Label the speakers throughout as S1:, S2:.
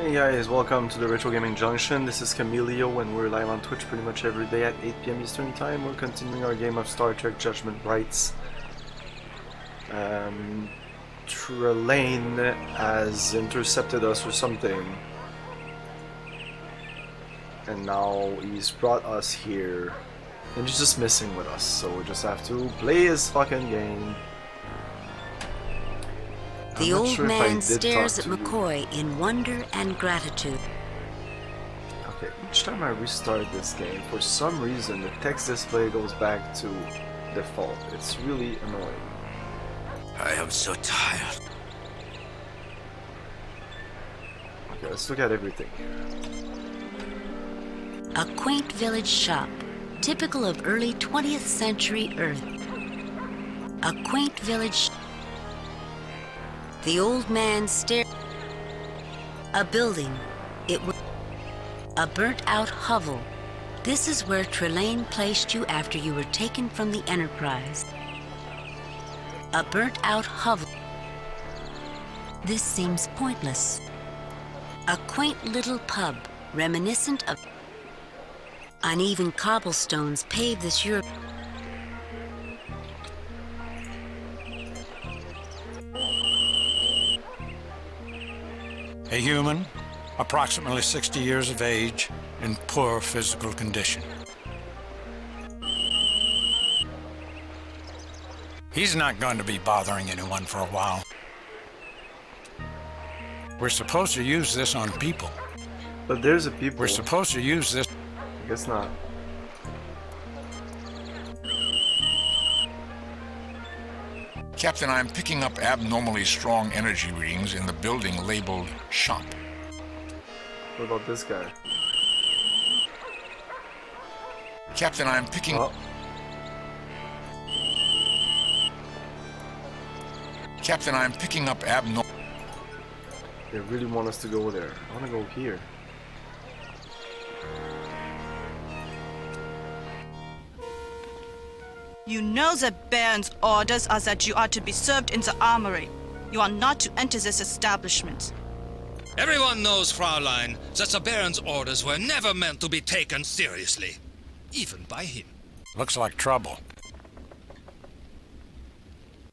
S1: Hey guys, welcome to the Retro Gaming Junction. This is Camilio and we're live on Twitch pretty much every day at 8 PM Eastern Time. We're continuing our game of Star Trek Judgment Rites. Trelane has intercepted us or something. And now he's brought us here. And he's just messing with us, so we just have to play his fucking game.
S2: The old man stares at McCoy in wonder and gratitude.
S1: Okay, each time I restart this game, for some reason the text display goes back to default. It's really annoying.
S3: I am so tired.
S1: Okay, let's look at everything here.
S2: A quaint village shop, typical of early 20th century Earth. A quaint village. The old man stared. A building. It was a burnt-out hovel. This is where Trelane placed you after you were taken from the Enterprise. A burnt-out hovel. This seems pointless. A quaint little pub, reminiscent of uneven cobblestones pave this Europe.
S4: A human, approximately 60 years of age, in poor physical condition. He's not going to be bothering anyone for a while. We're supposed to use this on people.
S1: But there's a people.
S4: We're supposed to use this.
S1: I guess not.
S3: Captain, I'm picking up abnormally strong energy readings in the building labeled shop.
S1: What about this guy?
S3: Captain, I'm picking
S1: Oh.
S3: Captain, I'm picking up abnormal.
S1: They really want us to go there. I want to go here.
S5: You know the Baron's orders are that you are to be served in the armory. You are not to enter this establishment.
S6: Everyone knows, Fraulein, that the Baron's orders were never meant to be taken seriously. Even by him.
S4: Looks like trouble.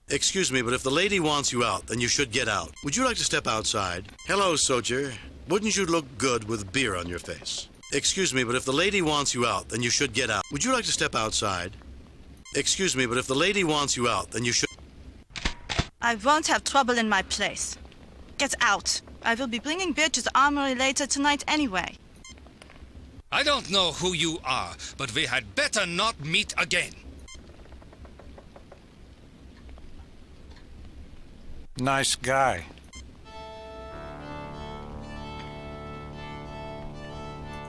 S7: Excuse me, but if the lady wants you out, then you should get out. Would you like to step outside? Hello, soldier. Wouldn't you look good with beer on your face? Excuse me, but if the lady wants you out, then you should get out. Would you like to step outside? Excuse me, but if the lady wants you out, then you should...
S5: I won't have trouble in my place. Get out. I will be bringing beer to the armory later tonight anyway.
S6: I don't know who you are, but we had better not meet again.
S4: Nice guy.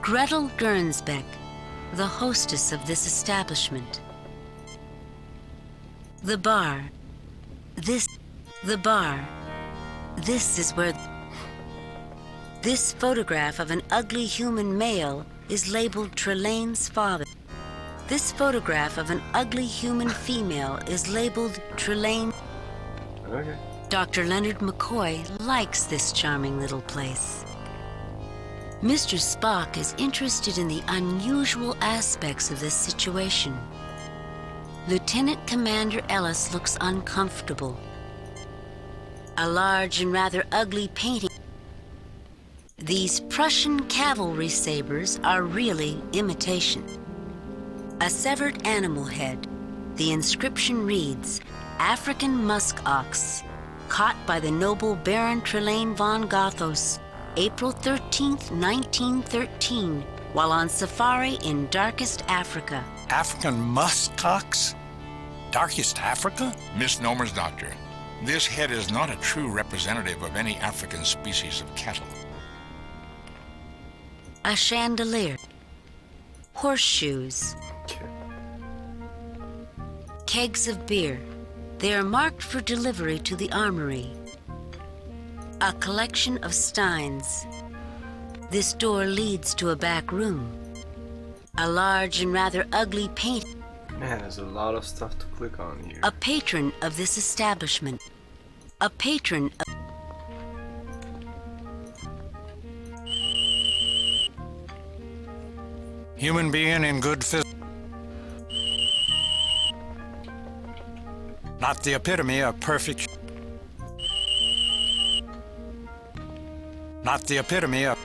S2: Gretel Gernsbeck, the hostess of this establishment. The bar. The bar. This is where... This photograph of an ugly human male is labeled Trelane's father. This photograph of an ugly human female is labeled Trelane.
S1: Okay.
S2: Dr. Leonard McCoy likes this charming little place. Mr. Spock is interested in the unusual aspects of this situation. Lieutenant Commander Ellis looks uncomfortable. A large and rather ugly painting. These Prussian cavalry sabers are really imitation. A severed animal head. The inscription reads, African musk ox, caught by the noble Baron Trelane von Gothos, April 13th, 1913, while on safari in darkest Africa.
S4: African muskox? Darkest Africa?
S3: Misnomers, Doctor. This head is not a true representative of any African species of cattle.
S2: A chandelier. Horseshoes.
S1: Okay.
S2: Kegs of beer. They are marked for delivery to the armory. A collection of steins. This door leads to a back room. A large and rather ugly painting.
S1: Man, there's a lot of stuff to click on here.
S2: A patron of this establishment. A patron of...
S4: Human being in good physical. Not the epitome of perfect. Not the epitome of.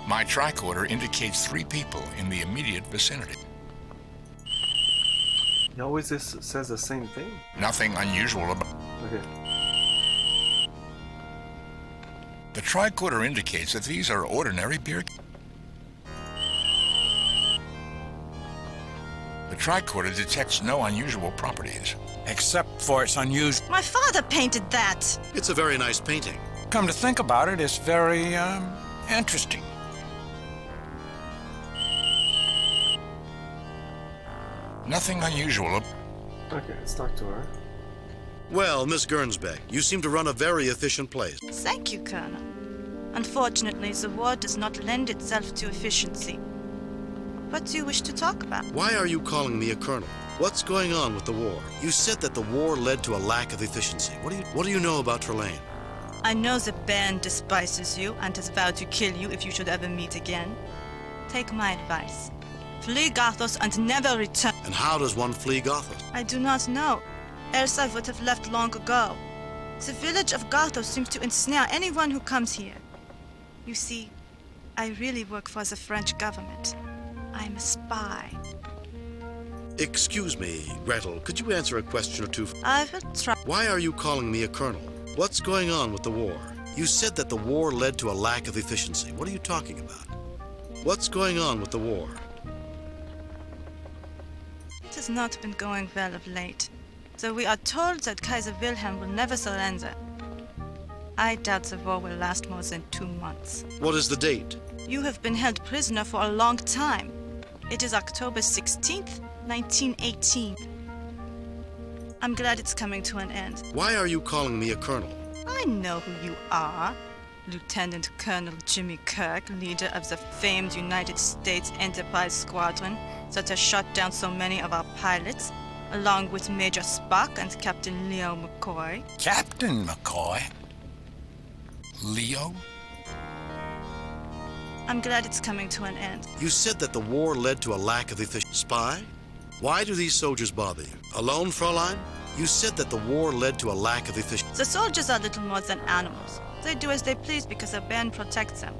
S3: My tricorder indicates 3 people in the immediate vicinity.
S1: He always says the same thing.
S3: Nothing unusual about.
S1: Okay.
S3: The tricorder indicates that these are ordinary beer. The tricorder detects no unusual properties.
S4: Except for its unusual.
S5: My father painted that.
S7: It's a very nice painting.
S4: Come to think about it, it's very, interesting.
S3: Nothing unusual.
S1: Okay, let's talk to her.
S7: Well, Miss Gernsbeck, you seem to run a very efficient place.
S5: Thank you, Colonel. Unfortunately, the war does not lend itself to efficiency. What do you wish to talk about?
S7: Why are you calling me a colonel? What's going on with the war? You said that the war led to a lack of efficiency. What do you know about Trelane?
S5: I know the band despises you and has vowed to kill you if you should ever meet again. Take my advice. Flee Garthos and never return.
S7: And how does one flee Gotham?
S5: I do not know. Else I would have left long ago. The village of Garthos seems to ensnare anyone who comes here. You see, I really work for the French government. I'm a spy.
S7: Excuse me, Gretel, could you answer a question or two?
S5: I will try.
S7: Why are you calling me a colonel? What's going on with the war? You said that the war led to a lack of efficiency. What are you talking about? What's going on with the war?
S5: It has not been going well of late, though we are told that Kaiser Wilhelm will never surrender. I doubt the war will last more than 2 months.
S7: What is the date?
S5: You have been held prisoner for a long time. It is October 16th, 1918. I'm glad it's coming to an end.
S7: Why are you calling me a colonel?
S5: I know who you are. Lieutenant Colonel Jimmy Kirk, leader of the famed United States Enterprise Squadron that has shot down so many of our pilots, along with Major Spock and Captain Leo McCoy.
S4: Captain McCoy?
S3: Leo?
S5: I'm glad it's coming to an end.
S7: You said that the war led to a lack of efficiency. Spy? Why do these soldiers bother you? Alone, Fräulein? You said that the war led to a lack of efficiency.
S5: The soldiers are little more than animals. They do as they please because a band protects them.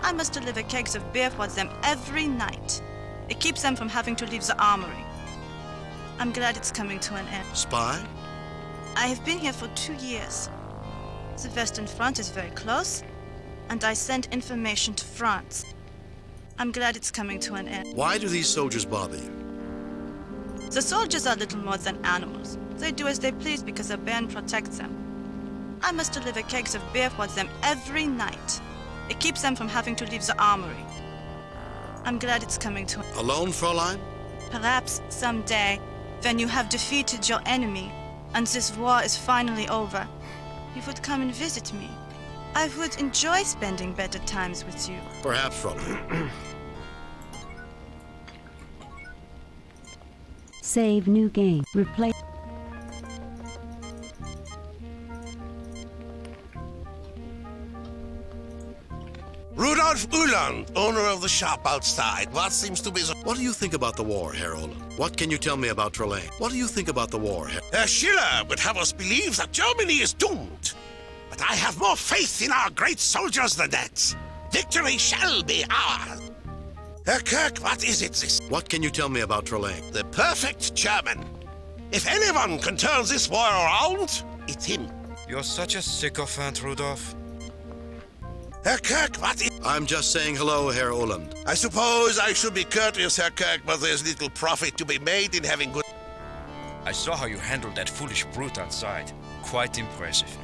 S5: I must deliver kegs of beer for them every night. It keeps them from having to leave the armory. I'm glad it's coming to an end.
S7: Spy?
S5: I have been here for 2 years. The Western Front is very close, and I send information to France. I'm glad it's coming to an end.
S7: Why do these soldiers bother you?
S5: The soldiers are little more than animals. They do as they please because a band protects them. I must deliver kegs of beer for them every night. It keeps them from having to leave the armory. I'm glad it's coming to an end.
S7: Alone, Fräulein?
S5: Perhaps someday, when you have defeated your enemy and this war is finally over, you would come and visit me. I would enjoy spending better times with you.
S7: Perhaps, Fräulein.
S2: Save new game. Replace.
S8: Rudolf Uhland, owner of the shop outside. What seems to be the...
S7: What do you think about the war, Herr Olin? What can you tell me about Trelane? What do you think about the war, Herr...
S8: Herr Schiller would have us believe that Germany is doomed. But I have more faith in our great soldiers than that. Victory shall be ours. Herr Kirk, what is it this?
S7: What can you tell me about Trelane?
S8: The perfect German. If anyone can turn this war around, it's him.
S6: You're such a sycophant, Rudolph.
S8: Herr Kirk, what is...
S7: I'm just saying hello, Herr Olin.
S8: I suppose I should be courteous, Herr Kirk, but there's little profit to be made in having good...
S6: I saw how you handled that foolish brute outside. Quite impressive.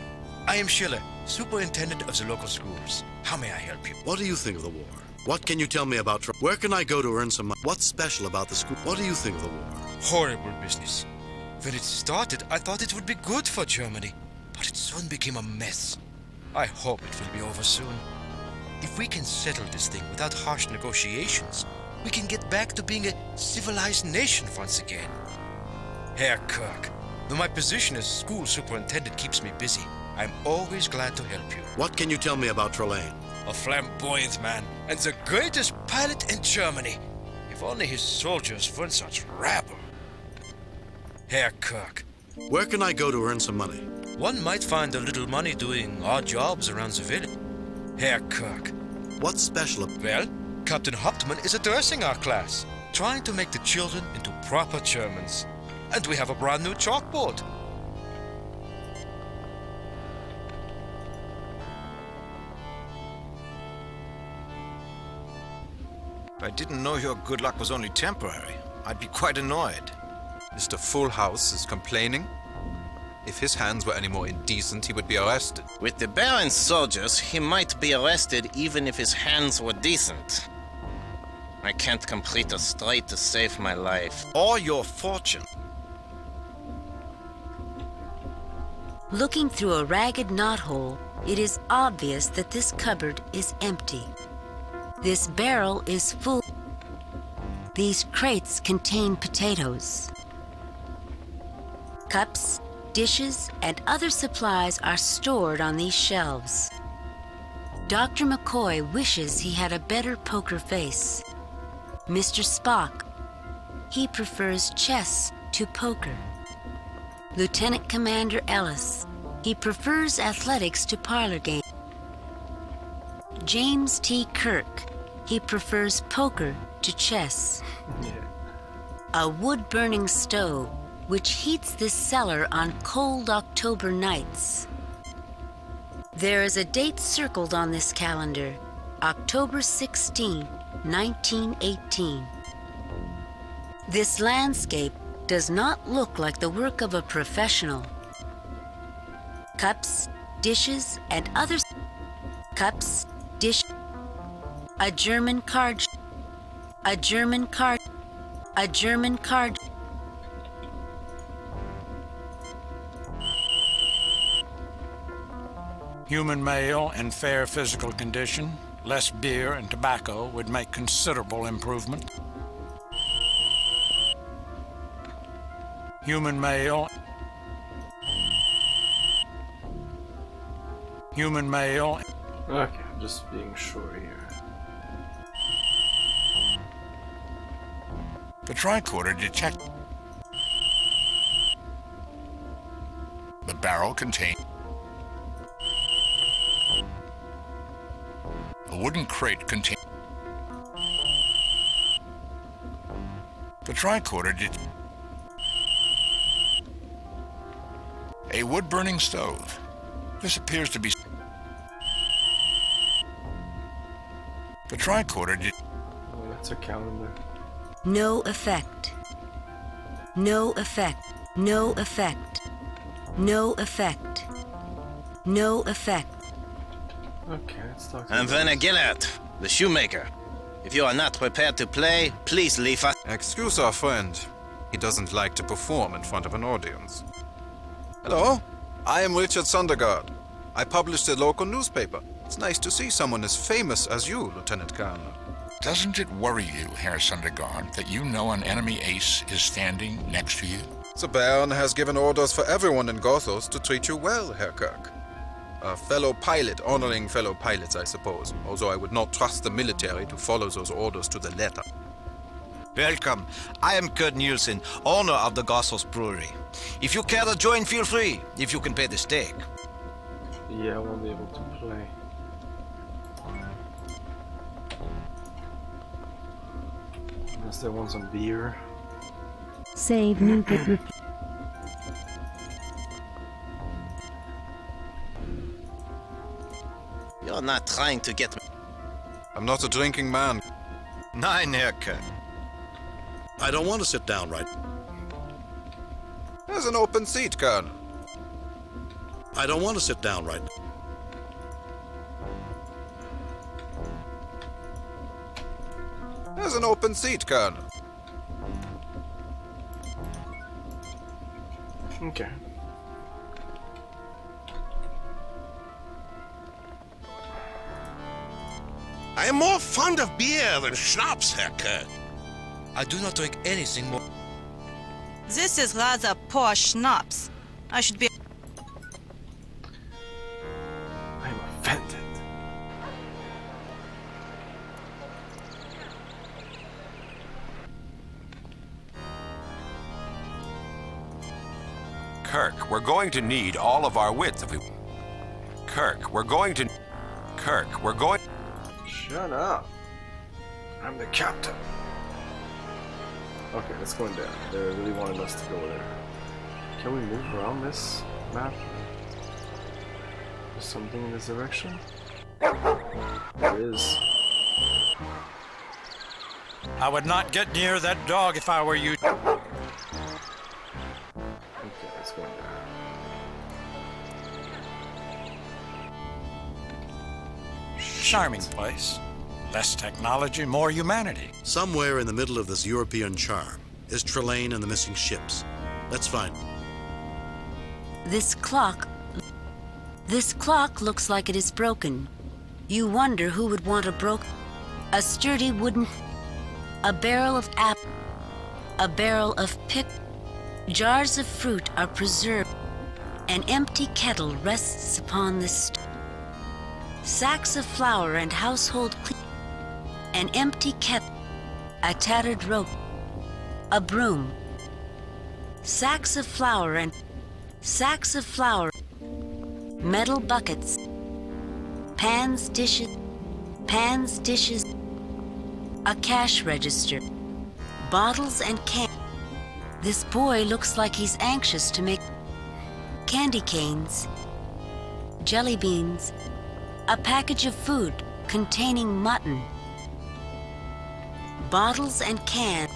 S6: I am Schiller, superintendent of the local schools. How may I help you?
S7: What do you think of the war? What can you tell me about Where can I go to earn some money? What's special about the school? What do you think of the war?
S6: Horrible business. When it started, I thought it would be good for Germany, but it soon became a mess. I hope it will be over soon. If we can settle this thing without harsh negotiations, we can get back to being a civilized nation once again. Herr Kirk, Though my position as school superintendent keeps me busy, I'm always glad to help you.
S7: What can you tell me about Trelane?
S6: A flamboyant man, and the greatest pilot in Germany. If only his soldiers weren't such rabble. Herr Kirk.
S7: Where can I go to earn some money?
S6: One might find a little money doing odd jobs around the village. Herr Kirk.
S7: What's special?
S6: Well, Captain Hauptmann is addressing our class, trying to make the children into proper Germans. And we have a brand new chalkboard.
S9: If I didn't know your good luck was only temporary, I'd be quite annoyed. Mr. Full House is complaining. If his hands were any more indecent, he would be arrested.
S10: With the Baron's soldiers, he might be arrested even if his hands were decent. I can't complete a strike to save my life.
S9: Or your fortune.
S2: Looking through a ragged knothole, it is obvious that this cupboard is empty. This barrel is full. These crates contain potatoes. Cups, dishes, and other supplies are stored on these shelves. Dr. McCoy wishes he had a better poker face. Mr. Spock, he prefers chess to poker. Lieutenant Commander Ellis, he prefers athletics to parlor games. James T. Kirk, he prefers poker to chess. A wood-burning stove, which heats this cellar on cold October nights. There is a date circled on this calendar, October 16, 1918. This landscape does not look like the work of a professional. Cups, dishes, and other cups, dish. A German card. A German card. A German card.
S4: Human male in fair physical condition, less beer and tobacco would make considerable improvement. Human male. Human male.
S1: Okay, I'm just being sure here.
S3: The tricorder detect. The barrel contains a wooden crate contains. The tricorder detect a wood-burning stove. This appears to be. The tricorder detect.
S1: Oh, that's a calendar.
S2: No effect. No effect. No effect. No effect. No effect.
S1: Okay, let's talk.
S10: I'm Werner Gellert, the shoemaker. If you are not prepared to play, please leave us.
S9: Excuse our friend. He doesn't like to perform in front of an audience. Hello, I am Richard Sundergaard. I publish the local newspaper. It's nice to see someone as famous as you, Lieutenant Colonel.
S3: Doesn't it worry you, Herr Sundergaard, that you know an enemy ace is standing next to you?
S9: The Baron has given orders for everyone in Gothos to treat you well, Herr Kirk. A fellow pilot honoring fellow pilots, I suppose, although I would not trust the military to follow those orders to the letter.
S11: Welcome. I am Kurt Nielsen, owner of the Gothos Brewery. If you care to join, feel free, if you can pay the stake.
S1: Yeah, I won't be able to play. Unless they want some beer.
S2: Save new get
S10: You're not trying to get me.
S9: I'm not a drinking man.
S11: Nein, Herr Kirk.
S7: I don't want to sit down right.
S9: There's an open seat, Colonel.
S7: I don't want to sit down right.
S9: There's an open seat, Colonel.
S1: Okay.
S8: I am more fond of beer than schnapps, Herr Kirk.
S6: I do not drink anything more.
S5: This is rather poor schnapps. I should be...
S1: I'm offended.
S12: Kirk, we're going to need all of our wits if we... Kirk, we're going to... Kirk, we're going...
S1: Shut up. I'm the captain. Okay, let's go in there. They really wanted us to go there. Can we move around this map? There's something in this direction? There is.
S4: I would not get near that dog if I were you.
S1: Okay, let's go in there.
S4: Charming place. Less technology, more humanity.
S7: Somewhere in the middle of this European charm is Trelane and the missing ships. Let's find them.
S2: This clock looks like it is broken. You wonder who would want a sturdy wooden, a barrel of a barrel of pick, jars of fruit are preserved. An empty kettle rests upon this sacks of flour and household an empty kettle, a tattered rope, a broom, sacks of flour, metal buckets, pans, dishes, a cash register, bottles and cans. This boy looks like he's anxious to make candy canes, jelly beans, a package of food containing mutton, bottles and cans.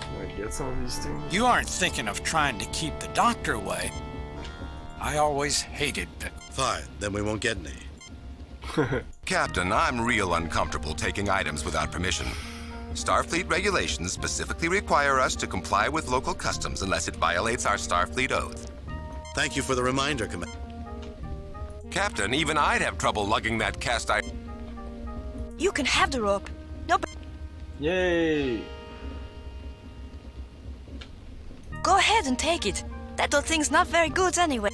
S1: Can I get some of these things?
S4: You aren't thinking of trying to keep the doctor away. I always hated
S7: Fine, then we won't get any.
S12: Captain, I'm real uncomfortable taking items without permission. Starfleet regulations specifically require us to comply with local customs unless it violates our Starfleet oath.
S7: Thank you for the reminder, Commander.
S12: Captain, even I'd have trouble lugging that cast iron.
S13: You can have the rope. No, but
S1: Yay!
S13: go ahead and take it. That old thing's not very good anyway.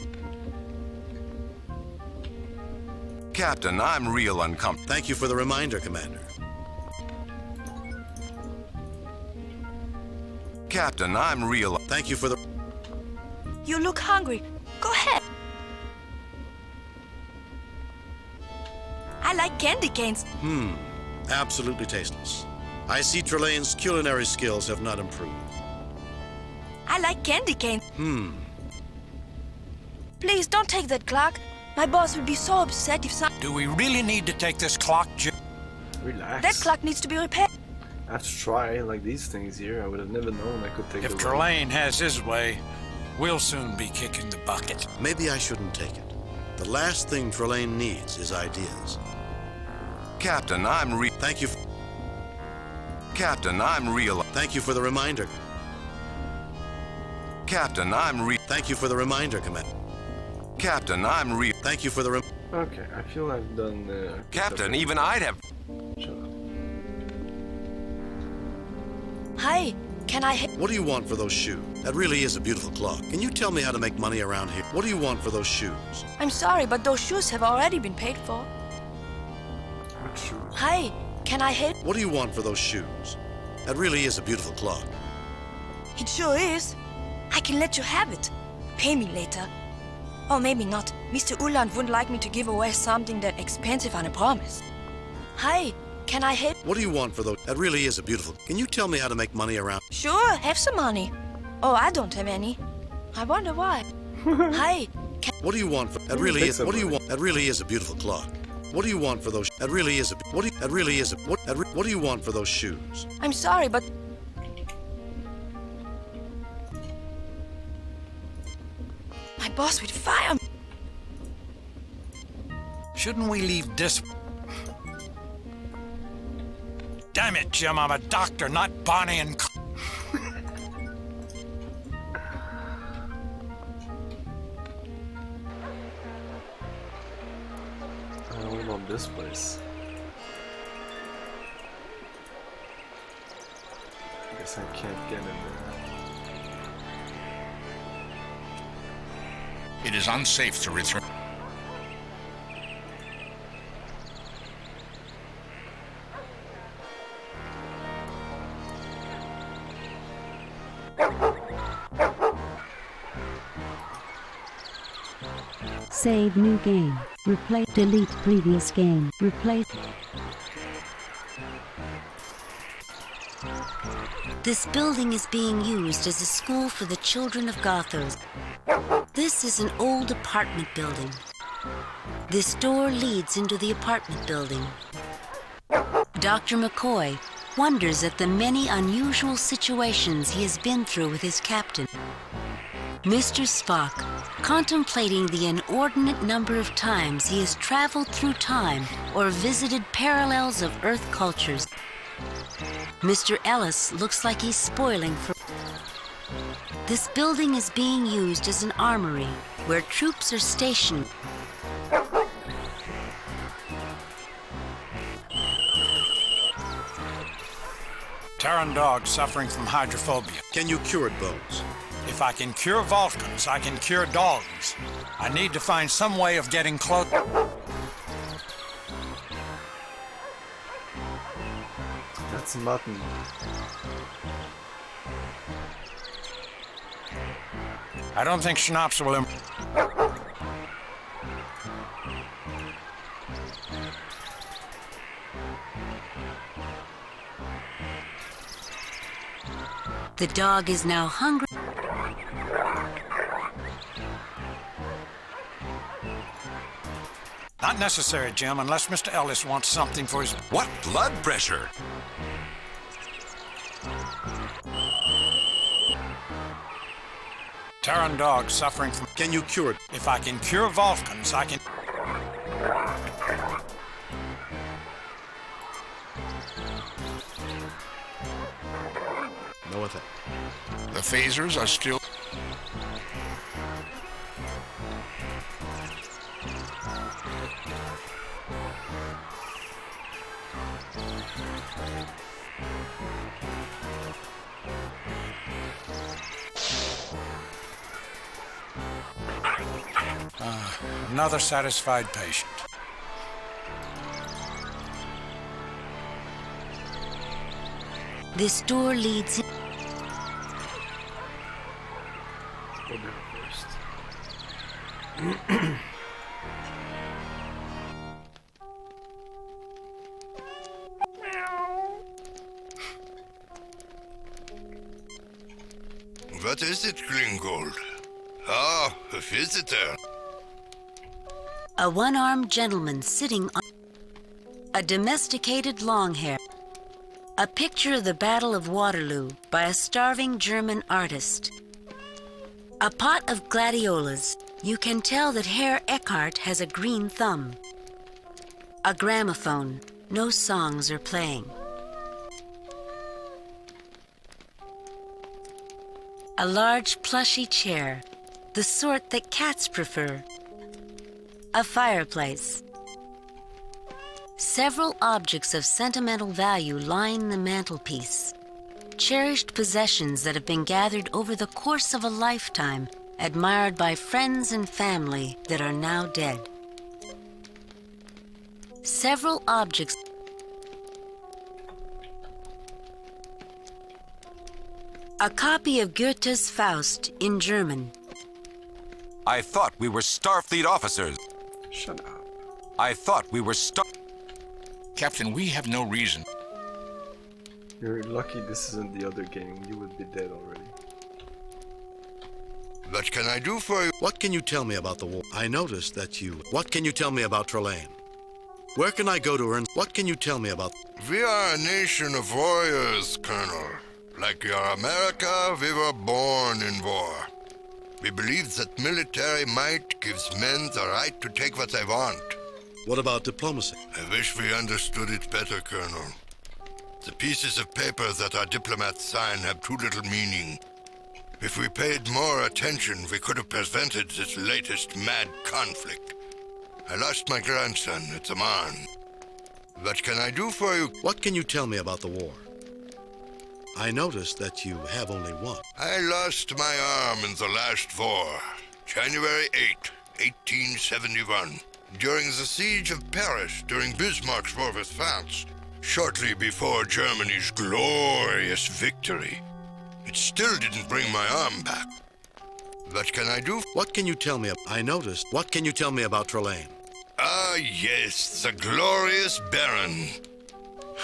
S12: Captain, I'm real uncomfortable.
S7: Thank you for the reminder, Commander.
S12: Captain, I'm real.
S7: Thank you for the...
S13: You look hungry. Go ahead. I like candy canes.
S7: Absolutely tasteless. I see Trelane's culinary skills have not improved.
S13: I like candy canes. Please don't take that clock. My boss would be so upset if some...
S4: Do we really need to take this clock, Jim?
S1: Relax.
S13: That clock needs to be repaired.
S1: After trying like these things here, I would have never known I could take
S4: If
S1: the
S4: Trelane has his way, we'll soon be kicking the bucket.
S7: Maybe I shouldn't take it. The last thing Trelane needs is ideas.
S12: Captain, I'm real.
S7: Thank you.
S12: Captain, I'm real.
S7: Thank you for the reminder.
S12: Captain, I'm real.
S7: Thank you for the reminder, Commander.
S12: Captain, I'm real.
S7: Thank you for the
S1: Okay, I feel I've done...
S12: Captain, even I'd have...
S1: Shut up.
S13: Hi, can I...
S7: What do you want for those shoes? That really is a beautiful clock. Can you tell me how to make money around here? What do you want for those shoes?
S13: I'm sorry, but those shoes have already been paid for.
S1: What shoes?
S13: Hi, can I help?
S7: What do you want for those shoes? That really is a beautiful clock.
S13: It sure is. I can let you have it. Pay me later. Or maybe not. Mr. Uland wouldn't like me to give away something that expensive on a promise. Hi, can I help?
S7: What do you want for those? That really is a beautiful... Can you tell me how to make money around...
S13: Sure, have some money. Oh, I don't have any. I wonder why. Hi, can...
S7: What do you want for... That really is... What do you want? That really is a beautiful clock. What do you want for those... That really is a... What do you... That really is a... What do you want for those shoes?
S13: I'm sorry, but... My boss would fire me.
S4: Shouldn't we leave this... Damn it, Jim, I'm a doctor, not Bonnie and...
S1: What about this place? I guess I can't get in there.
S3: It is unsafe to return.
S2: Save new game. Replace. Delete previous game. Replace. This building is being used as a school for the children of Gothos. This is an old apartment building. This door leads into the apartment building. Dr. McCoy wonders at the many unusual situations he has been through with his captain. Mr. Spock, contemplating the inordinate number of times he has traveled through time or visited parallels of Earth cultures. Mr. Ellis looks like he's spoiling for... This building is being used as an armory where troops are stationed.
S4: Terran dog suffering from hydrophobia.
S7: Can you cure it, Bones?
S4: If I can cure Vulcans, I can cure dogs. I need to find some way of getting close.
S1: That's mutton.
S4: I don't think Schnapps will...
S2: The dog is now hungry.
S4: Not necessary, Jim, unless Mr. Ellis wants something for his...
S12: What blood pressure?
S4: Terran dog suffering from...
S7: Can you cure it?
S4: If I can cure Vulcans, I can...
S7: No effect.
S3: The phasers are still...
S4: Another satisfied patient.
S2: This door leads in.
S1: Go there first.
S14: What is it, Gringold? Ah, a visitor.
S2: A one-armed gentleman sitting on a domesticated long-hair. A picture of the Battle of Waterloo by a starving German artist. A pot of gladiolas. You can tell that Herr Eckhart has a green thumb. A gramophone. No songs are playing. A large plushy chair, the sort that cats prefer. A fireplace. Several objects of sentimental value line the mantelpiece. Cherished possessions that have been gathered over the course of a lifetime, admired by friends and family that are now dead. Several objects. A copy of Goethe's Faust in German.
S12: I thought we were Starfleet officers.
S1: Shut up.
S12: I thought we were
S3: Captain, we have no reason.
S1: You're lucky this isn't the other game. You would be dead already.
S14: What can I do for you?
S7: What can you tell me about the war? I noticed that you... What can you tell me about Trelane? Where can I go to earn... What can you tell me about...
S14: We are a nation of warriors, Colonel. Like your America, we were born in war. We believe that military might gives men the right to take what they want.
S7: What about diplomacy?
S14: I wish we understood it better, Colonel. The pieces of paper that our diplomats sign have too little meaning. If we paid more attention, we could have prevented this latest mad conflict. I lost my grandson at the Marne. What can I do for you?
S7: What can you tell me about the war? I noticed that you have only one.
S14: I lost my arm in the last war. January 8, 1871. During the siege of Paris, during Bismarck's war with France, shortly before Germany's glorious victory. It still didn't bring my arm back. What can I do?
S7: What can you tell me? I noticed. What can you tell me about Trelane?
S14: Ah, yes, the glorious Baron.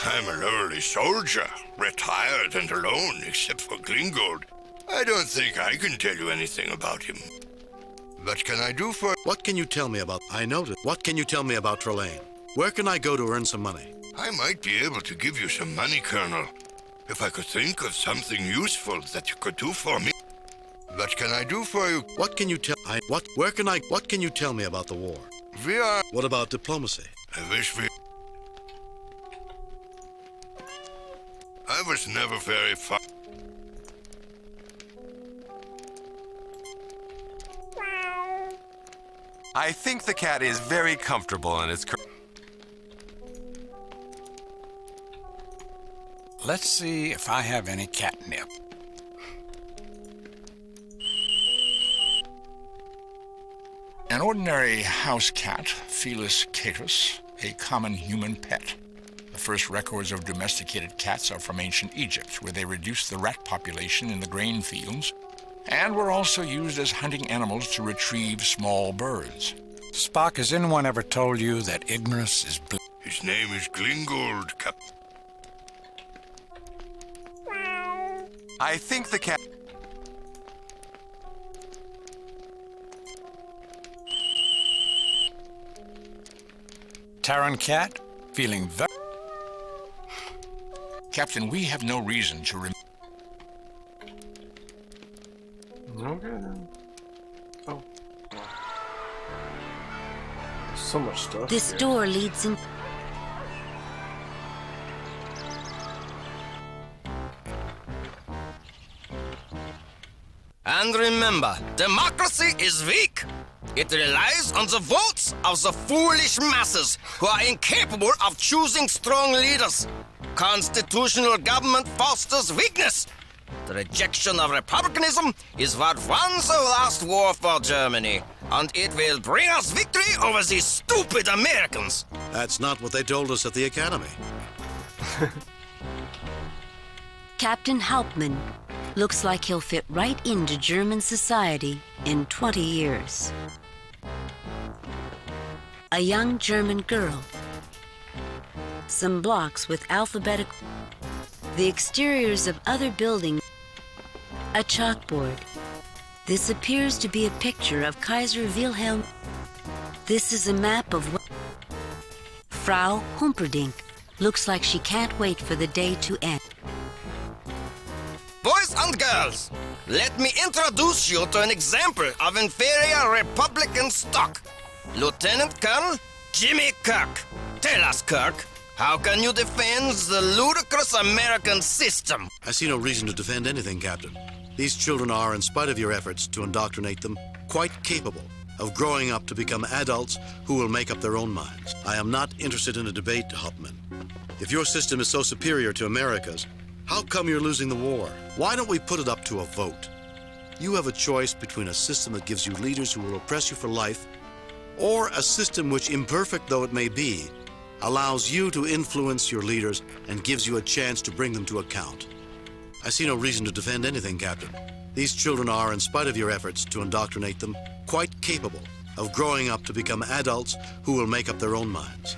S14: I'm a lowly soldier, retired and alone except for Gringold. I don't think I can tell you anything about him. What can I do for...
S7: What can you tell me about... I noticed. What can you tell me about Trelane? Where can I go to earn some money?
S14: I might be able to give you some money, Colonel. If I could think of something useful that you could do for me. What can I do for you?
S7: What can you tell... Where can I... What can you tell me about the war?
S14: We are...
S7: What about diplomacy?
S14: I wish we... I was never very far...
S12: I think the cat is very comfortable in its...
S4: Let's see if I have any catnip.
S3: An ordinary house cat, Felis catus, a common human pet. The first records of domesticated cats are from ancient Egypt, where they reduced the rat population in the grain fields, and were also used as hunting animals to retrieve small birds.
S4: Spock, has anyone ever told you that ignorance is bliss?
S14: His name is Glingold, Captain.
S12: I think the cat...
S4: Terran cat, feeling very...
S3: Captain, we have no reason to
S1: Okay then. Oh. There's so much stuff
S2: This
S1: here.
S2: door leads in...
S15: And remember, democracy is weak. It relies on the votes of the foolish masses who are incapable of choosing strong leaders. Constitutional government fosters weakness. The rejection of republicanism is what won the last war for Germany, and it will bring us victory over these stupid Americans.
S7: That's not what they told us at the Academy.
S2: Captain Hauptmann looks like he'll fit right into German society in 20 years. A young German girl. Some blocks with alphabetical... The exteriors of other buildings. A chalkboard. This appears to be a picture of Kaiser Wilhelm. This is a map of... Frau Humperdinck looks like she can't wait for the day to end.
S15: Boys and girls, let me introduce you to an example of inferior Republican stock. Lieutenant Colonel Jimmy Kirk. Tell us, Kirk, how can you defend the ludicrous American system?
S7: I see no reason to defend anything, Captain. These children are, in spite of your efforts to indoctrinate them, quite capable of growing up to become adults who will make up their own minds. I am not interested in a debate, Hauptmann. If your system is so superior to America's, how come you're losing the war? Why don't we put it up to a vote? You have a choice between a system that gives you leaders who will oppress you for life, or a system which, imperfect though it may be, allows you to influence your leaders and gives you a chance to bring them to account. I see no reason to defend anything, Captain. These children are, in spite of your efforts to indoctrinate them, quite capable of growing up to become adults who will make up their own minds.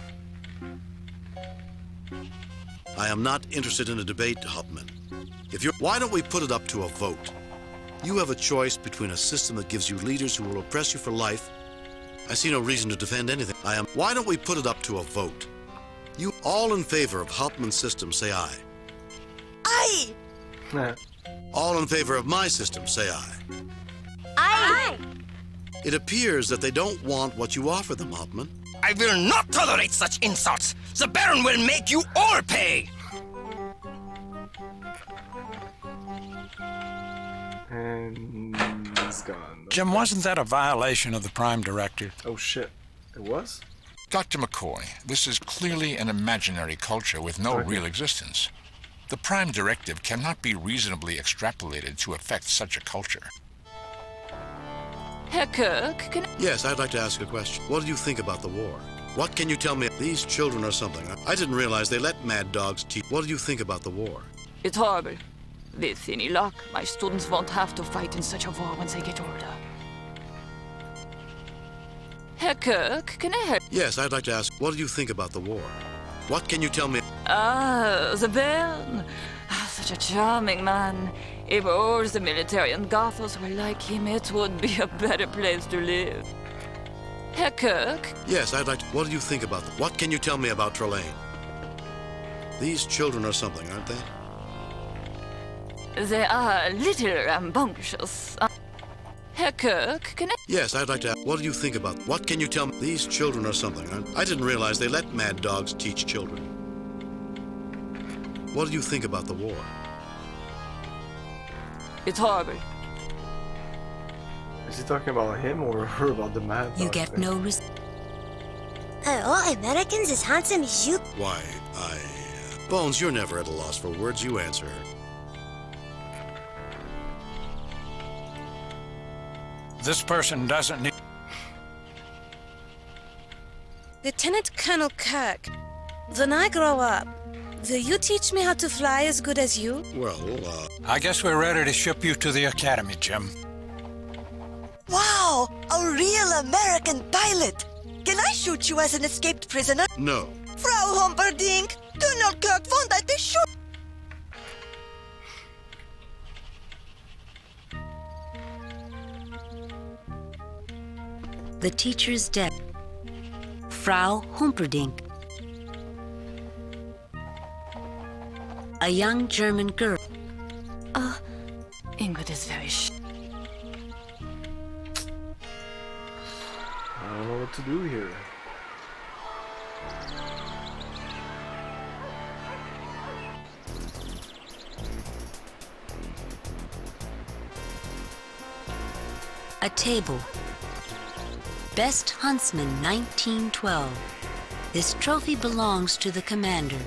S7: I am not interested in a debate, Hauptmann. Why don't we put it up to a vote? You have a choice between a system that gives you leaders who will oppress you for life. I see no reason to defend anything. Why don't we put it up to a vote? You all in favor of Hauptmann's system, say aye.
S13: Aye!
S7: All in favor of my system, say aye.
S13: Aye!
S7: It appears that they don't want what you offer them, Hauptmann.
S15: I will not tolerate such insults. The Baron will make you all pay.
S1: And he's gone.
S4: Jim, wasn't that a violation of the Prime Directive?
S1: Oh shit. It was?
S3: Dr. McCoy, this is clearly an imaginary culture with no real existence. The Prime Directive cannot be reasonably extrapolated to affect such a culture.
S16: Herr Kirk, can...
S7: Yes, I'd like to ask a question. What do you think about the war? What can you tell me? These children are something. I didn't realize they let mad dogs teach. What do you think about the war?
S16: It's horrible. With any luck, my students won't have to fight in such a war once they get older. Herr Kirk, can I help?
S7: Yes, I'd like to ask, what do you think about the war? What can you tell me?
S16: Ah, the Baron. Such a charming man. If all the military and Gothels were like him, it would be a better place to live. Herr Kirk?
S7: Yes, I'd like to... What do you think about them? What can you tell me about Trelane? These children are something, aren't they?
S16: They are a little rambunctious. Herr Kirk, can I...
S7: Yes, I'd like to... What do you think about... What can you tell me? These children are something, aren't they? I didn't realize they let mad dogs teach children. What do you think about the war?
S16: It's horrible.
S1: Is he talking about him or about the mad dog?
S2: You get no
S17: Are all Americans as handsome as you?
S7: Why, Bones, you're never at a loss for words. You answer her.
S4: This person doesn't need...
S18: Lieutenant Colonel Kirk, when I grow up, will you teach me how to fly as good as you?
S7: Well,
S4: I guess we're ready to ship you to the academy, Jim.
S19: Wow! A real American pilot! Can I shoot you as an escaped prisoner?
S7: No.
S19: Frau Humperdinck, Colonel Kirk won't let me shoot.
S2: The teacher's dead. Frau Humperdinck. A young German girl.
S16: Ingrid is very
S1: I don't know what to do here.
S2: A table. Best Huntsman 1912. This trophy belongs to the commander.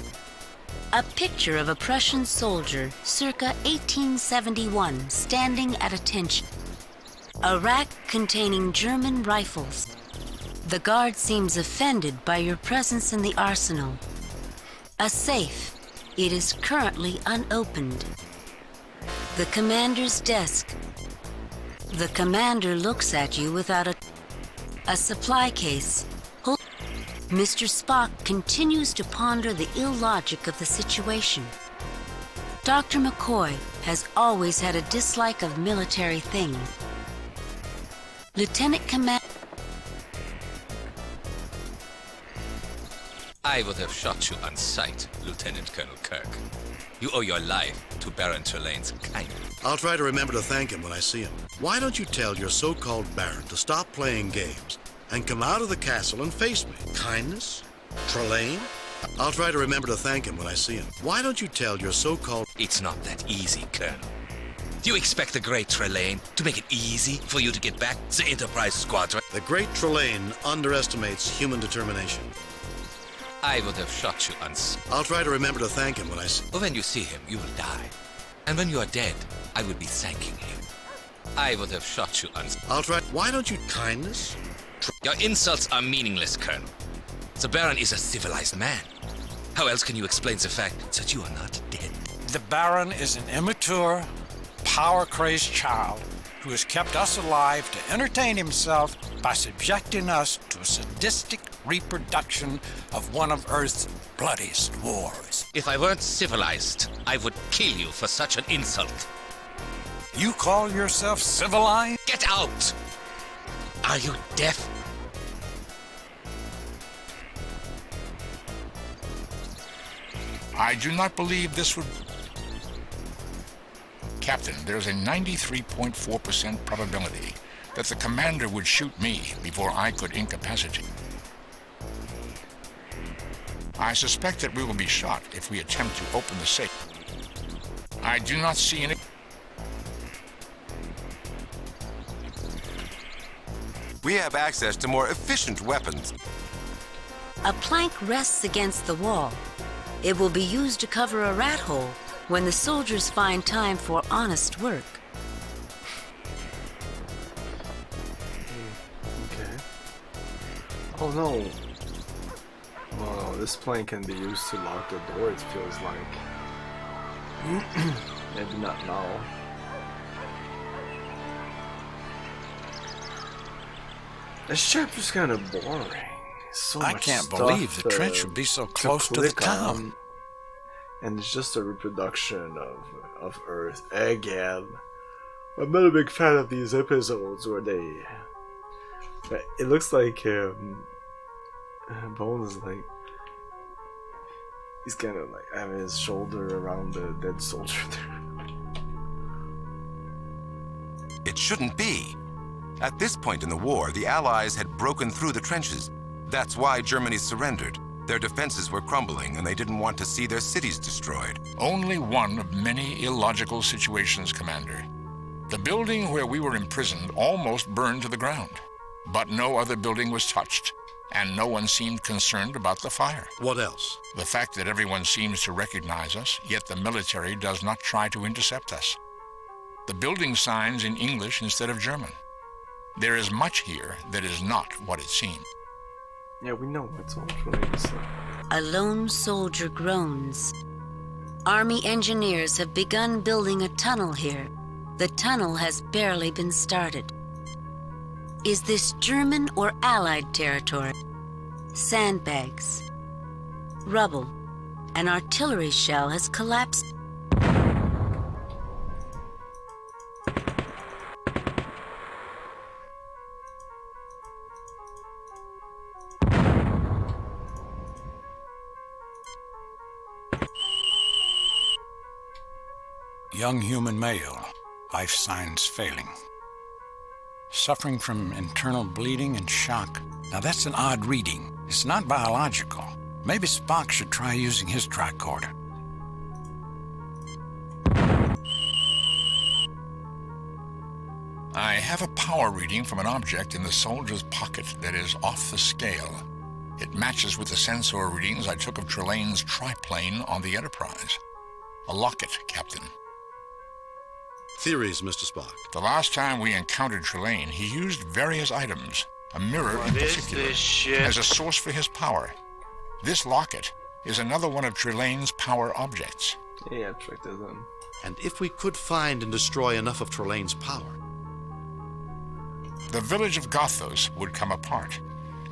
S2: A picture of a Prussian soldier circa 1871 standing at attention. A rack containing German rifles. The guard seems offended by your presence in the arsenal. A safe. It is currently unopened. The commander's desk. The commander looks at you without a supply case. Mr. Spock continues to ponder the illogic of the situation. Dr. McCoy has always had a dislike of military things. Lieutenant Commander...
S20: I would have shot you on sight, Lieutenant Colonel Kirk. You owe your life to Baron Trelane's kindness.
S7: I'll try to remember to thank him when I see him. Why don't you tell your so-called Baron to stop playing games and come out of the castle and face me? Kindness? Trelane? I'll try to remember to thank him when I see him. Why don't you tell your so-called...
S20: It's not that easy, Colonel. Do you expect the great Trelane to make it easy for you to get back the Enterprise squadron?
S7: The great Trelane underestimates human determination.
S20: I would have shot you on sight.
S7: I'll try to remember to thank him when I see...
S20: But when you see him, you will die. And when you are dead, I will be thanking him. I would have shot you on sight.
S7: I'll try... Why don't you... Kindness?
S20: Your insults are meaningless, Colonel. The Baron is a civilized man. How else can you explain the fact that you are not dead?
S4: The Baron is an immature, power-crazed child who has kept us alive to entertain himself by subjecting us to a sadistic reproduction of one of Earth's bloodiest wars.
S20: If I weren't civilized, I would kill you for such an insult.
S4: You call yourself civilized?
S20: Get out! Are you deaf?
S3: I do not believe this would... Captain, there's a 93.4% probability that the commander would shoot me before I could incapacitate. I suspect that we will be shot if we attempt to open the safe. I do not see any...
S12: We have access to more efficient weapons.
S2: A plank rests against the wall. It will be used to cover a rat hole when the soldiers find time for honest work.
S1: Oh no! Oh, this plane can be used to lock the door, it feels like. Maybe not now. This chapter's kind of boring. So
S4: I
S1: much
S4: can't
S1: stuff,
S4: believe the trench would be so close to the
S1: click
S4: town.
S1: on. And it's just a reproduction of Earth again. I'm not a big fan of these episodes where they. It looks like Bone is like he's kind of like having his shoulder around the dead soldier there.
S12: It shouldn't be. At this point in the war, the Allies had broken through the trenches. That's why Germany surrendered. Their defenses were crumbling, and they didn't want to see their cities destroyed.
S3: Only one of many illogical situations, Commander. The building where we were imprisoned almost burned to the ground, but no other building was touched, and no one seemed concerned about the fire.
S7: What else?
S3: The fact that everyone seems to recognize us, yet the military does not try to intercept us. The building signs in English instead of German. There is much here that is not what it seems.
S1: Yeah, we know it's all related stuff.
S2: A lone soldier groans. Army engineers have begun building a tunnel here. The tunnel has barely been started. Is this German or Allied territory? Sandbags, rubble, an artillery shell has collapsed.
S4: Young human male, life signs failing. Suffering from internal bleeding and shock. Now that's an odd reading. It's not biological. Maybe Spock should try using his tricorder.
S3: I have a power reading from an object in the soldier's pocket that is off the scale. It matches with the sensor readings I took of Trelane's triplane on the Enterprise. A locket, Captain.
S7: Theories, Mr. Spock.
S3: The last time we encountered Trelane, he used various items, a mirror in particular, as a source for his power. This locket is another one of Trelane's power objects.
S1: Yeah, check this in.
S7: And if we could find and destroy enough of Trelane's power,
S3: the village of Gothos would come apart,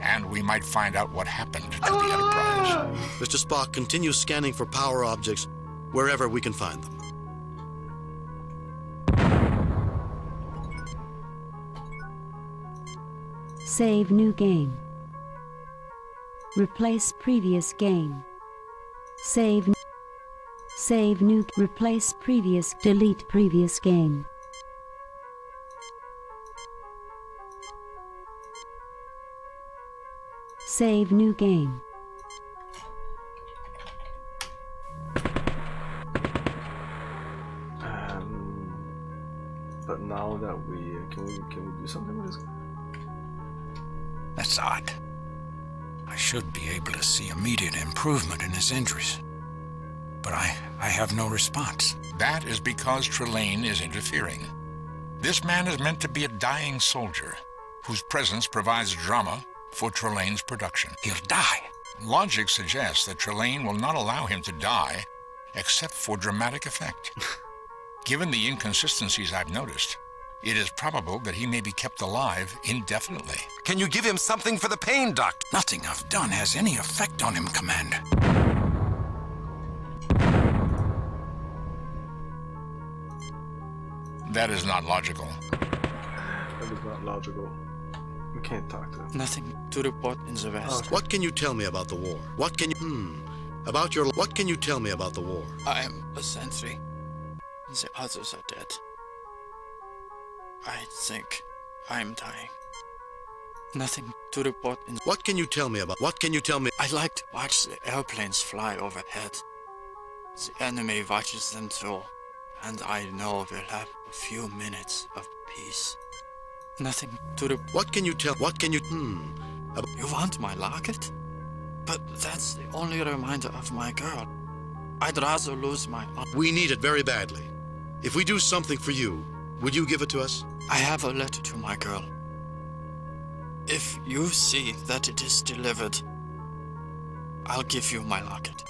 S3: and we might find out what happened to the Enterprise.
S7: Mr. Spock, continue scanning for power objects wherever we can find them.
S2: Save new game. Replace previous game. Save new. Replace previous. Delete previous game. Save new game.
S1: But now that we can we do something with this?
S4: That's odd. I should be able to see immediate improvement in his injuries. But I have no response.
S3: That is because Trelane is interfering. This man is meant to be a dying soldier, whose presence provides drama for Trelane's production.
S4: He'll die.
S3: Logic suggests that Trelane will not allow him to die, except for dramatic effect. Given the inconsistencies I've noticed, it is probable that he may be kept alive indefinitely.
S12: Can you give him something for the pain, Doctor?
S4: Nothing I've done has any effect on him, Commander.
S3: That is not logical.
S1: That is not logical. We can't talk to him.
S21: Nothing to report in the West.
S7: What can you tell me about the war? What can you... What can you tell me about the war?
S21: I am a sentry. The others are dead. I think I'm dying. Nothing to report in...
S7: What can you tell me about... What can you tell me...
S21: I like to watch the airplanes fly overhead. The enemy watches them too. And I know we'll have a few minutes of peace. Nothing to report...
S7: What can you tell... What can you...
S21: You want my locket? But that's the only reminder of my girl. I'd rather lose my...
S7: We need it very badly. If we do something for you, would you give it to us?
S21: I have a letter to my girl. If you see that it is delivered, I'll give you my locket.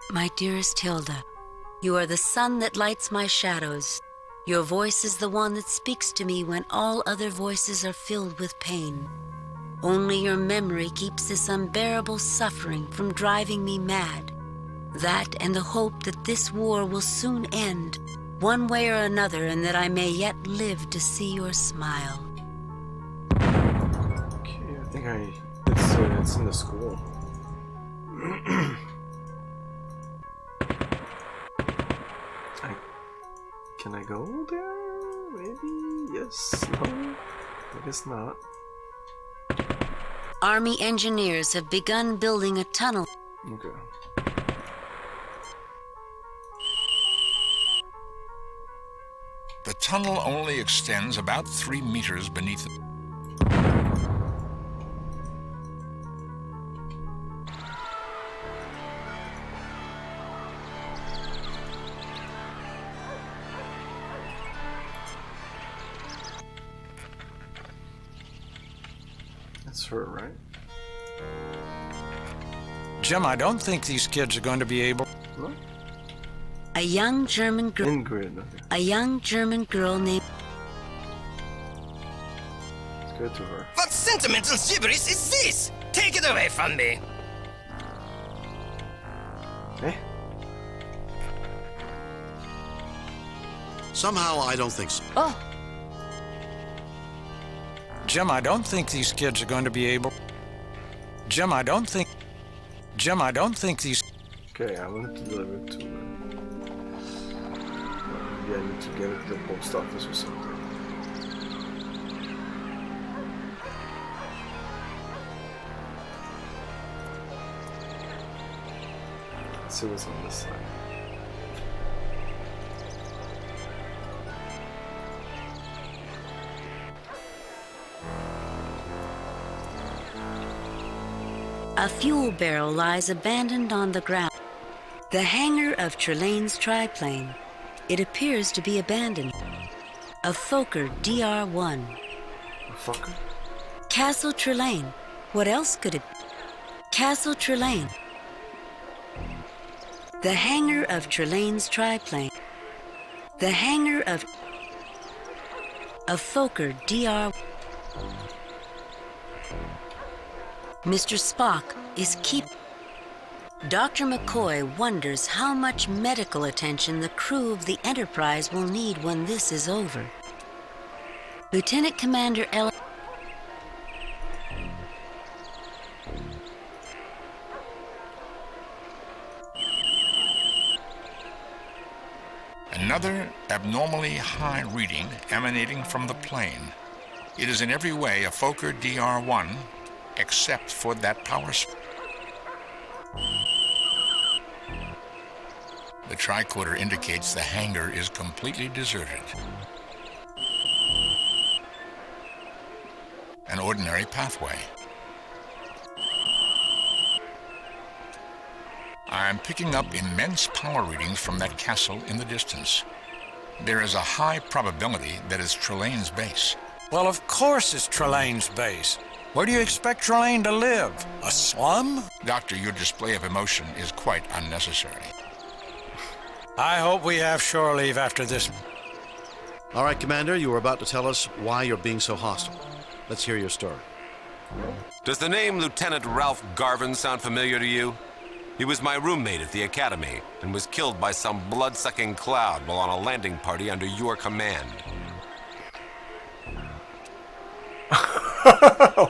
S2: My dearest Hilda, you are the sun that lights my shadows. Your voice is the one that speaks to me when all other voices are filled with pain. Only your memory keeps this unbearable suffering from driving me mad. That and the hope that this war will soon end, one way or another, and that I may yet live to see your smile.
S1: Okay, I think it's in the school. Can I go there? Maybe? Yes? No? I guess not.
S2: Army engineers have begun building a tunnel.
S1: Okay.
S3: The tunnel only extends about 3 meters beneath it.
S1: That's her, right?
S4: Jim, I don't think these kids are going to be able...
S1: What?
S2: A young German girl.
S1: Ingrid, okay.
S2: A young German girl named.
S1: Let's go to her.
S15: What sentimental gibberish is this? Take it away from me.
S1: Eh?
S7: Somehow I don't think so.
S2: Oh.
S4: Jim, I don't think these kids are going to be able... Jim, I don't think these...
S1: Okay, I wanted to deliver it to her. Maybe I need to get it to the post office or something. Let's see what's on this side.
S2: A fuel barrel lies abandoned on the ground. The hangar of Trelane's triplane. It appears to be abandoned. A Fokker DR-1.
S1: A Fokker?
S2: Castle Trelane. What else could it be? Castle Trelane. The hangar of Trelane's triplane. The hangar of a Fokker DR. Mr. Spock is Dr. McCoy wonders how much medical attention the crew of the Enterprise will need when this is over. Lieutenant Commander Ella.
S3: Another abnormally high reading emanating from the plane. It is in every way a Fokker DR-1, except for that power The tricorder indicates the hangar is completely deserted. An ordinary pathway. I'm picking up immense power readings from that castle in the distance. There is a high probability that it's Trelane's base.
S4: Well, of course it's Trelane's base. Where do you expect Trelane to live? A slum?
S3: Doctor, your display of emotion is quite unnecessary.
S4: I hope we have shore leave after this.
S7: All right, Commander, you were about to tell us why you're being so hostile. Let's hear your story.
S12: Does the name Lieutenant Ralph Garvin sound familiar to you? He was my roommate at the academy and was killed by some blood-sucking cloud while on a landing party under your command.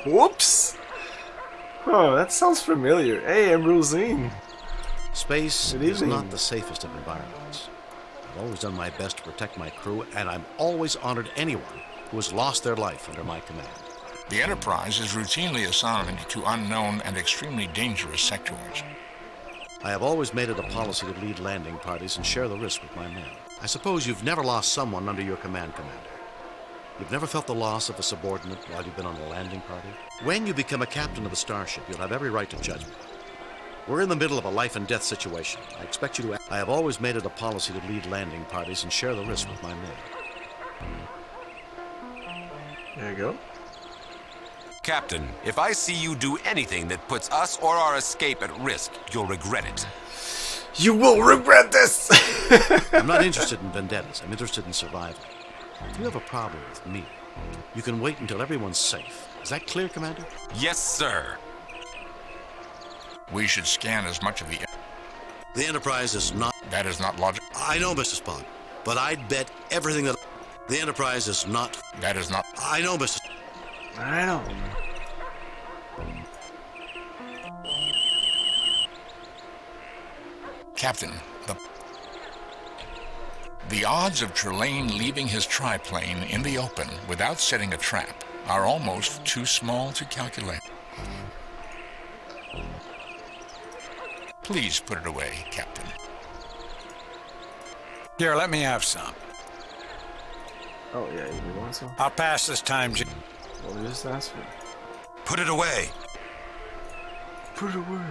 S1: Whoops! Oh, that sounds familiar. Hey, I'm Rosine.
S7: Space is not the safest of environments. I've always done my best to protect my crew, and I'm always honored anyone who has lost their life under my command.
S3: The Enterprise is routinely assigned to unknown and extremely dangerous sectors.
S7: I have always made it a policy to lead landing parties and share the risk with my men. I suppose you've never lost someone under your command, Commander. You've never felt the loss of a subordinate while you've been on a landing party? When you become a captain of a starship, you'll have every right to judgment. We're in the middle of a life and death situation. I expect you to... I have always made it a policy to lead landing parties and share the risk with my men.
S1: There you go.
S12: Captain, if I see you do anything that puts us or our escape at risk, you'll regret it.
S1: You will regret this!
S7: I'm not interested in vendettas. I'm interested in survival. If you have a problem with me, you can wait until everyone's safe. Is that clear, Commander?
S12: Yes, sir.
S3: We should scan as much of the...
S7: The Enterprise is not...
S3: That is not logic.
S7: I know, Mr. Spock, but I'd bet everything that... The Enterprise is not...
S3: That is not...
S7: I know, Mr.
S1: I know.
S3: Captain, the odds of Trelane leaving his triplane in the open without setting a trap are almost too small to calculate. Please put it away, Captain.
S4: Here, let me have some.
S1: Oh, yeah, you want some?
S4: I'll pass this time, Jim.
S1: Well, just ask for it.
S12: Put it away.
S1: Put it away.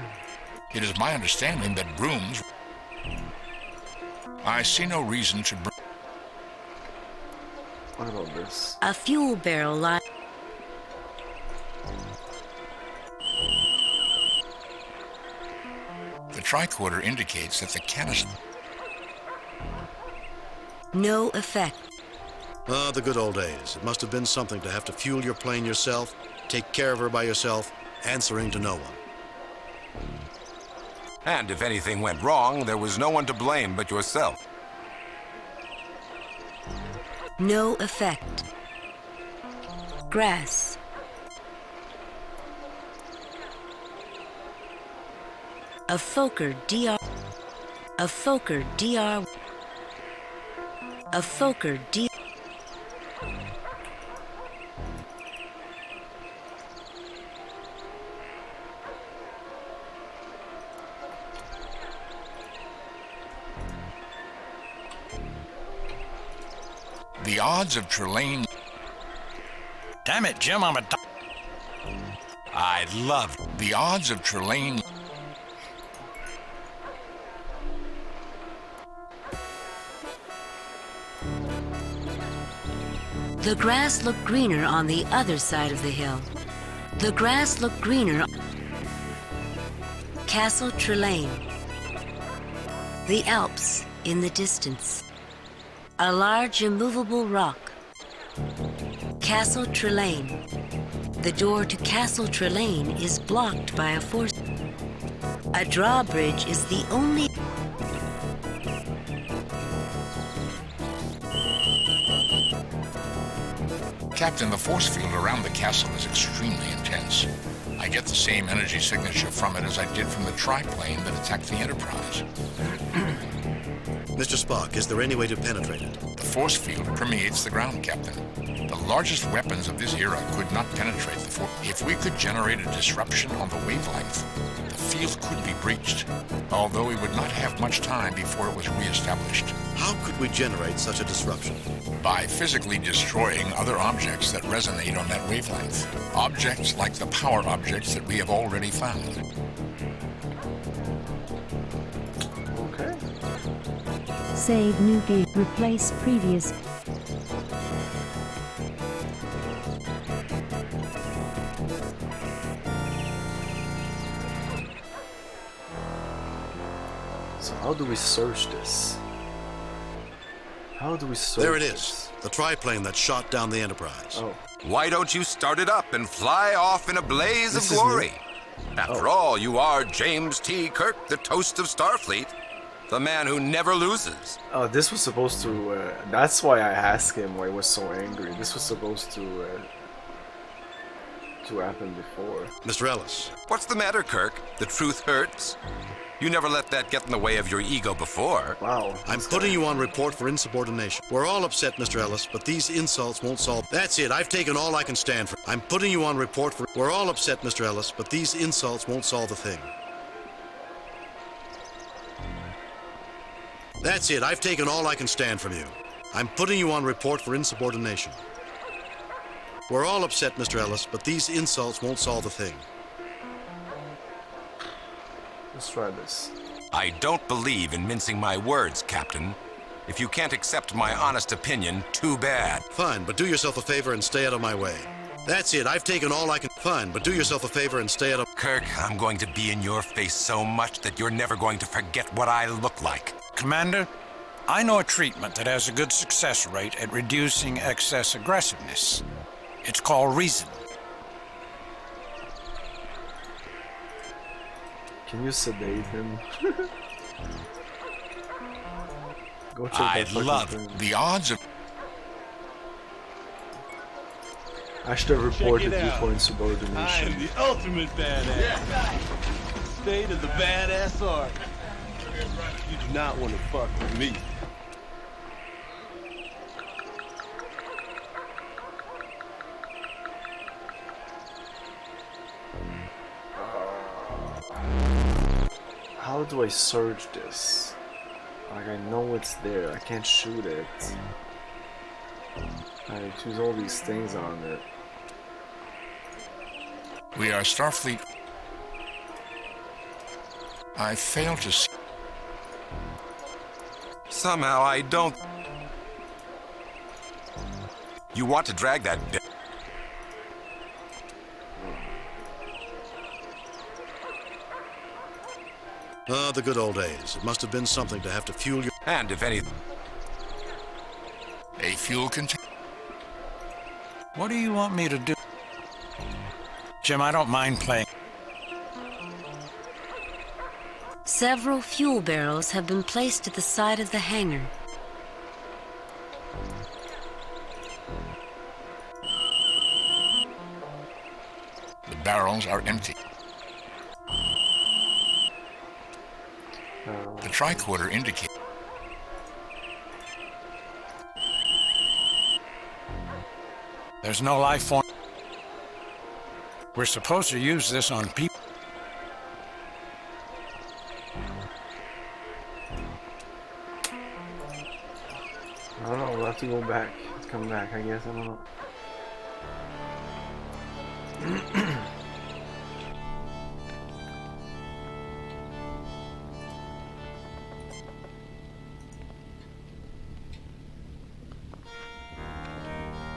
S3: It is my understanding that brooms... I see no reason to bring...
S1: What about this?
S2: A fuel barrel line.
S3: The tricorder indicates that the canister...
S2: No effect.
S7: Ah, the good old days. It must have been something to have to fuel your plane yourself, take care of her by yourself, answering to no one.
S12: And if anything went wrong, there was no one to blame but yourself.
S2: No effect. Grass. A Fokker DR. A Fokker DR. A Fokker DR.
S3: The odds of Trelane...
S4: Damn it, Jim, I'm a...
S12: I'd love...
S3: The odds of Trelane...
S2: The grass looked greener on the other side of the hill. The grass looked greener. Castle Trelane. The Alps in the distance. A large immovable rock. Castle Trelane. The door to Castle Trelane is blocked by a force. A drawbridge is the only...
S3: Captain, the force field around the castle is extremely intense. I get the same energy signature from it as I did from the triplane that attacked the Enterprise.
S7: Mr. Spock, is there any way to penetrate it?
S3: The force field permeates the ground, Captain. The largest weapons of this era could not penetrate the force. If we could generate a disruption on the wavelength, the field could be breached, although we would not have much time before it was re-established.
S7: How could we generate such a disruption?
S3: By physically destroying other objects that resonate on that wavelength. Objects like the power objects that we have already found.
S1: Okay.
S10: Save new game. Replace previous.
S1: So how do we search this? How do we search
S7: There it
S1: this?
S7: is. The triplane that shot down the Enterprise.
S1: Oh.
S12: Why don't you start it up and fly off in a blaze
S1: This
S12: of
S1: is
S12: glory?
S1: new.
S12: After all, you are James T. Kirk, the toast of Starfleet. The man who never loses.
S1: Oh, this was supposed to... that's why I asked him why he was so angry. This was supposed to happen before.
S7: Mr. Ellis.
S12: What's the matter, Kirk? The truth hurts? You never let that get in the way of your ego before.
S1: Wow.
S7: I'm putting you on report for insubordination. We're all upset, Mr. Ellis, but these insults won't solve... That's it. I've taken all I can stand for. I'm putting you on report for... We're all upset, Mr. Ellis, but these insults won't solve the thing. That's it. I've taken all I can stand from you. I'm putting you on report for insubordination. We're all upset, Mr. Ellis, but these insults won't solve the thing.
S1: Let's try this.
S12: I don't believe in mincing my words, Captain. If you can't accept my honest opinion, too bad.
S7: Fine, but do yourself a favor and stay out of my way. That's it, I've taken all I can. Fine, but do yourself a favor and stay out of...
S12: Kirk, I'm going to be in your face so much that you're never going to forget what I look like.
S4: Commander, I know a treatment that has a good success rate at reducing excess aggressiveness. It's called reason.
S1: Can you sedate him? Go check
S3: I
S1: that fucking
S3: love
S1: thing.
S3: the odds of...
S1: I should have reported
S11: Check it
S1: you
S11: out.
S1: for
S11: I
S1: insubordination.
S11: am the ultimate badass. State of the badass art. You do not want to fuck with me.
S1: How do I search this? Like, I know it's there. I can't shoot it. I choose all these things on it.
S3: We are Starfleet. I fail to see.
S12: Somehow I don't... You want to drag that bit?
S7: Ah, the good old days. It must have been something to have to fuel your...
S12: And if anything...
S3: A fuel container.
S4: What do you want me to do? Jim, I don't mind playing.
S2: Several fuel barrels have been placed at the side of the hangar.
S3: The barrels are empty. The tricorder indicates.
S4: There's no life form. We're supposed to use this on people.
S1: I don't know, we'll have to go back. Let's come back, I guess. I don't know.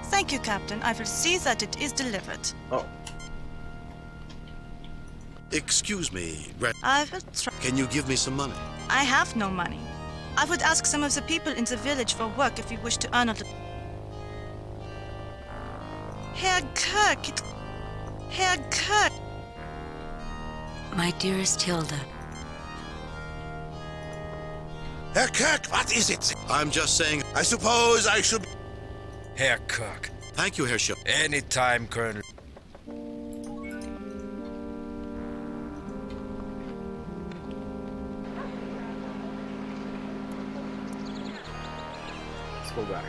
S5: Thank you, Captain. I will see that it is delivered.
S1: Oh.
S7: Excuse me,
S5: I will try.
S7: Can you give me some money?
S5: I have no money. I would ask some of the people in the village for work if you wish to earn a little. Herr Kirk! Herr Kirk!
S2: My dearest Hilda.
S8: Herr Kirk, what is it?
S7: I'm just saying...
S8: I suppose I should...
S6: Herr Kirk.
S7: Thank you, Herr Schiff.
S6: Anytime, Colonel.
S1: Let's go back.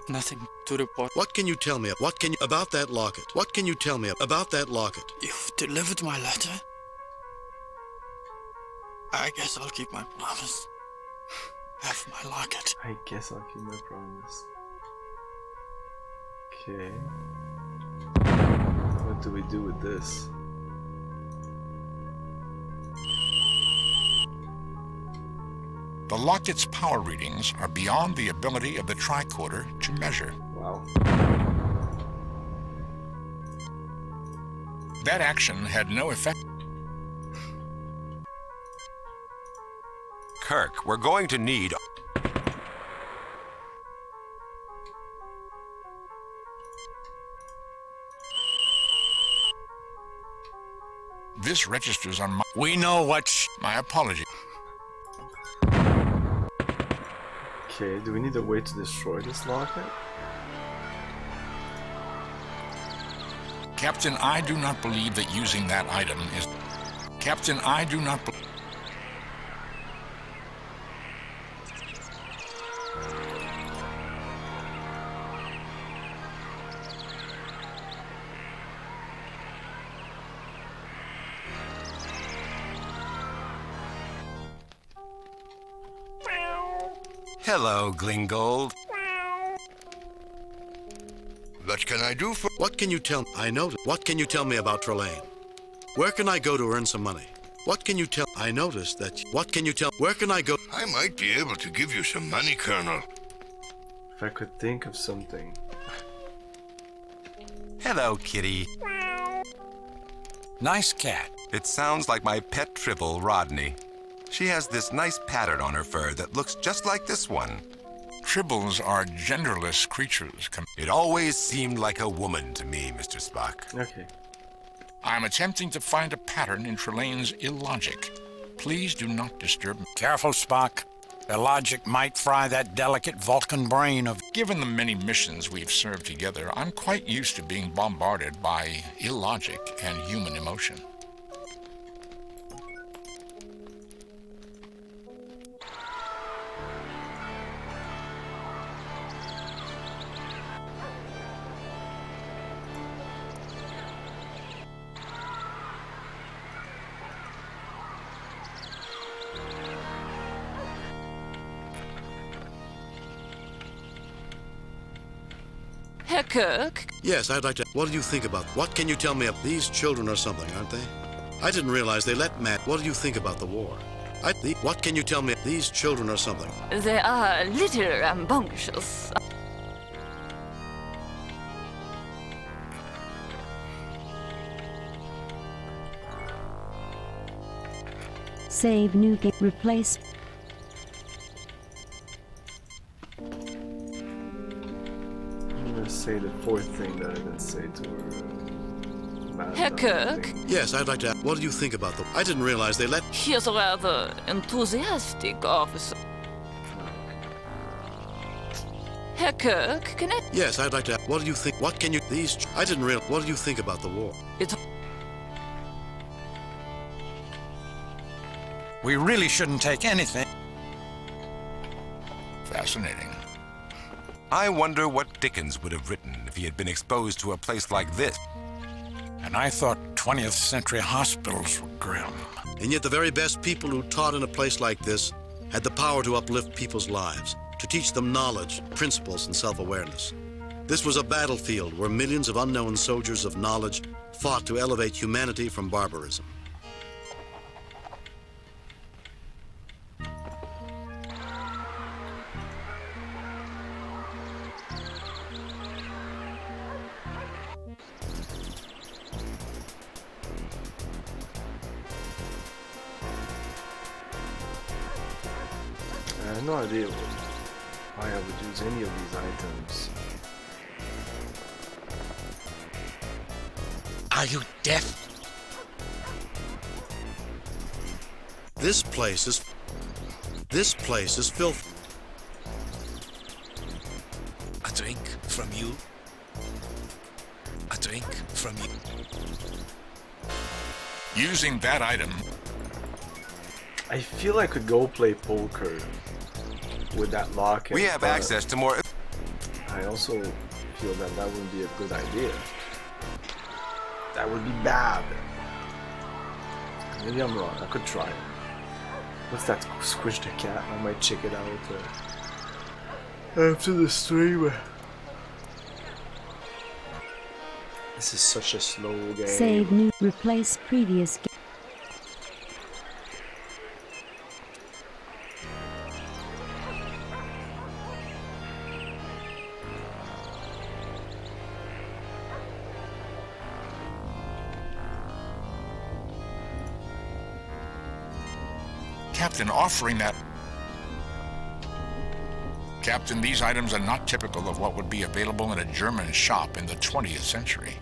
S21: Nothing to report.
S7: What can you tell me? What can you... About that locket. What can you tell me about that locket?
S21: You've delivered my letter. I guess I'll keep my promise. Have my locket.
S1: I guess I'll keep my promise. Okay. What do we do with this?
S3: The locket's power readings are beyond the ability of the tricorder to measure.
S1: Wow.
S3: That action had no effect.
S12: Kirk, we're going to need...
S3: This registers on my...
S4: We know what...
S3: My apology.
S1: Okay, do we need a way to destroy this locket?
S3: Captain, I do not believe that using that item is... Captain, I do not believe...
S12: Hello, Glingold.
S14: What can I do for...
S7: What can you tell... I noticed. What can you tell me about Trelane? Where can I go to earn some money? What can you tell... I noticed that... What can you tell... Where can I go...
S14: I might be able to give you some money, Colonel.
S1: If I could think of something.
S12: Hello, kitty.
S4: Nice cat.
S12: It sounds like my pet Tribble, Rodney. She has this nice pattern on her fur that looks just like this one.
S3: Tribbles are genderless creatures.
S12: It always seemed like a woman to me, Mr. Spock.
S1: Okay.
S3: I'm attempting to find a pattern in Trelane's illogic. Please do not disturb me.
S4: Careful, Spock. Illogic might fry that delicate Vulcan brain of...
S3: Given the many missions we've served together, I'm quite used to being bombarded by illogic and human emotion.
S16: Herr Kirk?
S7: Yes, I'd like to... What do you think about... What can you tell me of... These children or something, aren't they? I didn't realize they let Matt... What do you think about the war? What can you tell me... These children or something?
S16: They are a little rambunctious.
S10: Save new game. Replace.
S1: I'm gonna say the fourth thing that I didn't say to her.
S16: Herr Kirk?
S7: Yes, I'd like to... What do you think about the... I didn't realize they let...
S16: He's a rather enthusiastic officer. Herr Kirk, can I...
S7: Yes, I'd like to... What do you think... What can you... These... I didn't realize... What do you think about the war?
S16: It's...
S4: We really shouldn't take anything.
S3: Fascinating.
S12: I wonder what Dickens would have written if he had been exposed to a place like this.
S4: And I thought 20th century hospitals were grim.
S7: And yet the very best people who taught in a place like this had the power to uplift people's lives, to teach them knowledge, principles, and self-awareness. This was a battlefield where millions of unknown soldiers of knowledge fought to elevate humanity from barbarism.
S1: I have no idea why I would use any of these items.
S8: Are you deaf?
S7: This place is filthy.
S20: A drink from you? A drink from you?
S3: Using that item...
S1: I feel I could go play poker with that lock.
S12: We have access to more...
S1: I also feel that that wouldn't be a good idea. That would be bad. Maybe I'm wrong. I could try it. What's that? Squish the cat. I might check it out after the stream. This is such a slow game.
S10: Save new. Replace previous game.
S3: Captain, offering that... Captain, these items are not typical of what would be available in a German shop in the 20th century.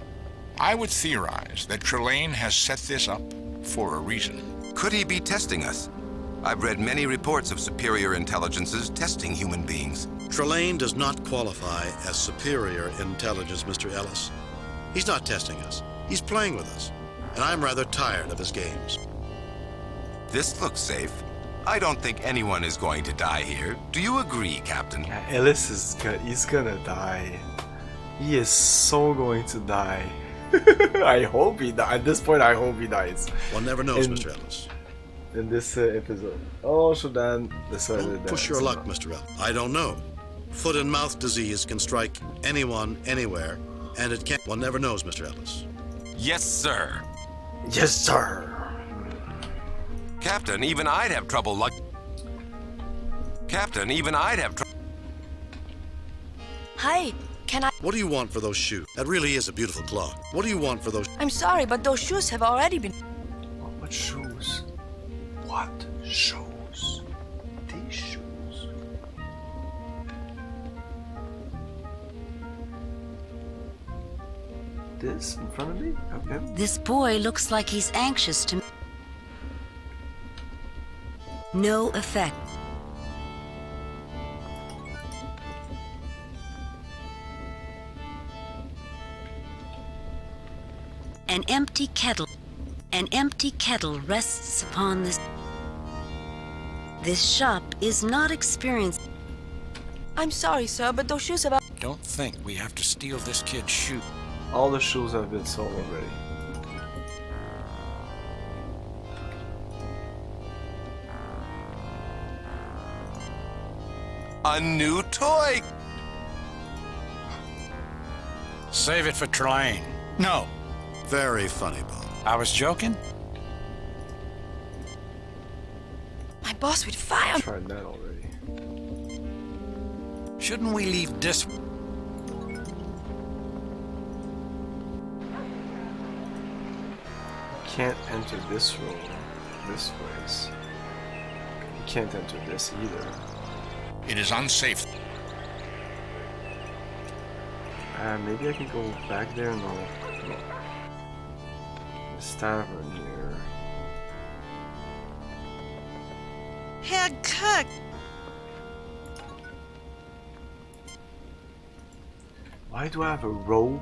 S3: I would theorize that Trelane has set this up for a reason.
S12: Could he be testing us? I've read many reports of superior intelligences testing human beings.
S7: Trelane does not qualify as superior intelligence, Mr. Ellis. He's not testing us. He's playing with us. And I'm rather tired of his games.
S12: This looks safe. I don't think anyone is going to die here. Do you agree, Captain?
S1: Ellis is he's gonna die. He is so going to die. I hope he dies. At this point, I hope he dies.
S7: One never knows, Mr. Ellis.
S1: in this episode. Oh, so Dan decided
S7: Don't
S1: that.
S7: push your luck, Mr. L. I don't know. Foot and mouth disease can strike anyone, anywhere, and it can't. One never knows, Mr. Ellis.
S12: Yes, sir.
S1: Yes, sir.
S12: Captain, even I'd have trouble luck. Captain, even I'd have trouble.
S13: Hi, can I?
S7: What do you want for those shoes? That really is a beautiful clock. What do you want for those?
S13: I'm sorry, but those shoes have already been.
S1: What shoes? What shoes? These shoes. This in front of me? Okay.
S2: This boy looks like he's anxious to... No effect. An empty kettle. An empty kettle rests upon this. This shop is not experienced.
S13: I'm sorry, sir, but those shoes have.
S4: Don't think we have to steal this kid's shoe.
S1: All the shoes have been sold already.
S12: A new toy!
S4: Save it for Trelane. No.
S7: Very funny, Bob.
S4: I was joking.
S13: My boss would fire.
S1: Tried that already.
S4: Shouldn't we leave this?
S1: Can't enter this room, this place. You can't enter this either.
S3: It is unsafe.
S1: Maybe I can go back there. No. This tavern here.
S5: Herr Kirk!
S1: Why do I have a rope?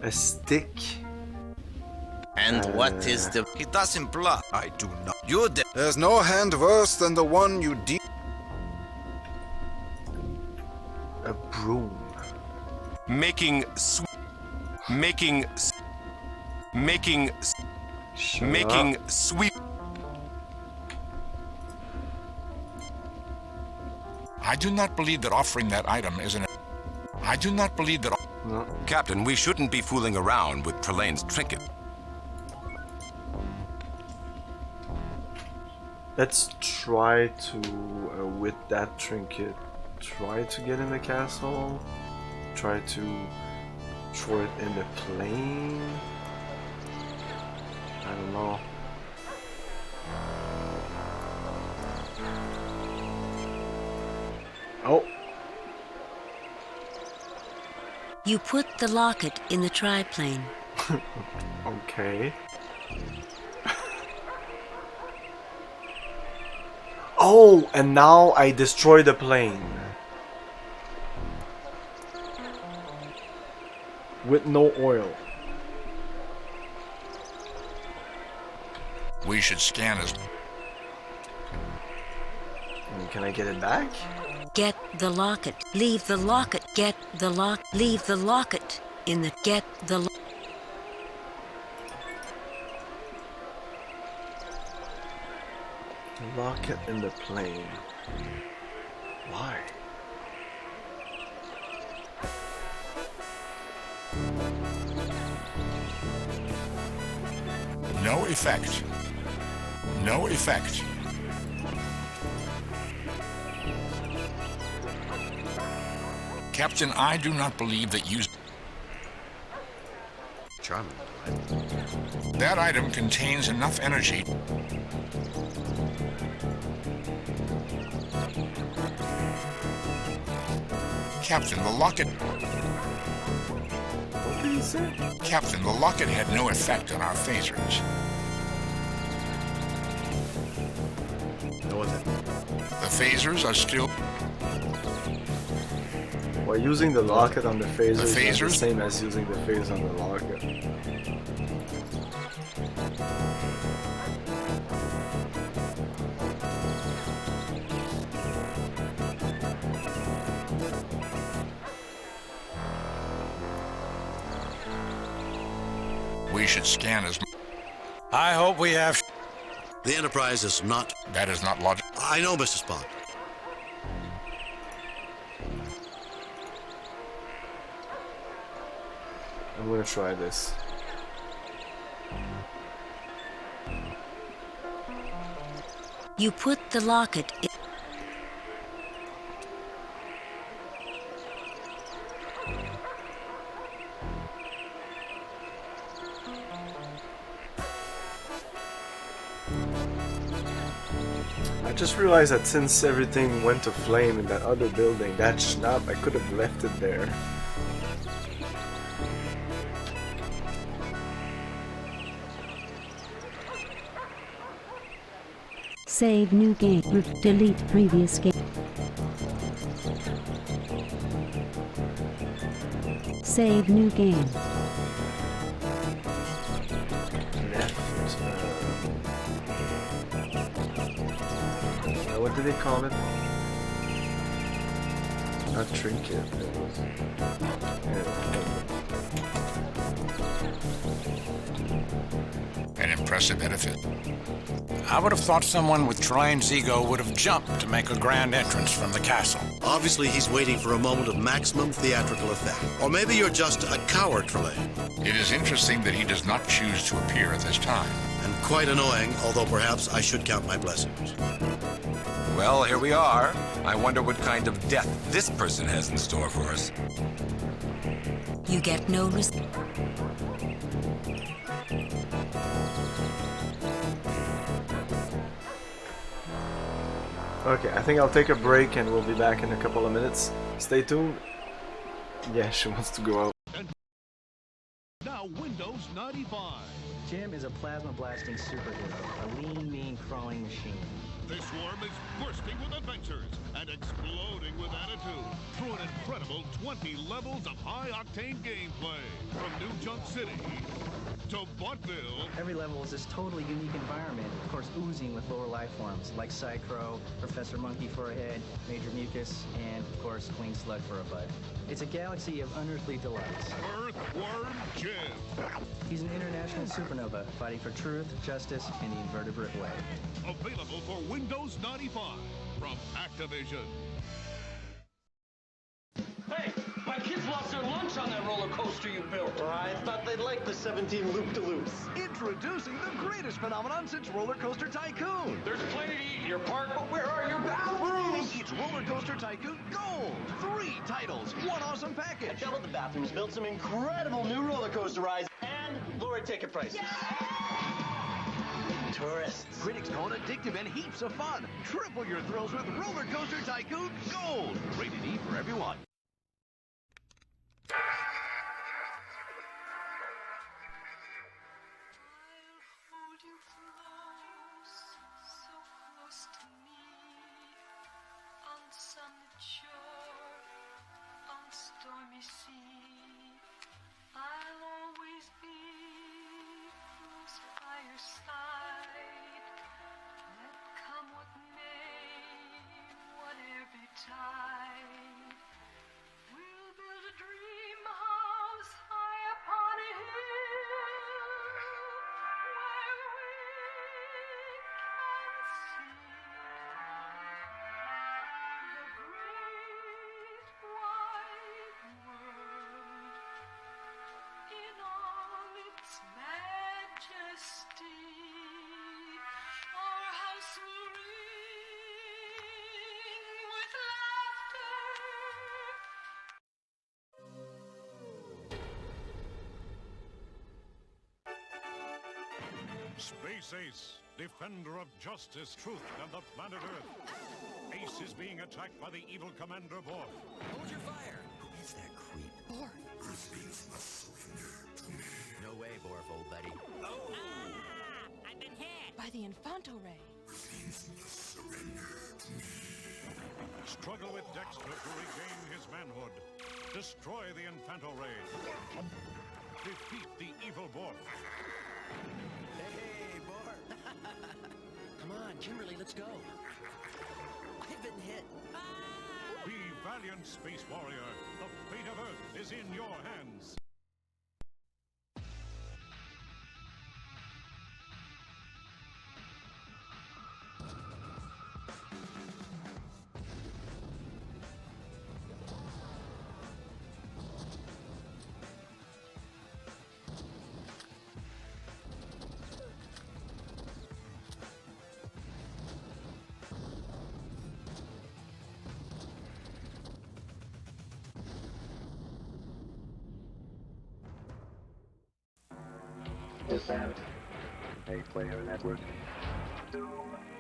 S1: A stick?
S15: And what is the...
S6: He doesn't bluff. I do not.
S15: You de...
S6: There's no hand worse than the one you deal.
S1: A broom.
S12: Making sweep.
S3: I do not believe that offering that item is an... I do not believe that...
S1: No.
S12: Captain, we shouldn't be fooling around with Trelane's trinket.
S1: Let's try to, with that trinket, try to get in the castle. Try to throw it in the plane. I don't know. Oh.
S2: You put the locket in the triplane.
S1: Okay. Oh, and now I destroy the plane. With no oil.
S3: We should scan as...
S1: Can I get it back?
S2: Get the locket. Leave the locket. Get the lock. Leave the locket in the... Get the...
S1: Locket in the plane. Why?
S3: No effect. No effect. Captain, I do not believe that you...
S7: Charming.
S3: That item contains enough energy... Captain, the locket...
S1: What did he say?
S3: Captain, the locket had no effect on our phasers.
S7: No effect.
S3: The phasers are still...
S1: Well, using the locket on the phaser is not the
S3: phasers?
S1: same as using the phase on the locket.
S3: We should scan as...
S4: I hope we have...
S7: The Enterprise is not...
S3: That is not logic.
S7: I know, Mr. Spock.
S1: I'm gonna try this.
S2: You put the locket in.
S1: I just realized that since everything went to flame in that other building, that schnapp, I could have left it there.
S10: Save new game. Delete previous game. Save new game.
S1: What did they call it? Not trinket.
S3: An impressive edifice.
S4: I would have thought someone with Trelane's ego would have jumped to make a grand entrance from the castle.
S7: Obviously, he's waiting for a moment of maximum theatrical effect. Or maybe you're just a coward, Trelane.
S3: It is interesting that he does not choose to appear at this time.
S7: And quite annoying, although perhaps I should count my blessings.
S12: Well, here we are. I wonder what kind of death this person has in store for us.
S2: You get no
S1: Okay, I think I'll take a break and we'll be back in a couple of minutes. Stay tuned. Yeah, she wants to go out.
S9: And now Windows 95.
S22: Jim is a plasma blasting superhero, a lean, mean, crawling machine.
S9: This swarm is bursting with adventures and exploding with attitude through an incredible 20 levels of high-octane gameplay. From New Jump City to Buttville.
S22: Every level is this totally unique environment, of course oozing with lower life forms, like Psychro, Professor Monkey for a head, Major Mucus, and of course Queen Slug for a butt. It's a galaxy of unearthly delights.
S9: Earthworm Jim.
S22: He's an international supernova, fighting for truth, justice, and the invertebrate way.
S9: Available for Windows 95 from Activision.
S23: Hey, my kids lost their lunch on that roller coaster you built.
S22: I thought they'd like the 17 loop-de-loops.
S24: Introducing the greatest phenomenon since Roller Coaster Tycoon.
S23: There's plenty to eat in your park, but where are your bathrooms?
S24: It's Roller Coaster Tycoon Gold. 3 titles, 1 awesome package.
S22: I doubled the bathrooms, built some incredible new roller coaster rides, and lowered ticket prices. Tourists.
S24: Critics call it addictive and heaps of fun. Triple your thrills with Roller Coaster Tycoon Gold. Rated E for everyone.
S25: Stormy sea, I'll always be close by your side. Let come what may, whatever betide, we'll build a dream house high upon a hill where we can see the great wide world in all its majesty. Our house will ring with laughter.
S9: Space Ace, defender of justice, truth, and the planet Earth. Ace is being attacked by the evil Commander Borg.
S6: Hold your fire. Who is that creep? Borf. No way, Borf, old buddy.
S25: Oh! I've been hit by the Infanto Ray.
S9: Struggle with Dexter to regain his manhood. Destroy the Infanto Ray. Defeat the evil Borg.
S6: Hey, Borf. Come on, Kimberly, let's go. I've been hit.
S9: Be valiant, Space Warrior. The fate of Earth is in your hands.
S11: Descent. 8-player network. 2,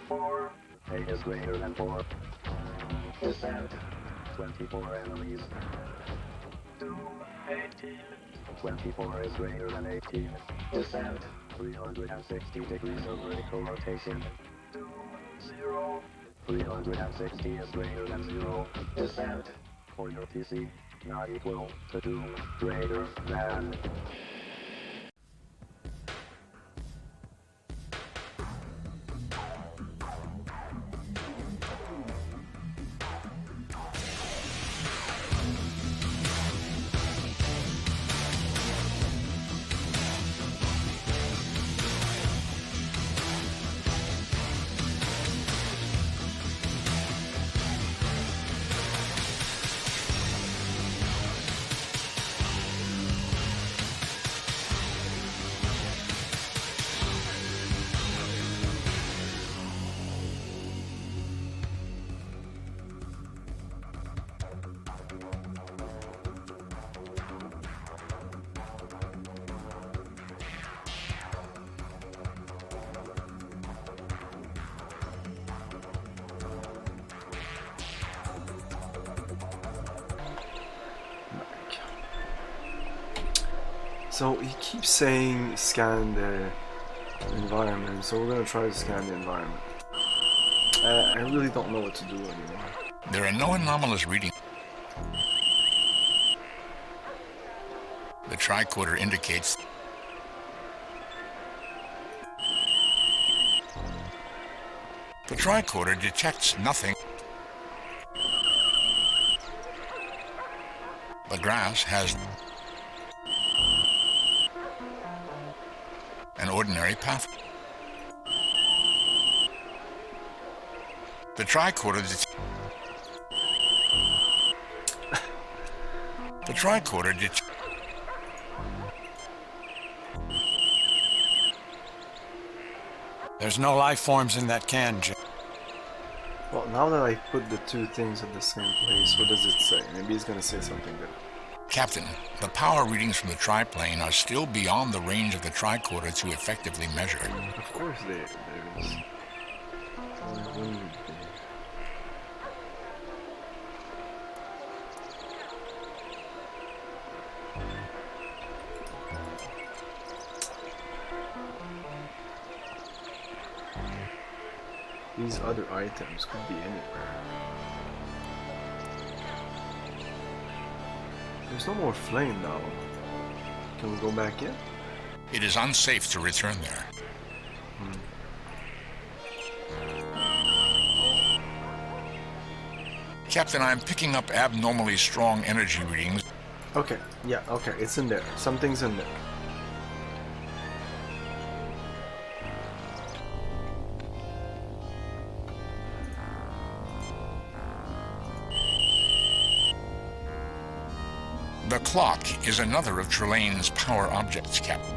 S11: 4. 8 is greater than 4. Descent. 24 enemies. 2, 18. 24 is greater than 18. Descent. 360 degrees of vertical rotation. 2, 0. 360 is greater than 0. Descent. For your PC, not equal to 2, greater than.
S1: So he keeps saying scan the environment, so we're gonna try to scan the environment. I really don't know what to do anymore.
S3: There are no anomalous readings. The tricorder indicates the tricorder detects nothing. The grass has an ordinary path. The tricorder
S4: There's no life forms in that can, Jim.
S1: Well, now that I put the two things at the same place, what does it say? Maybe he's gonna say something different.
S3: Captain, the power readings from the triplane are still beyond the range of the tricorder to effectively measure.
S1: Of course there is. Why wouldn't it be? These other items could be anywhere. There's no more flame now. Can we go back in?
S3: It is unsafe to return there. Captain, I'm picking up abnormally strong energy readings.
S1: Okay, yeah, okay, it's in there. Something's in there.
S3: The clock is another of Trelane's power objects, Captain.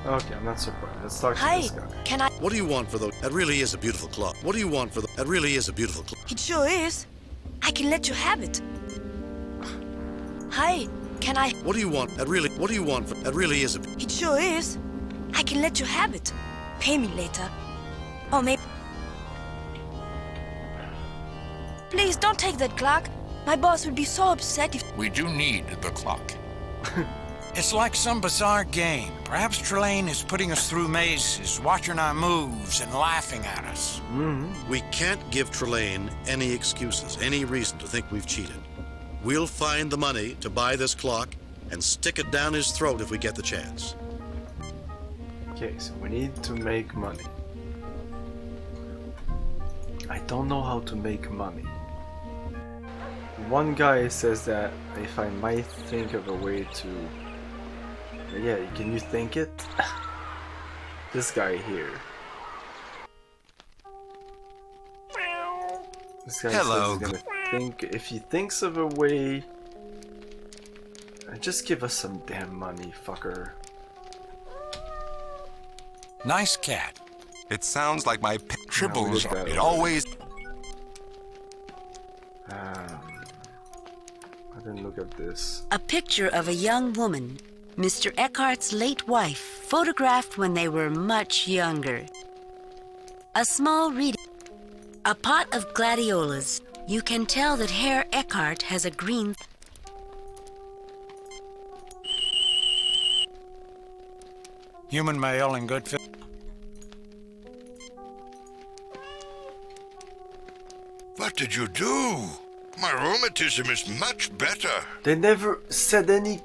S1: Okay, I'm not surprised. Let's talk to
S13: Hi,
S1: this guy.
S13: can I?
S7: What do you want for the... That really is a beautiful clock. What do you want for the... That really is a beautiful clock.
S13: It sure is. I can let you have it. Hi, can I?
S7: What do you want? That really... What do you want for... That really is a...
S13: It sure is. I can let you have it. Pay me later. Or maybe... Please, don't take that clock. My boss would be so upset if...
S3: We do need the clock.
S4: It's like some bizarre game. Perhaps Trelane is putting us through mazes, watching our moves, and laughing at us.
S7: We can't give Trelane any excuses, any reason to think we've cheated. We'll find the money to buy this clock and stick it down his throat if we get the chance.
S1: Okay, so we need to make money. I don't know how to make money. One guy says that if I might think of a way to... Yeah, can you think it? This guy here. This guy
S12: Hello.
S1: says he's gonna think... If he thinks of a way... Just give us some damn money, fucker.
S4: Nice cat.
S12: It sounds like my
S3: triples.
S1: No,
S12: It always...
S1: I didn't look at this.
S2: A picture of a young woman Mr. Eckhart's late wife, photographed when they were much younger. A small reading. A pot of gladiolas. You can tell that Herr Eckhart has a green...
S4: Human male in good fit.
S14: What did you do? My rheumatism is much better.
S1: They never said any...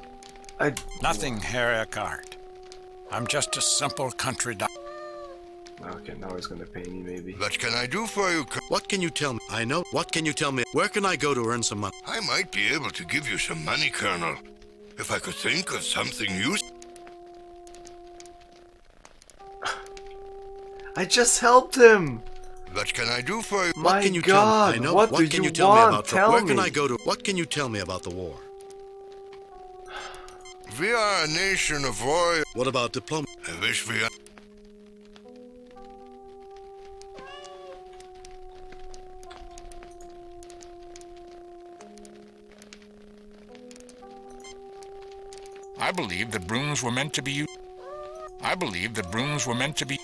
S4: Nothing, Herr Eckhart. I'm just a simple country doctor.
S1: Okay, now he's gonna pay me, maybe.
S14: What can I do for you?
S7: What can you tell me? I know. What can you tell me? Where can I go to earn some money?
S14: I might be able to give you some money, Colonel. If I could think of something useful.
S1: I just helped him!
S14: What can I do for you?
S1: My
S7: What can you
S1: God,
S7: tell me? I know.
S1: what
S7: What
S1: do
S7: can
S1: you
S7: you tell
S1: want?
S7: me about
S1: Tell
S7: Where
S1: me.
S7: can I go to? What can you tell me about the war?
S14: We are a nation of warriors.
S7: What about diplomacy?
S14: I wish we are.
S3: I believe that brooms were meant to be used. I believe that brooms were meant to be...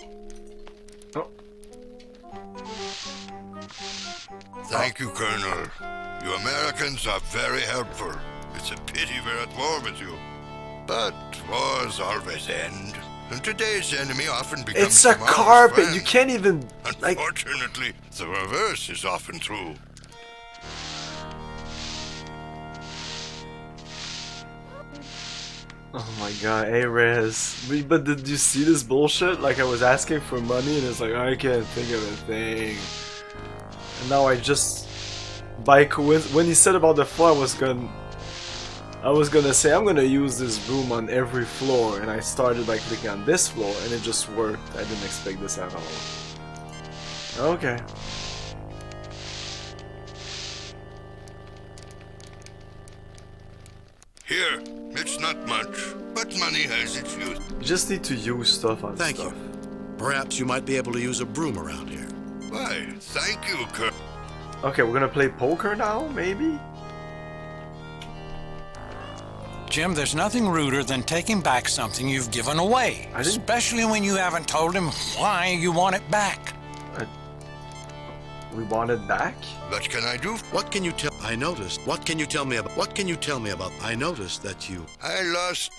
S14: Thank you, Colonel. You Americans are very helpful. It's a pity we're at war with you. But wars always end. And today's enemy often becomes
S1: It's a
S14: tomorrow's
S1: carpet!
S14: friend.
S1: You can't even... like...
S14: Unfortunately, the reverse is often true.
S1: Oh my god, hey Rez. But did you see this bullshit? Like I was asking for money and it's like, I can't think of a thing. And now I just... by coincidence, when he said about the floor, I was gonna say I'm gonna use this broom on every floor, and I started by clicking on this floor and it just worked. I didn't expect this at all. Okay.
S14: Here, it's not much, but money has its use.
S1: You just need to use stuff on
S7: Thank
S1: stuff.
S7: you. Perhaps you might be able to use a broom around here.
S14: Why, thank you, Colonel.
S1: Okay, we're gonna play poker now, maybe?
S4: Jim, there's nothing ruder than taking back something you've given away. Especially when you haven't told him why you want it back.
S1: We want it back?
S14: What can I do?
S7: What can you tell? I noticed. What can you tell me about? What can you tell me about? I noticed that you...
S14: I noticed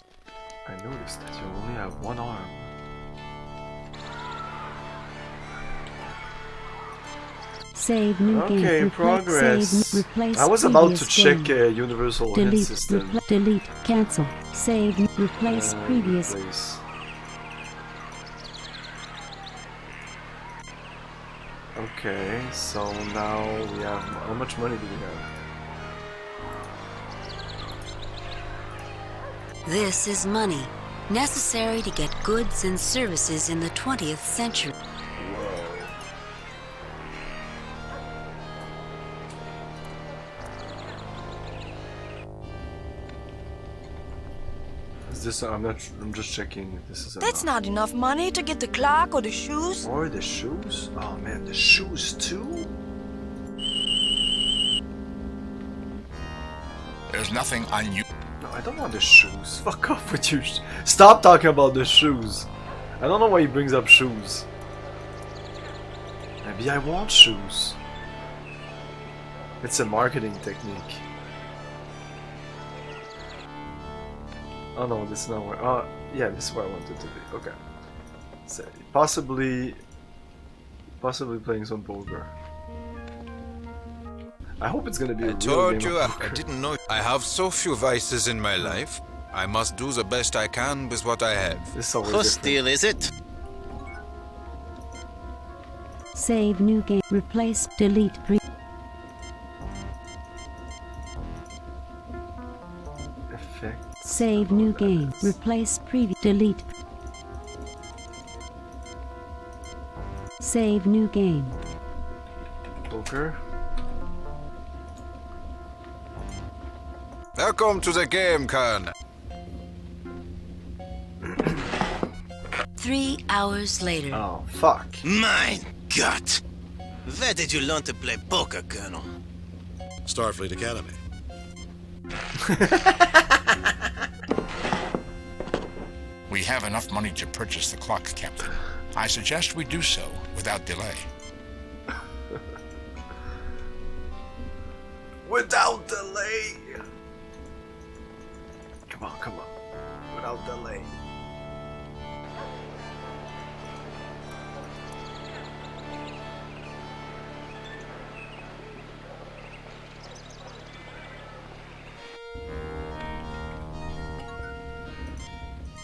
S1: that you only have one arm.
S10: Save new game.
S1: Okay,
S10: Replace,
S1: progress.
S10: Save, replace
S1: I was about to
S10: previous
S1: check
S10: game.
S1: Universal Hit
S10: Delete,
S1: System.
S10: delete, cancel. Save, replace previous.
S1: Replace. Okay, so now we have... how much money do we have?
S2: This is money, necessary to get goods and services in the 20th century.
S1: Is this... I'm just checking if this is
S13: That's
S1: enough.
S13: not enough money to get the clock or the shoes.
S1: Or the shoes? Oh man, the shoes too?
S3: There's nothing unusual.
S1: No, I don't want the shoes. Fuck off with you. Stop talking about the shoes. I don't know why he brings up shoes. Maybe I want shoes. It's a marketing technique. Oh no, this is not where... oh, yeah, this is where I wanted to be. Okay. So, possibly playing some poker. I hope it's gonna be a
S17: I
S1: real
S17: told
S1: game
S17: you
S1: of
S17: I
S1: poker.
S17: didn't know. I have so few vices in my life. I must do the best I can with what I have.
S1: This is always
S17: Whose
S1: different.
S17: deal is it?
S10: Save new game. Replace, delete,
S1: Effect.
S10: save new game. Replace previous. Delete. Save new game.
S1: Poker.
S17: Welcome to the game, Colonel.
S2: 3 hours later.
S1: Oh, fuck.
S18: My God! Where did you learn to play poker, Colonel?
S7: Starfleet Academy.
S3: have enough money to purchase the clock, Captain. I suggest we do so without delay.
S1: Without delay. Come on, come on. Without delay.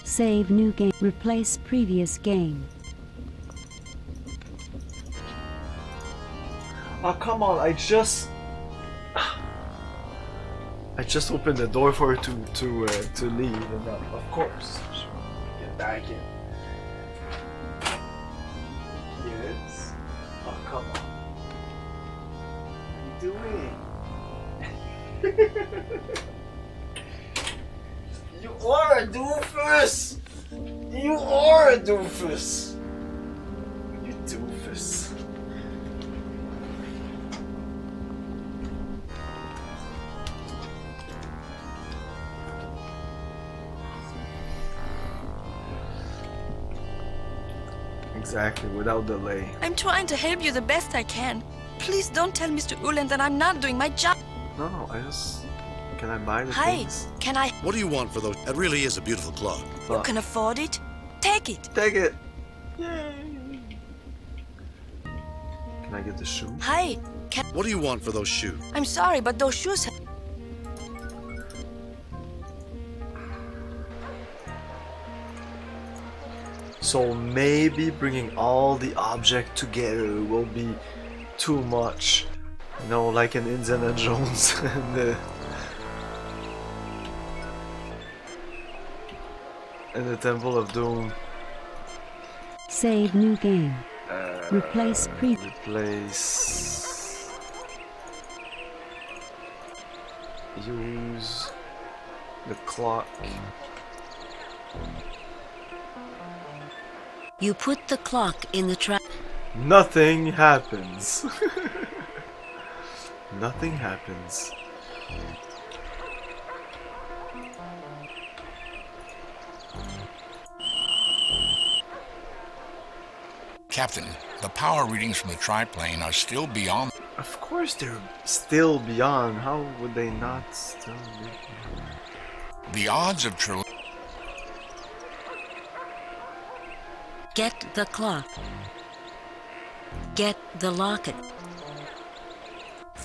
S10: Save new game. Replace previous game.
S1: Oh, come on, I just opened the door for her to leave, and of course she'll get back in. Yes. Oh, come on. What are you doing? You are a doofus! You are a doofus! You doofus. Exactly, without delay.
S13: I'm trying to help you the best I can. Please don't tell Mr. Ulan that I'm not doing my job.
S1: No, I just... Can I buy the
S13: Hi,
S1: things?
S13: can I?
S7: What do you want for those? That really is a beautiful clock.
S13: You can afford it? Take it.
S1: Take it. Yay. Can I get the shoe?
S13: Hi, can...
S7: What do you want for those shoes?
S13: I'm sorry, but those shoes...
S1: So maybe bringing all the objects together will be too much. You know, like in Indiana Jones and the Temple of Doom.
S10: Save new game. Replace pre.
S1: Replace. Use the clock.
S2: You put the clock in the trap.
S1: Nothing happens. Nothing happens.
S3: Captain, the power readings from the triplane are still beyond...
S1: Of course they're still beyond. How would they not still be beyond?
S3: The odds of
S2: Get the clock. Get the locket.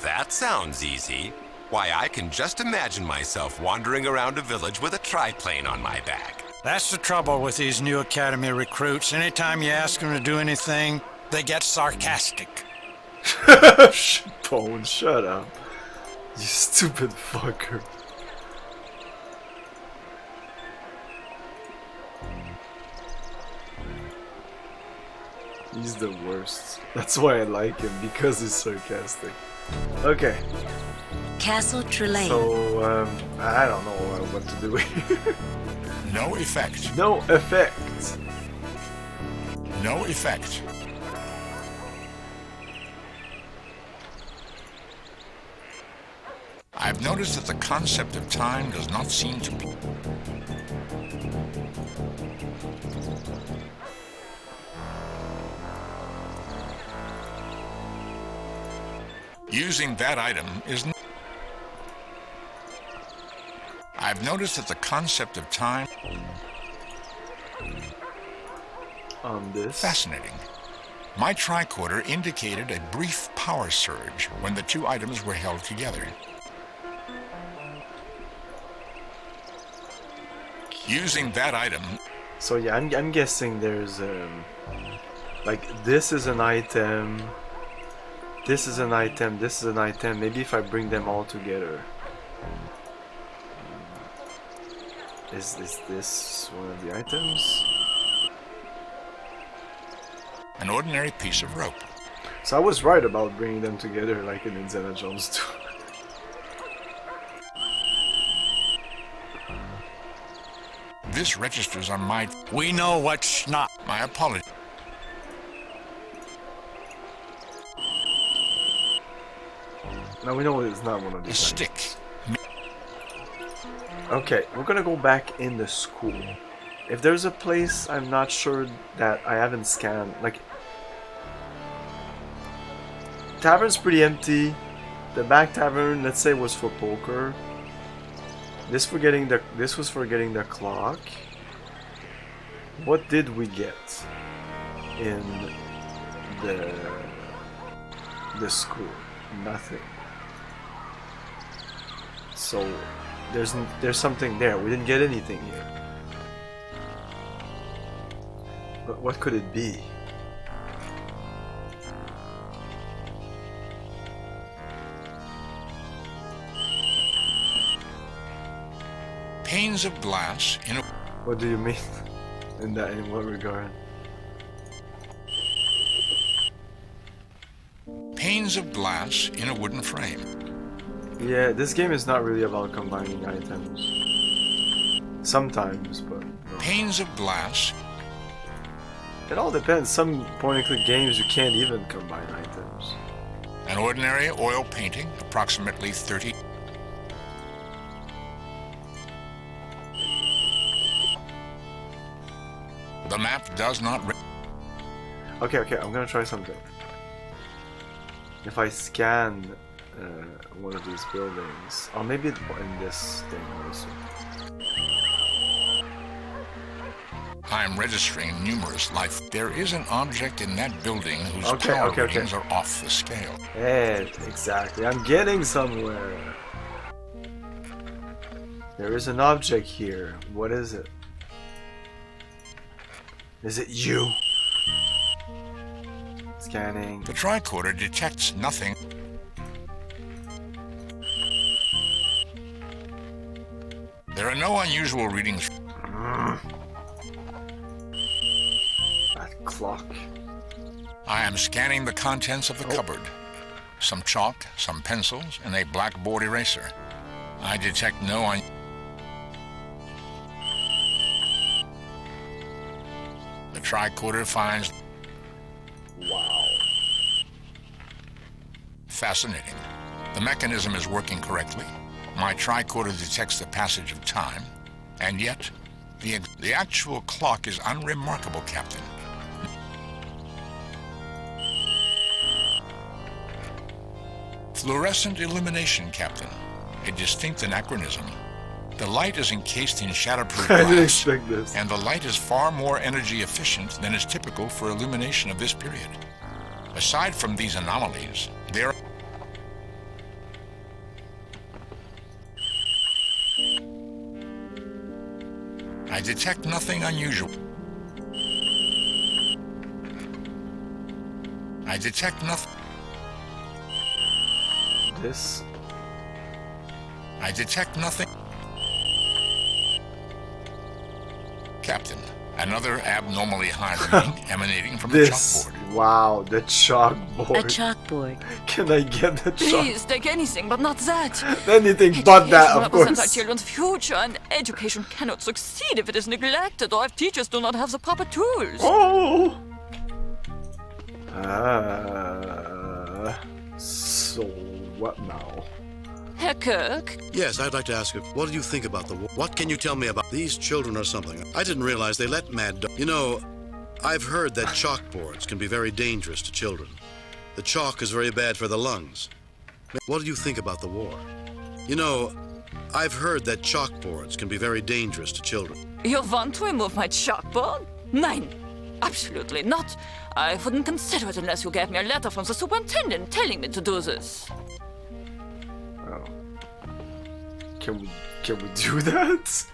S12: That sounds easy. Why, I can just imagine myself wandering around a village with a triplane on my back.
S4: That's the trouble with these new Academy recruits. Anytime you ask them to do anything, they get sarcastic.
S1: Bone, shut up. You stupid fucker. He's the worst. That's why I like him, because he's sarcastic. Okay.
S2: Castle Trelane.
S1: So, I don't know what to do here.
S3: No effect.
S1: No effect.
S3: No effect. I've noticed that the concept of time does not seem to be... Using that item is... I've noticed that the concept of time...
S1: On this?
S3: Fascinating. My tricorder indicated a brief power surge when the two items were held together. Using that item...
S1: So yeah, I'm guessing there's like this is an item, this is an item, this is an item. Maybe if I bring them all together, is this one of the items?
S3: An ordinary piece of rope.
S1: So I was right about bringing them together, like in Indiana Jones 2.
S3: This registers on my...
S4: We know what's not.
S3: My apology.
S1: Now we know it's not one of these.
S3: A stick.
S1: Okay, we're gonna go back in the school. if there's a place I'm not sure that I haven't scanned, like tavern's pretty empty. The back tavern, let's say, was for poker. This was for getting the clock. What did we get in the school? Nothing. So there's something there. We didn't get anything here. But what could it be?
S3: Panes of glass in a...
S1: What do you mean? In what regard?
S3: Panes of glass in a wooden frame.
S1: Yeah, this game is not really about combining items. Sometimes, but no.
S3: Panes of glass.
S1: It all depends. Some point-and-click games you can't even combine items.
S3: An ordinary oil painting, approximately 30. The map does not...
S1: Okay, I'm gonna try something. If I scan one of these buildings, or maybe in this thing also.
S3: I am registering numerous life. There is an object in that building whose power ratings are off the scale.
S1: Yeah, exactly. I'm getting somewhere. There is an object here. What is it? Is it you? Scanning.
S3: The tricorder detects nothing. There are no unusual readings.
S1: That clock.
S3: I am scanning the contents of the cupboard. Some chalk, some pencils, and a blackboard eraser. I detect no The tricorder finds...
S1: Wow.
S3: Fascinating. The mechanism is working correctly. My tricorder detects the passage of time, and yet the actual clock is unremarkable, Captain. Fluorescent illumination, Captain. A distinct anachronism. The light is encased in shatterproof glass,
S1: I didn't expect this.
S3: and the light is far more energy efficient than is typical for illumination of this period. Aside from these anomalies, there I detect nothing unusual. I detect nothing.
S1: This?
S3: I detect nothing. Captain, another abnormally high reading emanating from the chalkboard.
S1: Wow, the chalkboard.
S2: A chalkboard.
S1: Can I get the chalkboard?
S8: Please take anything, but not that.
S1: Anything but that, of
S8: represents our
S1: course.
S8: children's future, and education cannot succeed if it is neglected or if teachers do not have the proper tools.
S1: Oh. So what now?
S8: Herr Kirk?
S7: Yes, I'd like to ask you, what do you think about the war? What can you tell me about these children or something? I didn't realize they let mad dogs. You know, I've heard that chalkboards can be very dangerous to children. The chalk is very bad for the lungs. What do you think about the war? You know, I've heard that chalkboards can be very dangerous to children.
S8: You want to remove my chalkboard? Nein, absolutely not. I wouldn't consider it unless you gave me a letter from the superintendent telling me to do this.
S1: Oh. Can we do that?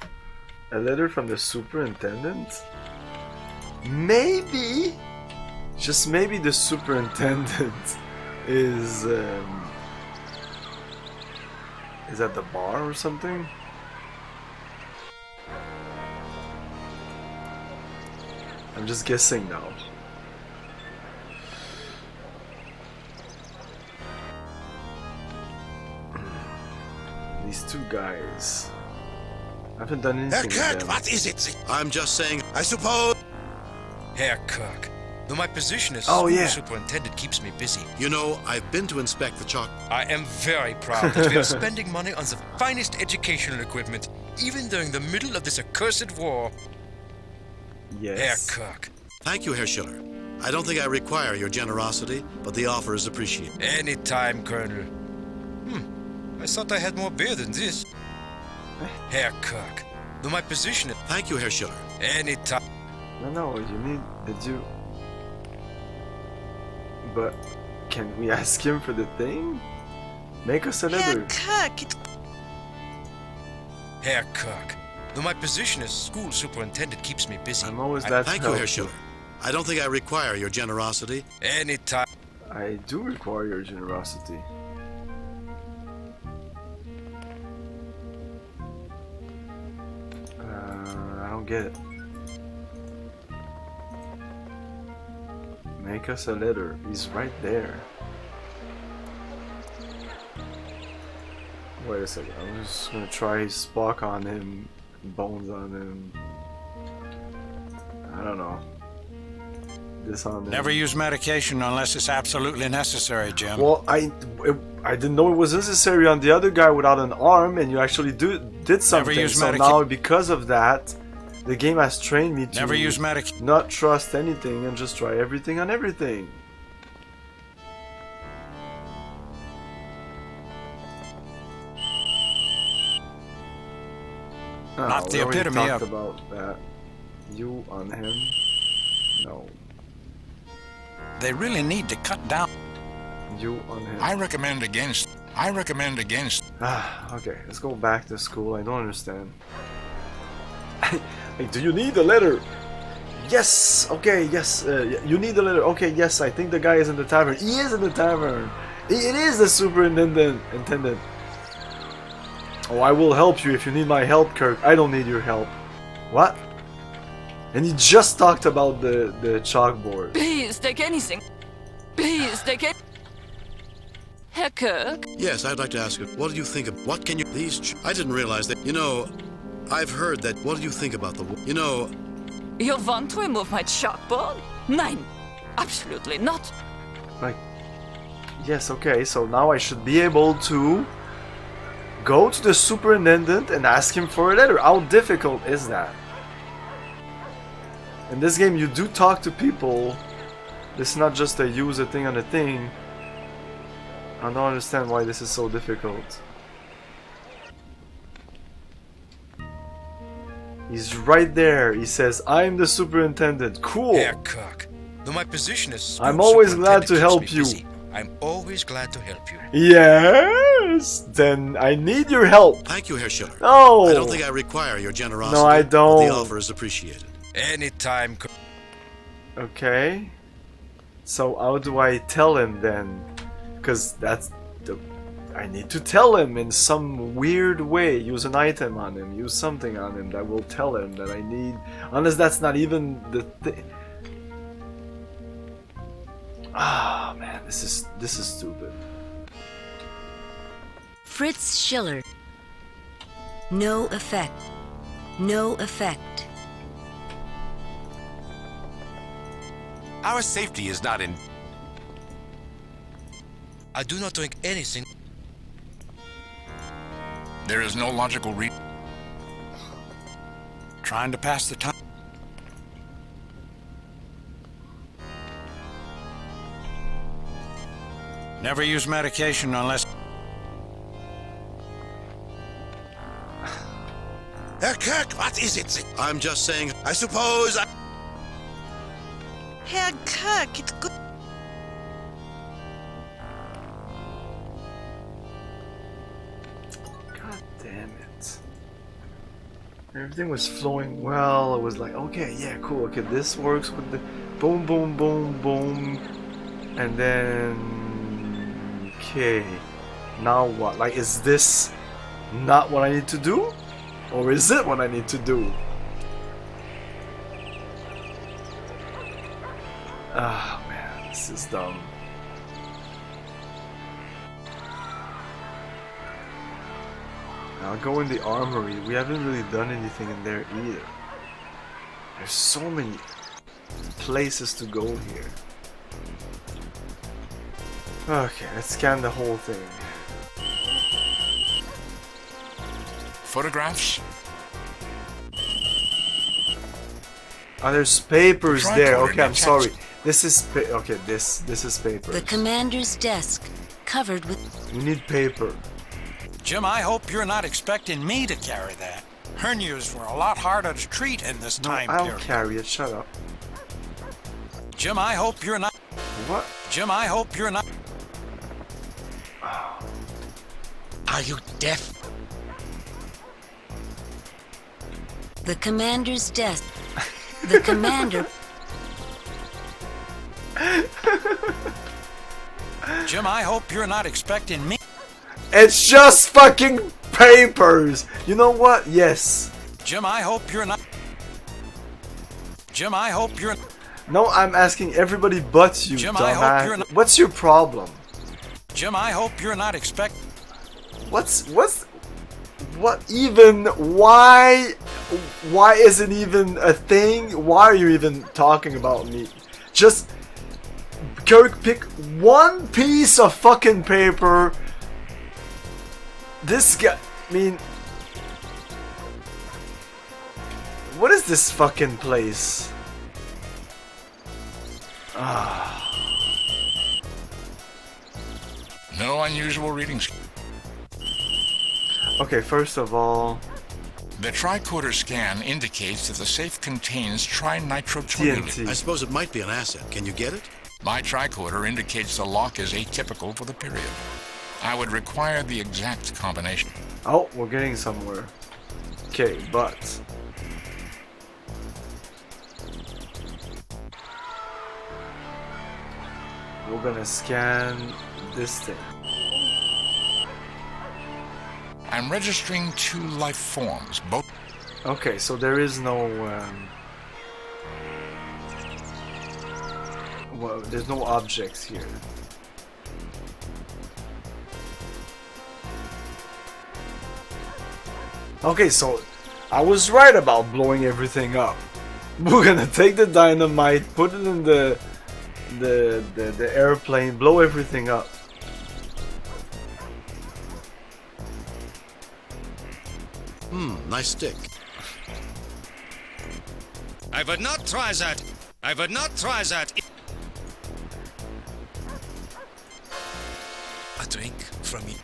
S1: A letter from the superintendent? Maybe, just maybe the superintendent is at the bar or something? I'm just guessing now. These two guys. I haven't done anything with
S6: Herr Kirk,
S1: them.
S6: what is it?
S7: I'm just saying, I suppose...
S6: Herr Kirk, though my position as
S7: Oh,
S6: school
S7: yeah.
S6: superintendent keeps me busy.
S7: You know, I've been to inspect the chalk.
S6: I am very proud that we are spending money on the finest educational equipment, even during the middle of this accursed war.
S1: Yes.
S6: Herr Kirk.
S7: Thank you, Herr Schiller. I don't think I require your generosity, but the offer is appreciated.
S6: Anytime, Colonel. I thought I had more beer than this. Herr Kirk. Though my position...
S7: Thank you, Herr Schiller.
S6: Anytime.
S1: No, you need... Did you... But... Can we ask him for the thing? Make us a letter.
S6: Herr Kirk. Though my position as school superintendent keeps me busy.
S1: I'm always glad to
S7: Thank you,
S1: help
S7: Herr Schiller. I don't think I require your generosity.
S6: Anytime.
S1: I do require your generosity. I don't get it. Make us a letter. He's right there. Wait a second. I'm just gonna try Spock on him, Bones on him. I don't know. This on him.
S4: Never use medication unless it's absolutely necessary, Jim.
S1: Well, I didn't know it was necessary on the other guy without an arm, and you actually did something.
S4: Never use
S1: so now, because of that, the game has trained me to
S4: never use
S1: not trust anything and just try everything on everything.
S4: Not the
S1: we already
S4: epitome
S1: talked
S4: of...
S1: about that. You on him? No.
S4: They really need to cut down.
S1: You on him?
S3: I recommend against.
S1: Okay, let's go back to school. I don't understand. Like, do you need a letter? Yes. Okay. Yes. You need a letter. Okay. Yes. I think the guy is in the tavern. He is in the tavern. It is the superintendent. Oh, I will help you if you need my help, Kirk. I don't need your help. What? And he just talked about the chalkboard.
S8: Please take anything. Please take it. Herr Kirk?
S7: Yes, I'd like to ask you, what do you think of... What can you... These... I didn't realize that... You know, I've heard that... What do you think about the... You know...
S8: You want to remove my chalkboard? Nein. Absolutely not.
S1: Like... Yes, okay, so now I should be able to... Go to the superintendent and ask him for a letter. How difficult is that? In this game, you do talk to people. It's not just a use a thing on a thing. I don't understand why this is so difficult. He's right there. He says, "I'm the superintendent." Cool.
S6: Herr Kirk, though my position is...
S1: I'm always glad to help you.
S6: I'm always glad to help you.
S1: Yes. Then I need your help.
S7: Thank you, Herr Schiller.
S1: No.
S7: I don't think I require your generosity.
S1: No, I don't.
S7: But the offer is appreciated.
S6: Anytime.
S1: Okay. So how do I tell him then? Because that's the... I need to tell him in some weird way. Use an item on him. Use something on him that will tell him that I need... Unless that's not even the thing. Ah, man, this is stupid.
S2: Fritz Schiller. No effect. No effect.
S12: Our safety is not in...
S6: I do not drink anything.
S3: There is no logical
S4: Trying to pass the time. Never use medication unless...
S7: Herr Kirk, what is it? I'm just saying, I suppose I...
S13: Herr Kirk, it's good.
S1: God damn it. Everything was flowing well. It was like, okay, yeah, cool. Okay, this works with the boom, boom, boom, boom. And then... Okay, now what? Like, is this not what I need to do? Or is it what I need to do? Ah, man, this is dumb. I'll go in the armory. We haven't really done anything in there either. There's so many places to go here. Okay, let's scan the whole thing.
S3: Photographs?
S1: Oh, there's papers
S3: Tricorder
S1: there. Okay, I'm
S3: detects-
S1: sorry. This is okay. This is papers.
S2: The commander's desk, covered with...
S1: We need paper.
S4: Jim, I hope you're not expecting me to carry that. Hernias were a lot harder to treat in this time
S1: I'll
S4: period.
S1: carry it. Shut up.
S4: Jim, I hope you're not...
S1: What?
S4: Jim, I hope you're not...
S18: Are you deaf?
S2: The commander's desk. The commander...
S4: Jim, I hope you're not expecting me...
S1: It's just fucking papers. You know what? Yes.
S4: Jim, I hope you're not... Jim, I hope you're...
S1: No, I'm asking everybody but you,
S4: Jim, I hope
S1: dumbass.
S4: you're not-
S1: What's your problem?
S4: Jim, I hope you're not expect...
S1: What even? Why is it even a thing? Why are you even talking about me? Just Kirk, pick one piece of fucking paper. This guy, I mean, what is this fucking place?
S3: No unusual readings.
S1: Okay, first of all,
S3: The tricorder scan indicates that the safe contains trinitrotoluene.
S1: TNT.
S7: I suppose it might be an asset. Can you get it?
S3: My tricorder indicates the lock is atypical for the period. I would require the exact combination.
S1: Oh, we're getting somewhere. Okay, but we're gonna scan this thing.
S3: I'm registering 2 life forms, both...
S1: Okay, so there is no well, there's no objects here. Okay, so I was right about blowing everything up. We're gonna take the dynamite, put it in the airplane, blow everything up.
S7: Nice stick.
S6: I would not try that. I would not try that. A drink from me.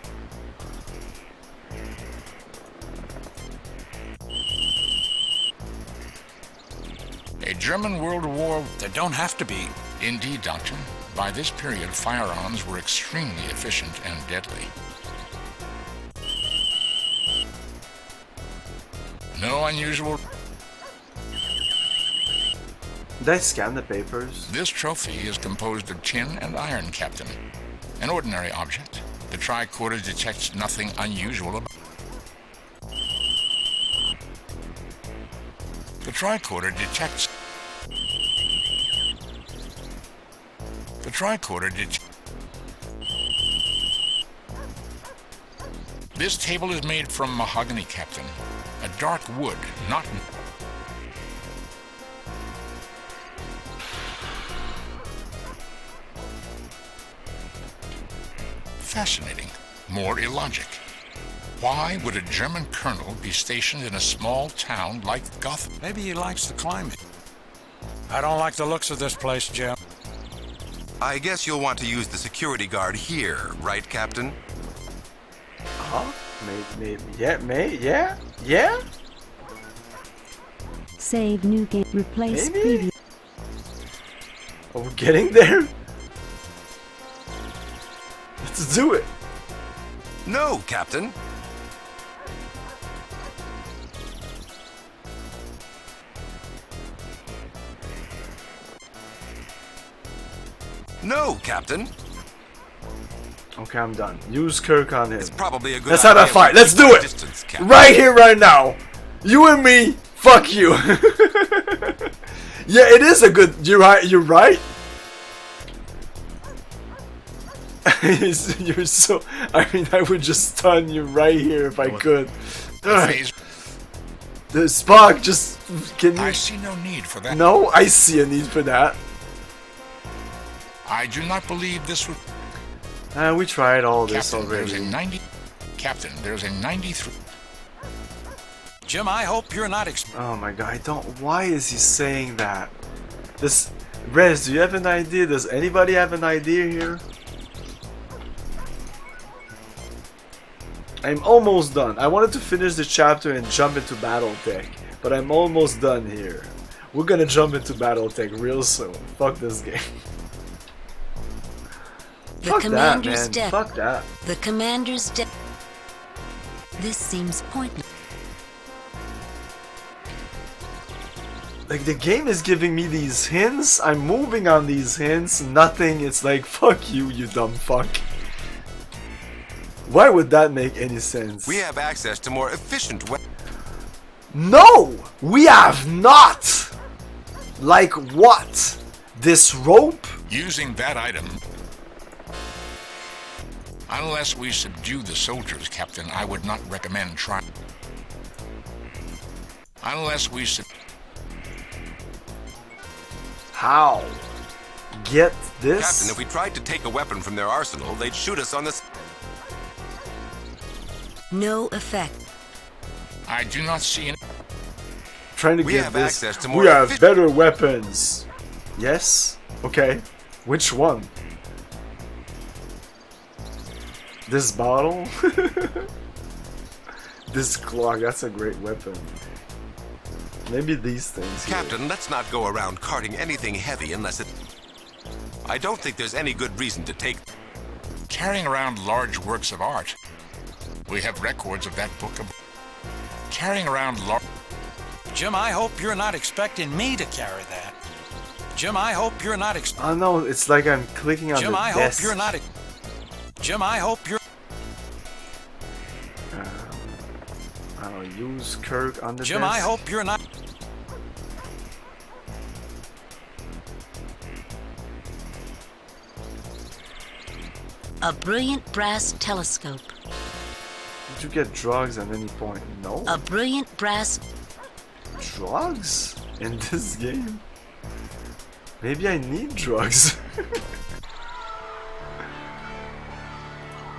S3: A German World War...
S4: There don't have to be.
S3: Indeed, Doctor. By this period, firearms were extremely efficient and deadly. No unusual...
S1: Did I scan the papers?
S3: This trophy is composed of tin and iron, Captain. An ordinary object. The tricorder detects nothing unusual about... The tricorder detects... The tricorder detects... This table is made from mahogany, Captain. A dark wood, not... Fascinating. More illogic. Why would a German colonel be stationed in a small town like Gotham?
S4: Maybe he likes the climate. I don't like the looks of this place, Jim.
S12: I guess you'll want to use the security guard here, right, Captain?
S1: Huh? Maybe. Yeah.
S10: Save new game. Replace
S1: Maybe?
S10: previous.
S1: Are we getting there? Let's do it.
S12: No, Captain. No, Captain.
S1: Okay, I'm done. Use Kirk on him.
S12: It's probably a good
S1: Let's have a
S12: idea
S1: fight.
S12: we
S1: Let's
S12: keep
S1: do
S12: our
S1: it.
S12: distance, Captain.
S1: Right here, right now. You and me. Fuck you. Yeah, it is a good. You're right. You're right. You're so. I mean, I would just stun you right here if I could.
S3: Phase.
S1: The Spock, just can you?
S3: I see no need for that.
S1: No, I see a need for that.
S3: I do not believe this would...
S1: We tried all this
S3: Captain, there's a
S1: already.
S3: 90... Captain, there's a 93...
S4: Jim, I hope you're not
S1: Oh my god, I don't. Why is he saying that? This. Rez, do you have an idea? Does anybody have an idea here? I'm almost done. I wanted to finish the chapter and jump into Battletech, but I'm almost done here. We're gonna jump into Battletech real soon. Fuck this game.
S2: The
S1: Fuck that,
S2: commander's
S1: man.
S2: death.
S1: Fuck that.
S2: The commander's death. This seems pointless.
S1: Like, the game is giving me these hints, I'm moving on these hints, nothing, it's like, fuck you, you dumb fuck. Why would that make any sense?
S12: We have access to more efficient weapons.
S1: No! We have not! Like what? This rope?
S3: Using that item. Unless we subdue the soldiers, Captain, I would not recommend trying. Unless we
S1: How? Get this?
S12: Captain, if we tried to take a weapon from their arsenal, they'd shoot us on the...
S2: No effect.
S3: I do not see any...
S1: Trying to
S12: We
S1: get
S12: have
S1: this.
S12: access to more
S1: We have
S12: efficient-
S1: better weapons. Yes? Okay. Which one? This bottle? This clock, that's a great weapon. Maybe these things here.
S12: Captain, let's not go around carting anything heavy unless it... I don't think there's any good reason to take...
S3: Carrying around large works of art. We have records of that book of... Carrying around large...
S4: Jim, I hope you're not expecting me to carry that. Jim, I hope you're not
S1: Oh no, it's like I'm clicking on
S4: Jim,
S1: the
S4: I
S1: desk.
S4: hope you're not Jim, I hope you're
S1: I'll use Kirk on the
S4: Jim,
S1: desk.
S4: I hope you're not
S2: A brilliant brass telescope.
S1: Did you get drugs at any point? No.
S2: A brilliant brass...
S1: Drugs? In this game? Maybe I need drugs.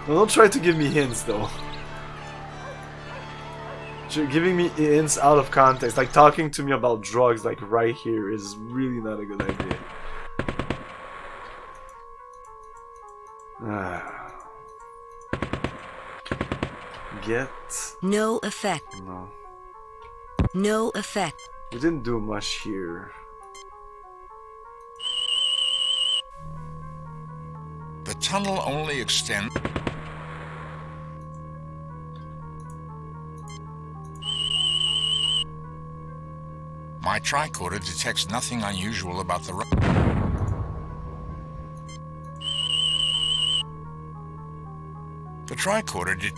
S1: No, don't try to give me hints though. You're giving me hints out of context, like talking to me about drugs like right here is really not a good idea. Get...
S2: No effect.
S1: No.
S2: No effect.
S1: We didn't do much here.
S3: The tunnel only extends... My tricorder detects nothing unusual about the... The tricorder did...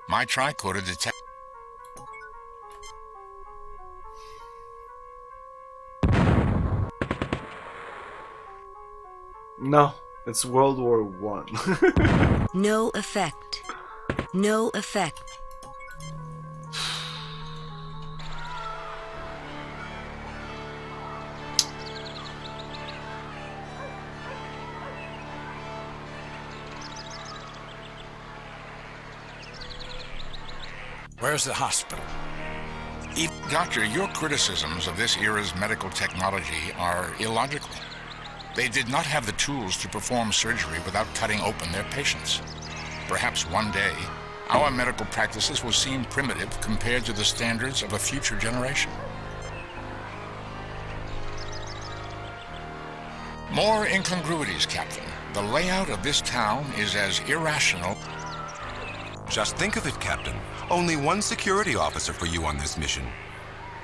S3: My tricorder detects...
S1: No, it's World War One.
S2: No effect. No effect.
S4: Where's the hospital?
S3: Doctor, your criticisms of this era's medical technology are illogical. They did not have the tools to perform surgery without cutting open their patients. Perhaps one day, our medical practices will seem primitive compared to the standards of a future generation. More incongruities, Captain. The layout of this town is as irrational.
S12: Just think of it, Captain. Only one security officer for you on this mission.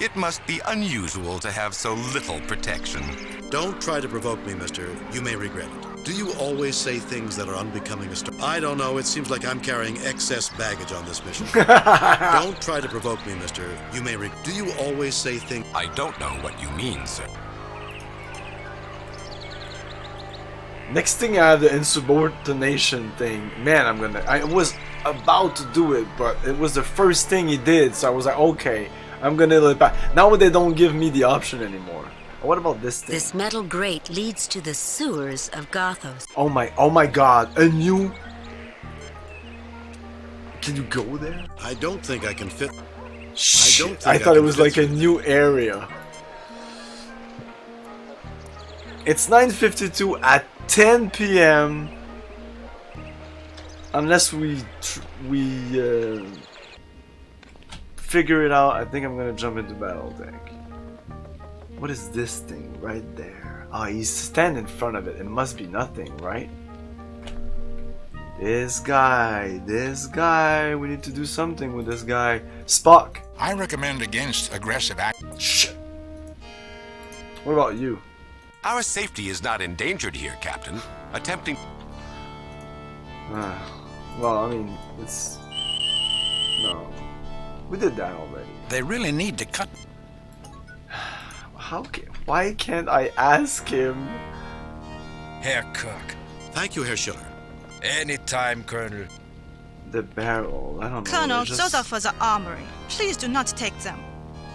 S12: It must be unusual to have so little protection.
S7: Don't try to provoke me, mister. You may regret it. Do you always say things that are unbecoming a star? I don't know. It seems like I'm carrying excess baggage on this mission. Don't try to provoke me, mister. You may regret. Do you always say things...
S12: I don't know what you mean, sir.
S1: Next thing I have the insubordination thing. Man, I was about to do it, but it was the first thing he did, so I was like, okay, I'm gonna let it back. Now they don't give me the option anymore. What about this thing?
S2: This metal grate leads to the sewers of Gothos.
S1: Oh my god, a new... Can you go there?
S7: I don't think I can fit.
S1: Shit, I thought it was like a new area. It's 9:52 at 10 p.m. Unless we figure it out, I think I'm gonna jump into battle tank. What is this thing right there? Ah, he's standing in front of it. It must be nothing, right? This guy, we need to do something with this guy. Spock!
S3: I recommend against aggressive action.
S1: Shit. What about you?
S12: Our safety is not endangered here, Captain. Attempting...
S1: Well, I mean, it's... No. We did that already.
S4: They really need to cut...
S1: Why can't I ask him?
S6: Herr Kirk.
S7: Thank you, Herr Schiller.
S6: Anytime, Colonel.
S1: The barrel, I don't know.
S5: Colonel, those are for the armory. Please do not take them.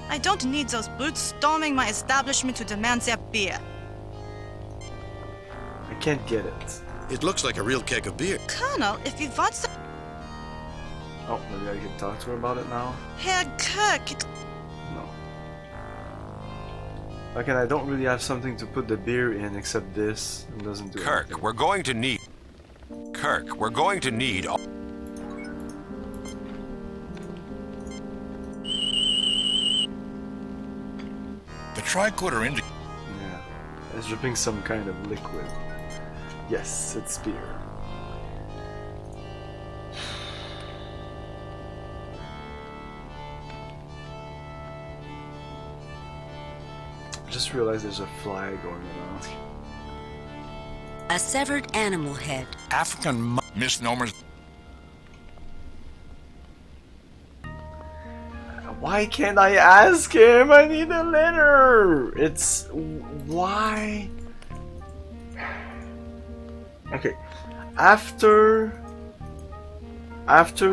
S5: I don't need those brutes storming my establishment to demand their beer.
S1: I can't get it.
S7: It looks like a real keg of beer.
S5: Colonel, if you want some...
S1: Oh, maybe I can talk to her about it now?
S5: Herr Kirk, it...
S1: No. Again, I don't really have something to put the beer in except this. It doesn't do
S12: Kirk,
S1: anything.
S12: we're going to need... Kirk, we're going to need...
S3: The tricorder indicates...
S1: Yeah, it's dripping some kind of liquid. Yes, it's beer. I just realized there's a fly going around.
S2: A severed animal head.
S3: African misnomers.
S1: Why can't I ask him? I need a letter. It's why. Okay, after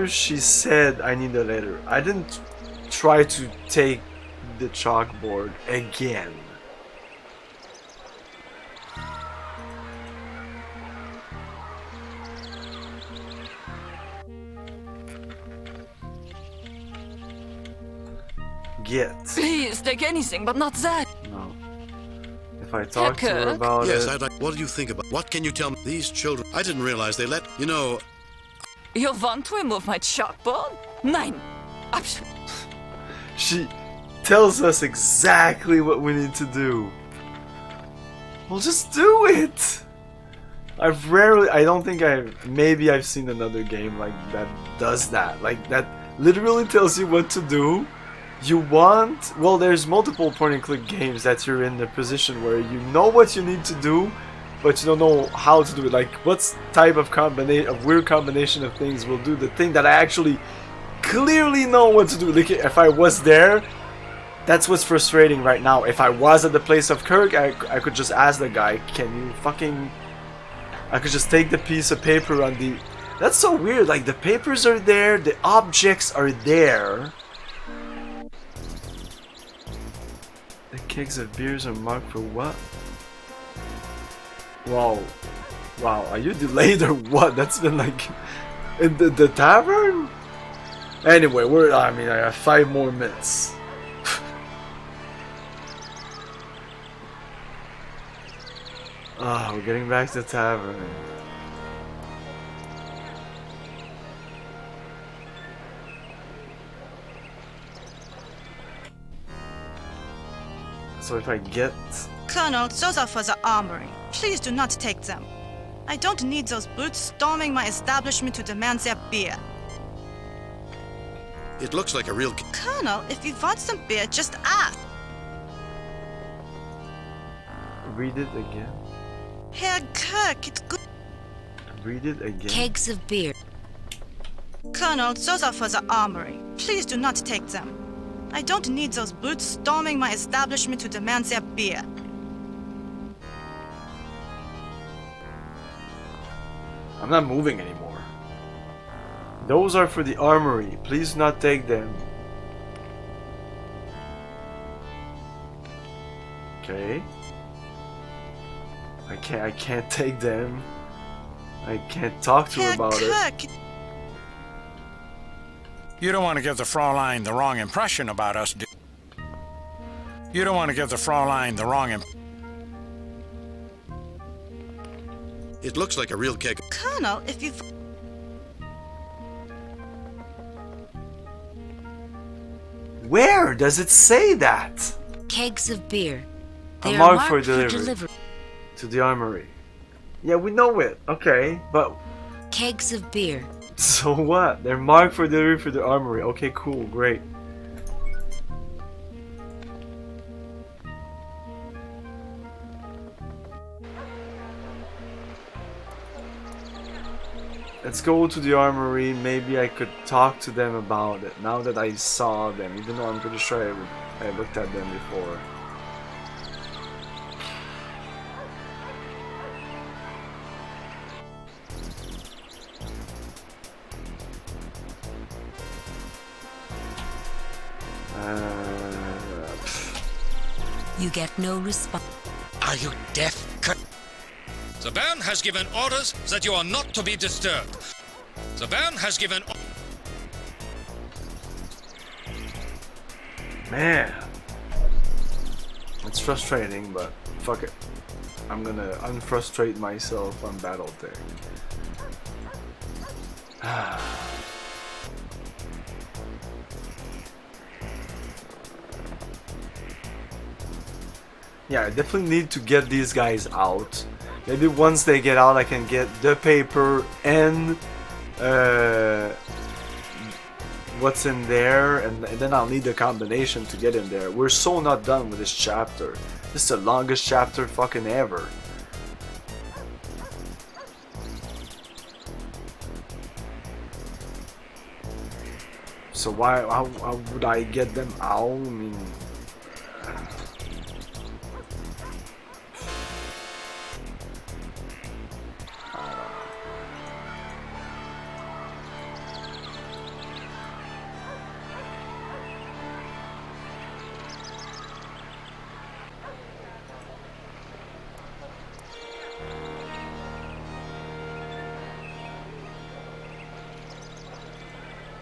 S1: she said I need a letter, I didn't try to take the chalkboard again. Get.
S8: Please, take anything, but not that.
S1: No. If I talk to her about
S7: yes,
S1: it...
S7: I'd like... What do you think about... What can you tell me? These children... I didn't realize they let... You know...
S8: You want to remove my chalkboard? Nein. Absolutely.
S1: She tells us exactly what we need to do. Well, just do it! I don't think maybe I've seen another game like that does that. Like, that literally tells you what to do. Well, there's multiple point-and-click games that you're in the position where you know what you need to do, but you don't know how to do it. Like, what type of weird combination of things will do the thing that I actually clearly know what to do. Like, if I was there, that's what's frustrating right now. If I was at the place of Kirk, I could just ask the guy, can you fucking... I could just take the piece of paper on the... That's so weird. Like, the papers are there, the objects are there. The kegs of beers are marked for what? Wow. Wow, are you delayed or what? That's been like... In the tavern? Anyway, I have 5 more minutes. We're getting back to the tavern. So if I get...
S5: Colonel, those are for the armory. Please do not take them. I don't need those brutes storming my establishment to demand their beer.
S7: It looks like a real...
S5: Colonel, if you want some beer, just ask.
S1: Read it again.
S5: Herr Kirk, it's good.
S1: Read it again.
S2: Kegs of beer.
S5: Colonel, those are for the armory. Please do not take them. I don't need those brutes storming my establishment to demand their beer.
S1: I'm not moving anymore. Those are for the armory. Please not take them. Okay. I can't take them. I can't talk to her about it.
S4: You don't want to give the Fraulein the wrong impression about us, do you? You don't want to give the Fraulein the wrong impression.
S7: It looks like a real keg.
S5: Colonel, if you...
S1: Where does it say that?
S2: Kegs of beer. They
S1: A
S2: are
S1: mark for
S2: marked
S1: delivery. To the armory. Yeah, we know it. Okay, but...
S2: Kegs of beer.
S1: So what? They're marked for delivery for the armory. Okay, cool, great. Let's go to the armory. Maybe I could talk to them about it now that I saw them, even though I'm pretty sure I looked at them before.
S2: You get no response.
S6: Are you deaf?
S15: The Baron has given orders that you are not to be disturbed. The Baron has given...
S1: Man. It's frustrating, but fuck it. I'm gonna unfrustrate myself on BattleTech. Yeah, I definitely need to get these guys out. Maybe once they get out I can get the paper and what's in there, and then I'll need the combination to get in there. We're so not done with this chapter. This is the longest chapter fucking ever. So how would I get them out? I mean...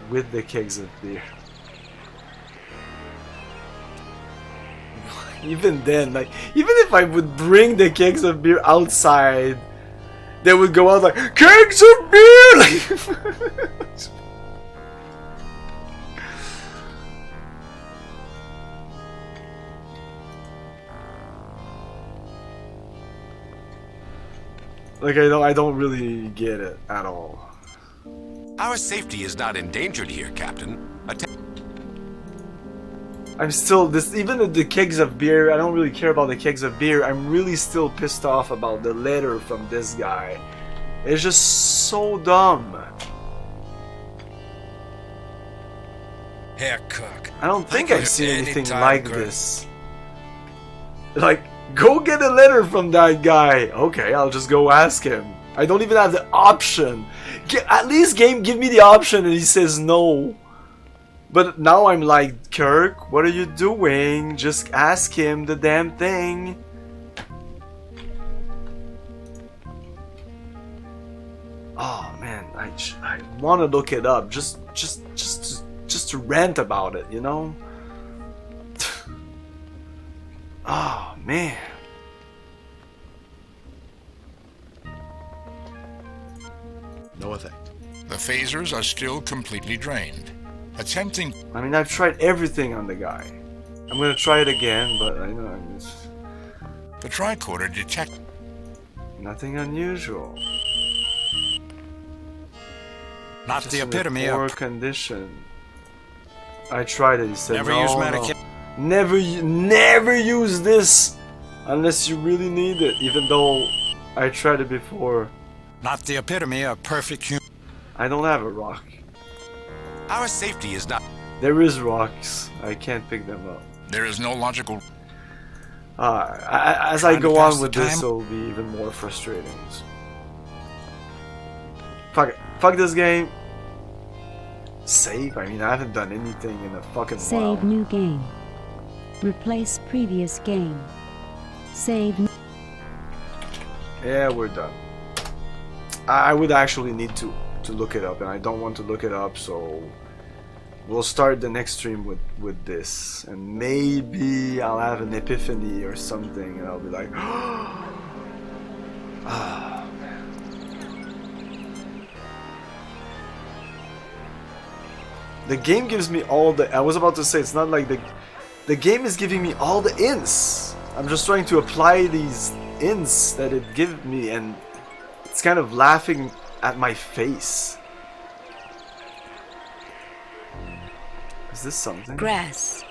S1: with the kegs of beer. Even then, like, even if I would bring the kegs of beer outside, they would go out like, kegs of beer! Like, I don't really get it at all.
S12: Our safety is not endangered here, Captain.
S1: I'm still even at the kegs of beer. I don't really care about the kegs of beer. I'm really still pissed off about the letter from this guy. It's just so dumb.
S6: Herr Kirk.
S1: I don't think I've seen anything like this. Like, go get a letter from that guy. Okay, I'll just go ask him. I don't even have the option. At least game give me the option and he says no. But now I'm like, Kirk, what are you doing? Just ask him the damn thing. Oh man, I want to look it up just to rant about it, you know? Oh man.
S7: No effect.
S3: The phasers are still completely drained. Attempting...
S1: I mean, I've tried everything on the guy. I'm gonna try it again, but I know I'm just...
S3: The tricorder detect...
S1: Nothing unusual.
S4: Not
S1: just
S4: the epitome
S1: in a poor
S4: of...
S1: condition. I tried it, he said
S4: Never
S1: no,
S4: use
S1: no.
S4: medication.
S1: Never use this unless you really need it, even though I tried it before.
S4: Not the epitome of perfect human.
S1: I don't have a rock.
S12: Our safety is not...
S1: There is rocks. I can't pick them up.
S3: There is no logical...
S1: As I go on with this, it'll be even more frustrating. Fuck it. Fuck this game. Save? I mean, I haven't done anything in a fucking while.
S10: Save new game. Replace previous game. Save.
S1: Yeah, we're done. I would actually need to look it up, and I don't want to look it up, so we'll start the next stream with this, and maybe I'll have an epiphany or something, and I'll be like, ah, man. The game gives me all the. I was about to say, it's not like the game is giving me all the hints. I'm just trying to apply these hints that it gives me, and it's kind of laughing at my face. Is this something?
S2: Grass.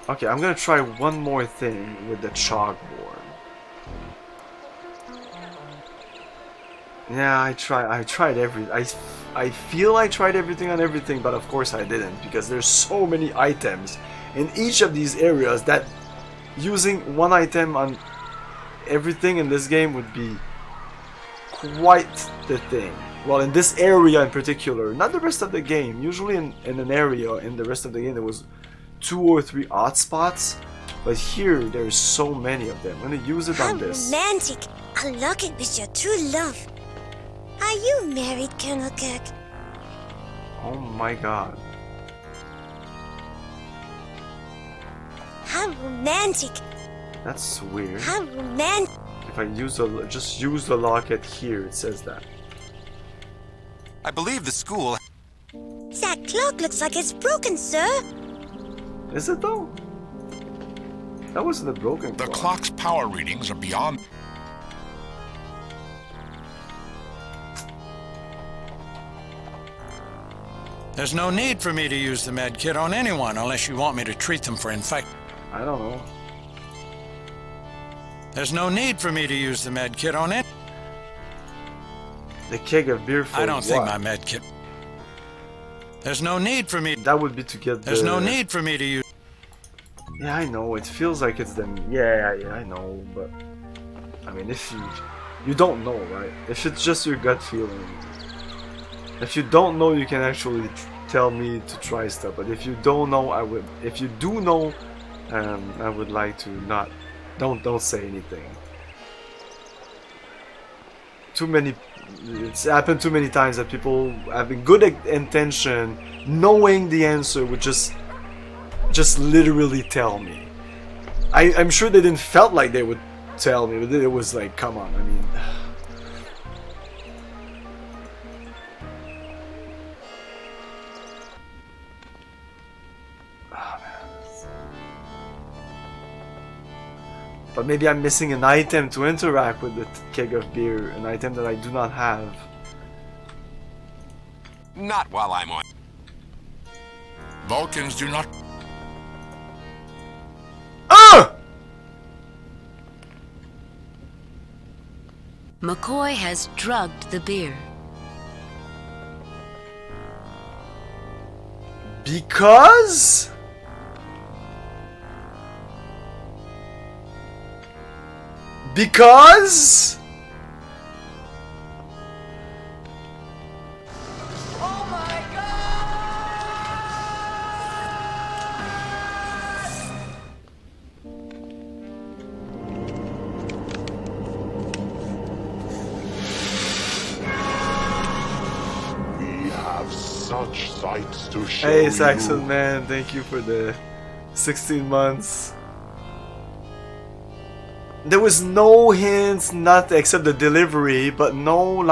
S1: Okay, I'm gonna try one more thing with the chalkboard. Yeah, I tried I feel I tried everything on everything, but of course I didn't, because there's so many items in each of these areas that using one item on everything in this game would be quite the thing. Well, in this area in particular, not the rest of the game. Usually in an area in the rest of the game there was 2 or 3 odd spots, but here there's so many of them. I'm gonna use it on this.
S16: How romantic! A locket with your true love. Are you married, Colonel Kirk?
S1: Oh my god.
S16: How romantic!
S1: That's weird.
S16: How romantic!
S1: If I just use the locket here, it says that.
S12: I believe the school...
S16: That clock looks like it's broken, sir.
S1: Is it though? That wasn't a broken clock.
S3: The clock's power readings are beyond...
S4: There's no need for me to use the med kit on anyone unless you want me to treat them for infection.
S1: I don't know.
S4: There's no need for me to use the med kit on it.
S1: The keg of beer for
S4: I don't
S1: what?
S4: think my med kit. There's no need for me.
S1: That would be to get
S4: There's no need for me to use.
S1: Yeah, I know. It feels like it's them. Yeah, I know. But I mean, if you don't know, right? If it's just your gut feeling. If you don't know, you can actually tell me to try stuff. But if you don't know, I would. If you do know, I would like to not. Don't say anything. Too many. It's happened too many times that people having good intention, knowing the answer, would just literally tell me. I'm sure they didn't felt like they would tell me, but it was like, come on. I mean. But maybe I'm missing an item to interact with the keg of beer, an item that I do not have.
S12: Not while I'm on.
S3: Vulcans do not...
S1: Ah!
S2: McCoy has drugged the beer.
S1: Because? Because?
S16: Oh my
S9: We have such sights to show
S1: Hey, Saxon
S9: you.
S1: man, thank you for the 16 months. There was no hints, nothing except the delivery, but no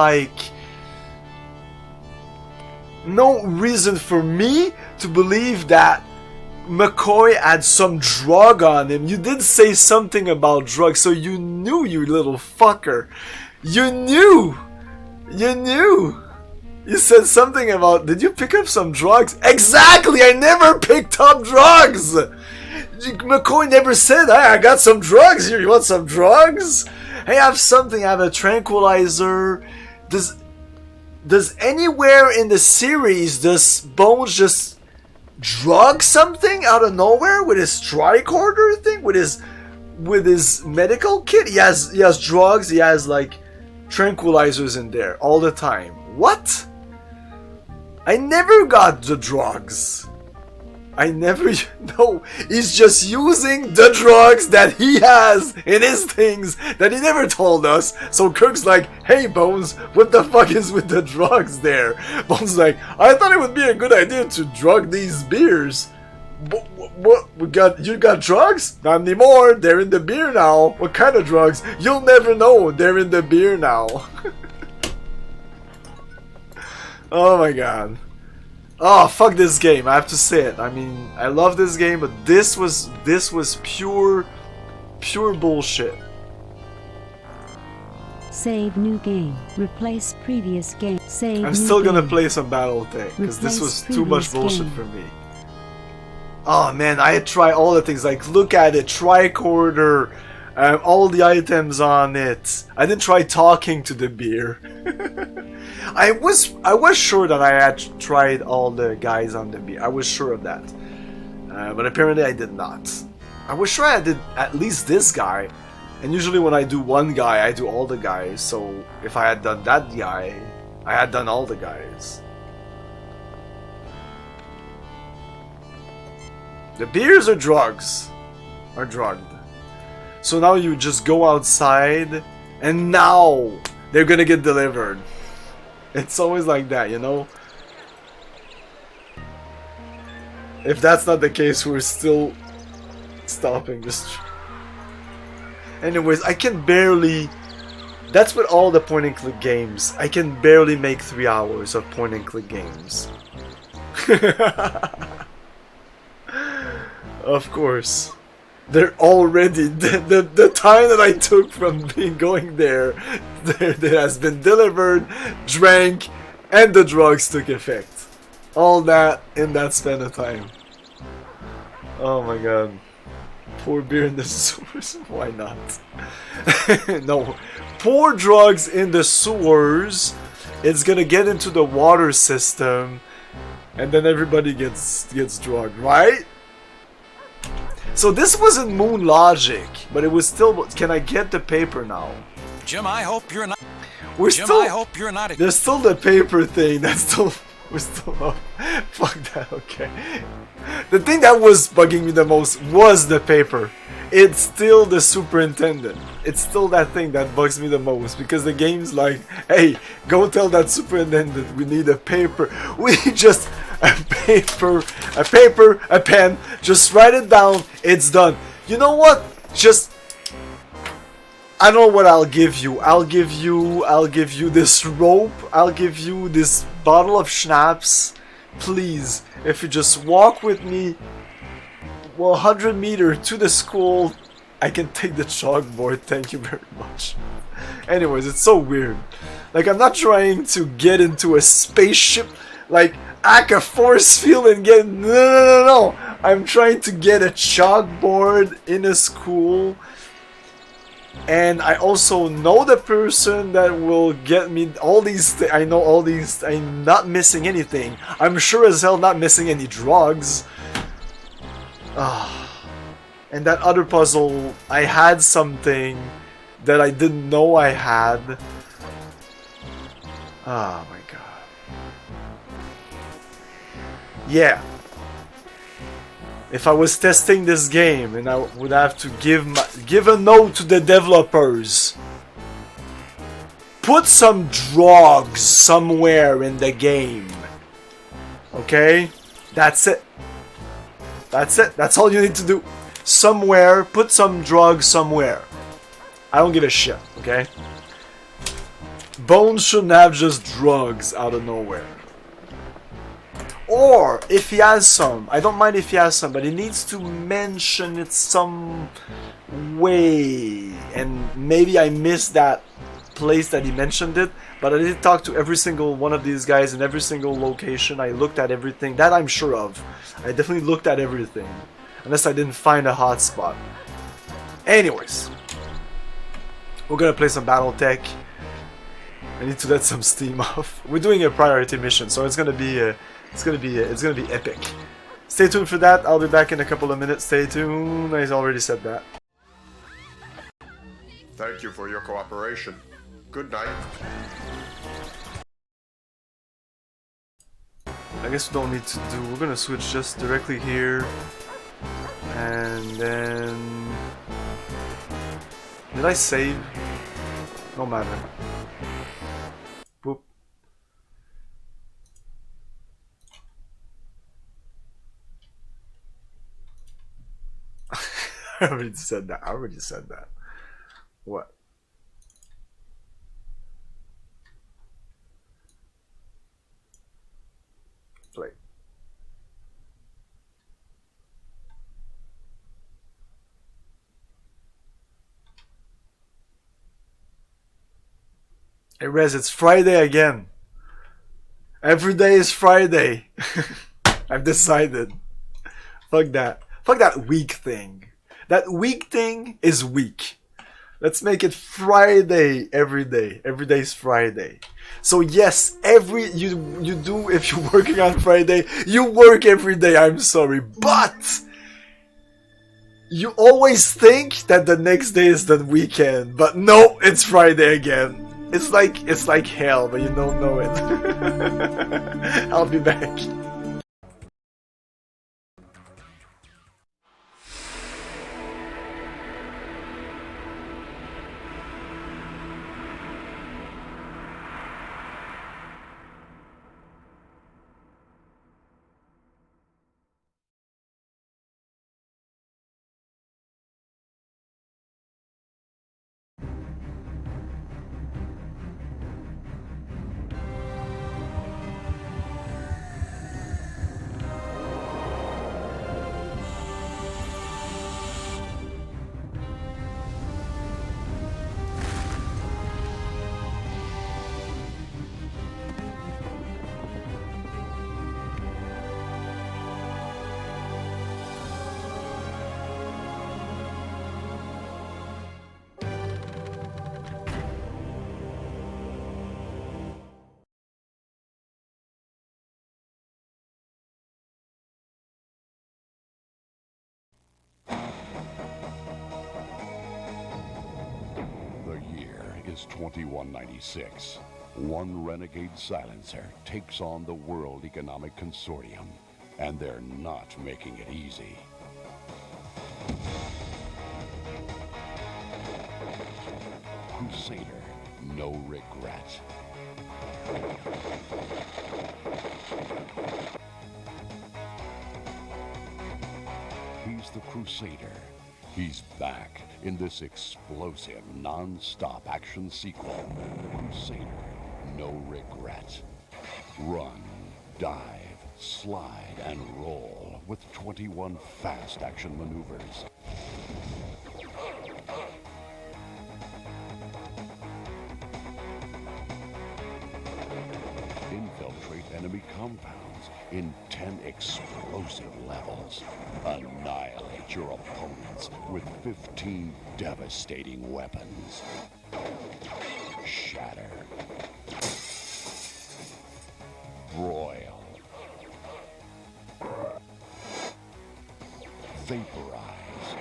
S1: reason for me to believe that McCoy had some drug on him. You did say something about drugs, so you knew, you little fucker. You knew! You knew! You said something about, did you pick up some drugs? Exactly! I never picked up drugs! McCoy never said, hey, I got some drugs here, you want some drugs? Hey, I have something, I have a tranquilizer. Does anywhere in the series, does Bones just drug something out of nowhere with his tricorder thing? With his medical kit? He has drugs, he has like tranquilizers in there all the time. What? I never got the drugs. I never know. He's just using the drugs that he has in his things that he never told us. So Kirk's like, hey Bones, what the fuck is with the drugs there? Bones is like, I thought it would be a good idea to drug these beers. What? You got drugs? Not anymore. They're in the beer now. What kind of drugs? You'll never know. They're in the beer now. Oh my god. Oh, fuck this game. I have to say it. I mean, I love this game, but this was pure bullshit.
S10: Save new game. Replace previous game. Save
S1: I'm
S10: new
S1: still gonna
S10: game.
S1: play some Battletech because this was too much
S10: previous
S1: bullshit
S10: game.
S1: for me. Oh man, I tried all the things, like look at it, tricorder, all the items on it. I didn't try talking to the beer. I was sure that I had tried all the guys on the beer. I was sure of that, but apparently I did not. I was sure I did at least this guy, and usually when I do one guy, I do all the guys. So if I had done that guy, I had done all the guys. The beers are drugs. Are drugged. So now you just go outside and now they're gonna get delivered. It's always like that, you know? If that's not the case, we're still stopping this. Anyways, I can barely... That's with all the point and click games. I can barely make 3 hours of point and click games. Of course. They're already... The time that I took from going there has been delivered, drank, and the drugs took effect. All that in that span of time. Oh my god. Pour beer in the sewers? Why not? No. Pour drugs in the sewers. It's gonna get into the water system. And then everybody gets drugged, right? So this wasn't Moon Logic, but it was still... Can I get the paper now?
S4: Jim, I hope you're not...
S1: We're
S4: Jim,
S1: still...
S4: I hope you're not...
S1: There's still the paper thing. That's still... We're still... Oh, fuck that, okay. The thing that was bugging me the most was the paper. It's still the superintendent. It's still that thing that bugs me the most. Because the game's like, hey, go tell that superintendent we need a paper. We just... A paper, a pen, just write it down, it's done. You know what? Just... I don't know what I'll give you. I'll give you this rope. I'll give you this bottle of schnapps. Please, if you just walk with me 100 meters to the school, I can take the chalkboard. Thank you very much. Anyways, it's so weird. Like, I'm not trying to get into a spaceship, like, hack a force field and get... No. I'm trying to get a chalkboard in a school. And I also know the person that will get me all these... I know all these... I'm not missing anything. I'm sure as hell not missing any drugs. And that other puzzle, I had something that I didn't know I had. Oh my god. Yeah. If I was testing this game and I would have to give a note to the developers. Put some drugs somewhere in the game. Okay? That's it. That's it. That's all you need to do. Somewhere, put some drugs somewhere. I don't give a shit, okay? Bones shouldn't have just drugs out of nowhere. Or, if he has some, I don't mind if he has some, but he needs to mention it some way. And maybe I missed that place that he mentioned it, but I did talk to every single one of these guys in every single location. I looked at everything, that I'm sure of. I definitely looked at everything, unless I didn't find a hotspot. Anyways, we're gonna play some Battletech. I need to let some steam off. We're doing a priority mission, so it's gonna be epic. Stay tuned for that. I'll be back in a couple of minutes. Stay tuned. I already said that.
S19: Thank you for your cooperation. Good night.
S1: I guess we don't need to do. We're gonna switch just directly here, and then. Did I save? No matter. Boop. I already said that. What? Play. Hey Rez, it's Friday again. Every day is Friday. I've decided. Fuck that. Fuck that week thing. That week thing is weak. Let's make it Friday every day. Every day is Friday. So yes, you do, if you're working on Friday, you work every day, I'm sorry. But you always think that the next day is the weekend. But no, it's Friday again. It's like hell, but you don't know it. I'll be back.
S20: The year is 2196. One renegade silencer takes on the World Economic Consortium, and they're not making it easy. Crusader, no regret. He's the Crusader. He's back in this explosive, non-stop action sequel. Crusader, no regret. Run, dive, slide, and roll with 21 fast action maneuvers. Infiltrate enemy compounds in 10 explosive levels. Annihilate your opponents with 15 devastating weapons. Shatter. Broil. Vaporize.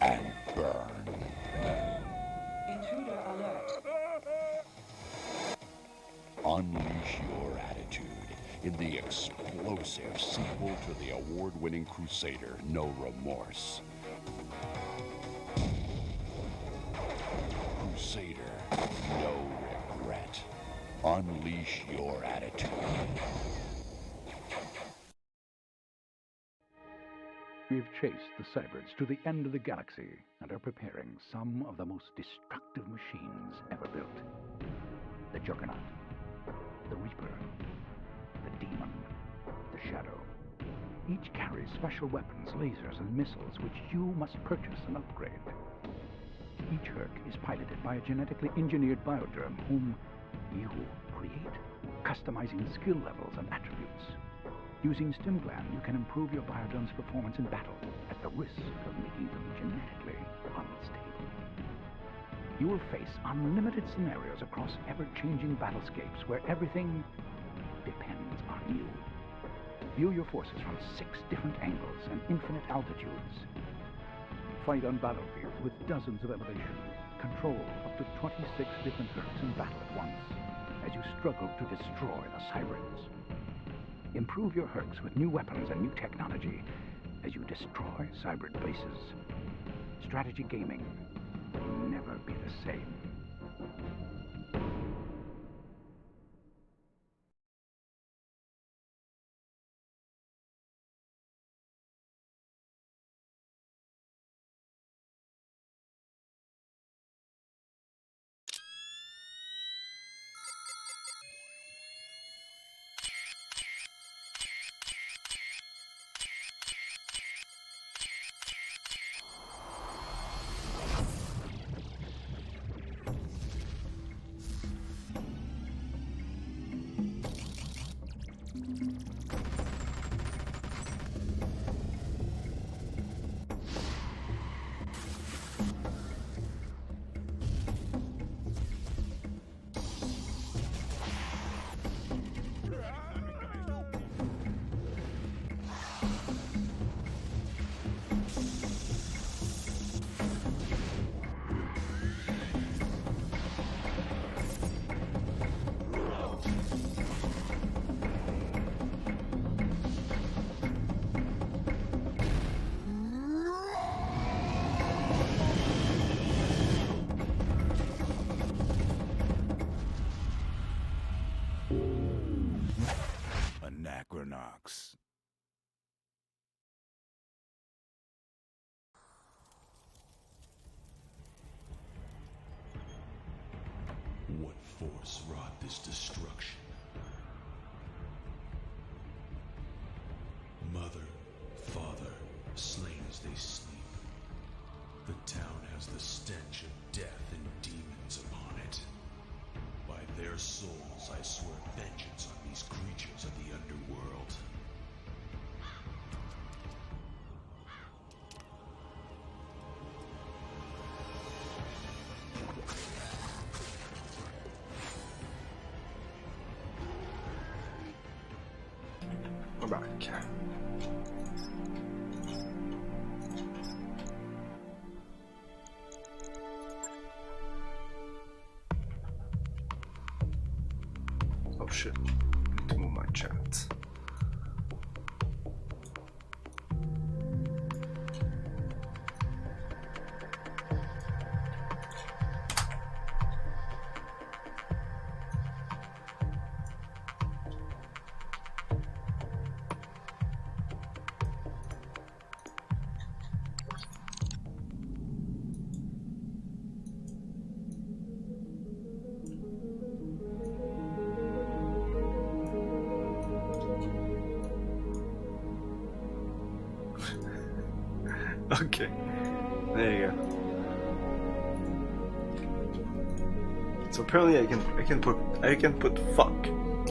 S20: And burn.
S21: Intruder alert.
S20: Unleash your attitude in the explosive sequel to the award-winning Crusader, No Remorse. Crusader, no regret. Unleash your attitude.
S22: We've chased the Cyberts to the end of the galaxy and are preparing some of the most destructive machines ever built. The Juggernaut, the Reaper, the Demon, the Shadow. Each carries special weapons, lasers, and missiles which you must purchase and upgrade. Each Herc is piloted by a genetically engineered biodrome whom you create, customizing skill levels and attributes. Using StimGland, you can improve your biodrome's performance in battle at the risk of making them genetically unstable. You will face unlimited scenarios across ever-changing battlescapes where everything depends on you. View your forces from 6 different angles and infinite altitudes. Fight on battlefields with dozens of elevations. Control up to 26 different Hercs in battle at once. as you struggle to destroy the Cyberns. Improve your Hercs with new weapons and new technology as you destroy Cyber bases. Strategy gaming will never be the same.
S11: Anachronox.
S21: What force wrought this destruction? Mother, father, slain as they sleep. The town has the stench of death and demons upon it. By their souls, I swear vengeance on these creatures of the underworld.
S1: We're back. Oh shit, I need to move my chat. Okay, there you go. So apparently I can put fuck.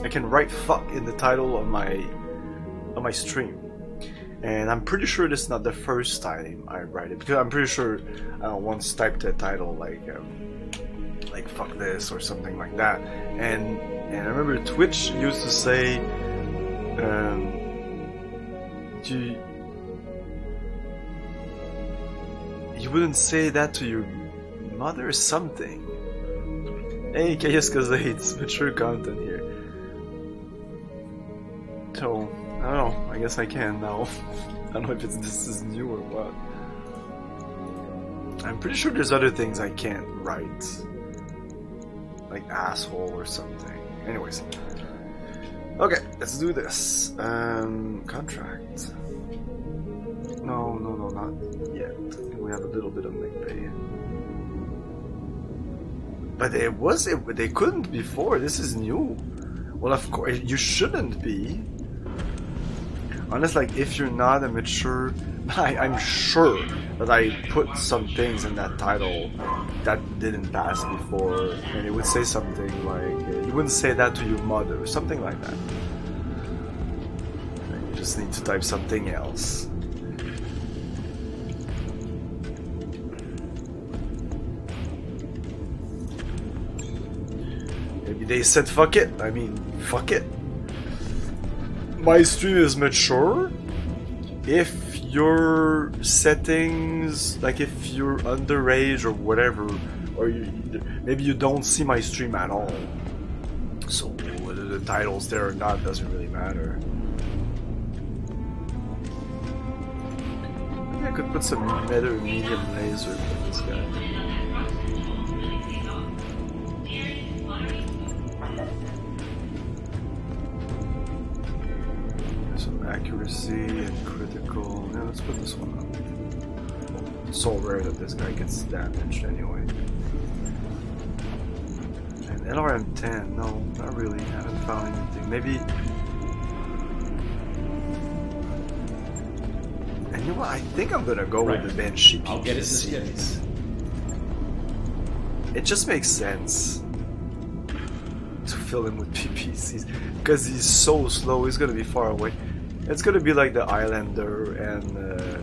S1: I can write fuck in the title of my stream, and I'm pretty sure this is not the first time I write it, because I'm pretty sure I once typed a title like fuck this or something like that, and I remember Twitch used to say you wouldn't say that to your mother or something. Hey, KS it's mature content here. So, I don't know, I guess I can now. I don't know if this is new or what. I'm pretty sure there's other things I can't write. Like asshole or something. Anyways. Okay, let's do this. Contract. No, not yet. We have a little bit of McPay. But they couldn't before. This is new. Well, of course, you shouldn't be. Unless, like, if you're not a mature... I'm sure that I put some things in that title that didn't pass before. And it would say something like, you wouldn't say that to your mother, or something like that. And you just need to type something else. Maybe they said fuck it. I mean, fuck it. My stream is mature if your settings, like if you're underage or whatever, or maybe you don't see my stream at all. So whether the title's there or not doesn't really matter. Maybe I could put some better medium laser for this guy. Some accuracy and critical. Yeah, let's put this one up. It's so rare that this guy gets damaged anyway. And LRM-10, no, not really. I haven't found anything. Maybe. And you know what? I think I'm gonna go with the Banshee PPCs.
S11: I'll get it in the skip.
S1: It just makes sense to fill him with PPCs because he's so slow. He's gonna be far away. It's gonna be like the Islander and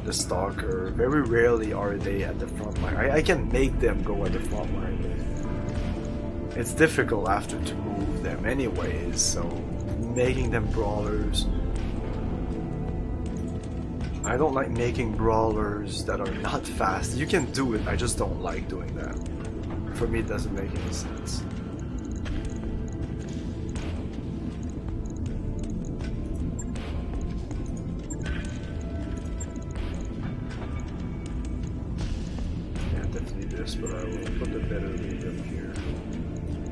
S1: the Stalker. Very rarely are they at the front line. I can make them go at the front line. It's difficult after to move them anyways, so making them brawlers. I don't like making brawlers that are not fast. You can do it, I just don't like doing that. For me, it doesn't make any sense. Yeah, definitely this, but I will put the better medium here.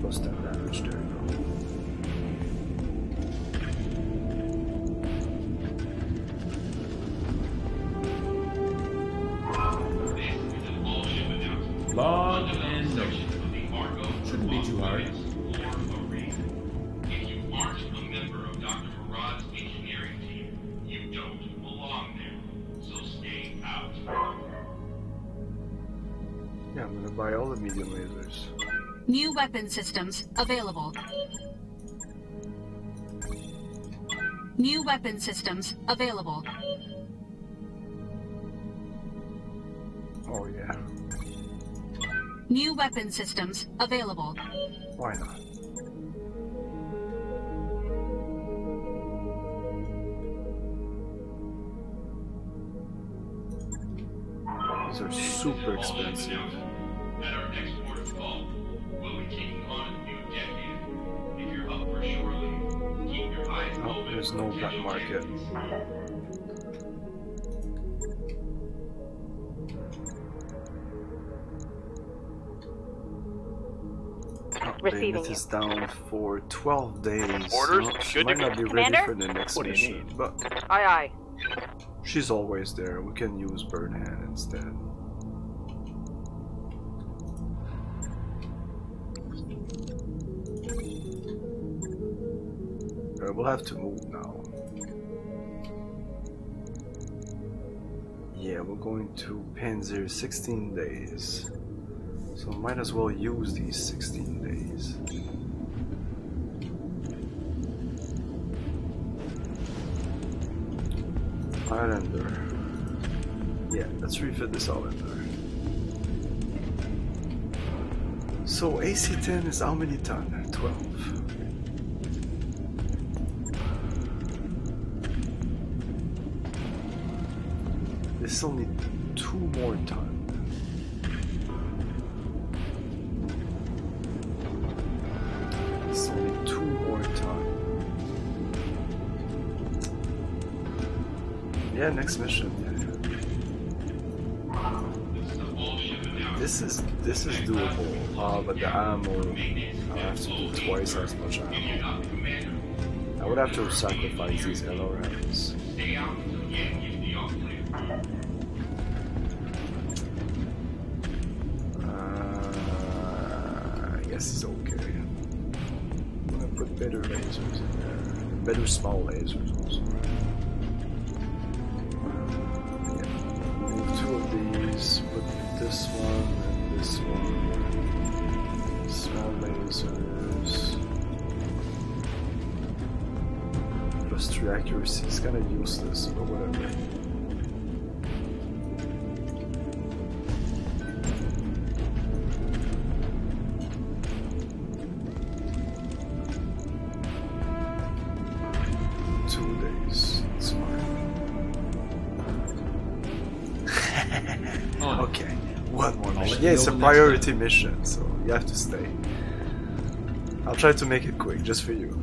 S1: Plus 10 damage, there you go.
S11: Log and note. Shouldn't be too hard.
S14: If you aren't a member of Dr. Murad's engineering team, you don't belong there. So stay out.
S1: Yeah, I'm gonna buy all the medium lasers.
S23: New weapon systems available. New weapon systems available.
S1: Oh yeah.
S23: New weapon systems available.
S1: Why not? These are super expensive.
S14: At our next port of call, we'll be taking on a new decade. If you're up for shore leave, keep your eyes open.
S1: Oh, there's no black market.
S24: Receiving
S1: It is down for 12 days.
S24: Orders,
S1: No, she
S24: good
S1: might
S24: to
S1: not be
S24: go.
S1: ready
S24: Commander?
S1: for the next
S24: What do you
S1: mission,
S24: need?
S1: but
S24: Aye, aye.
S1: she's always there. We can use Bird Hand instead. We'll have to move now. Yeah, we're going to Panzer 16 days. So might as well use these 16 days. Islander. Yeah, let's refit this Islander. So AC-10 is how many ton? 12. They still need 2 more ton. It's only 2 more ton. Yeah, next mission. Yeah. This is doable. But the ammo, I'll have to do twice as much ammo. I would have to sacrifice these LRMs. I guess it's okay. I'm gonna put better lasers in there. Better small lasers also. Yeah. Move 2 of these, put this one and this one. Small lasers. Plus 3 accuracy is kinda useless, but whatever. Okay, one more mission. Yeah, it's a priority mission, so you have to stay. I'll try to make it quick, just for you.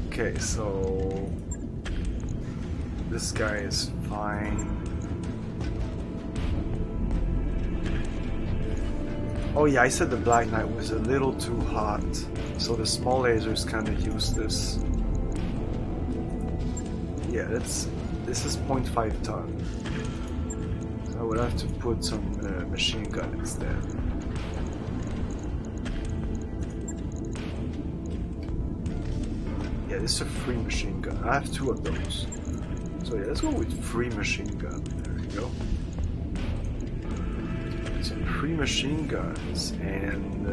S1: Okay, so this guy is fine. Oh yeah, I said the Black Knight was a little too hot, so the small laser is kind of useless. Yeah, this is 0.5 ton. So I would have to put some machine gun instead. Yeah, this is a free machine gun. I have 2 of those. So yeah, let's go with free machine gun. There we go. Some free machine guns, and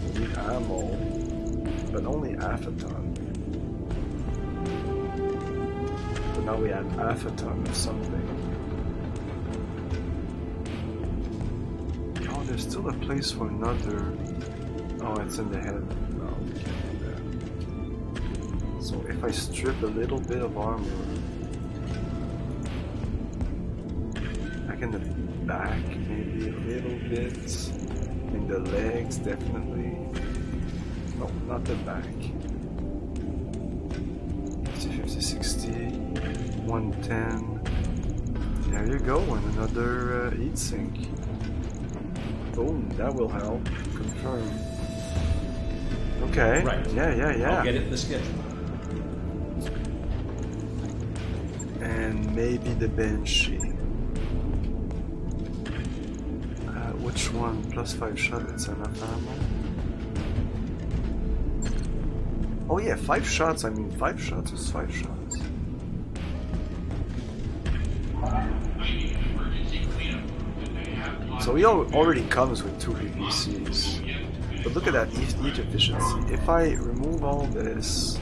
S1: we need ammo, but only half a ton. But now we have half a ton of something. Oh, there's still a place for another. Oh, it's in the head. No, we can't do that. So if I strip a little bit of armor, in the back, maybe a little bit. In the legs, definitely. No, not the back. 50, 50, 60, 110. There you go, and another heat sink. Boom, that will help. Confirm. Okay.
S11: Right.
S1: Yeah.
S11: I'll get it in the schedule.
S1: And maybe the Banshee. Which one? Plus 5 shot, it's enough ammo. Oh yeah, 5 shots, I mean 5 shots is 5 shots. So he already comes with 2 PPCs. But look at that heat efficiency. If I remove all this,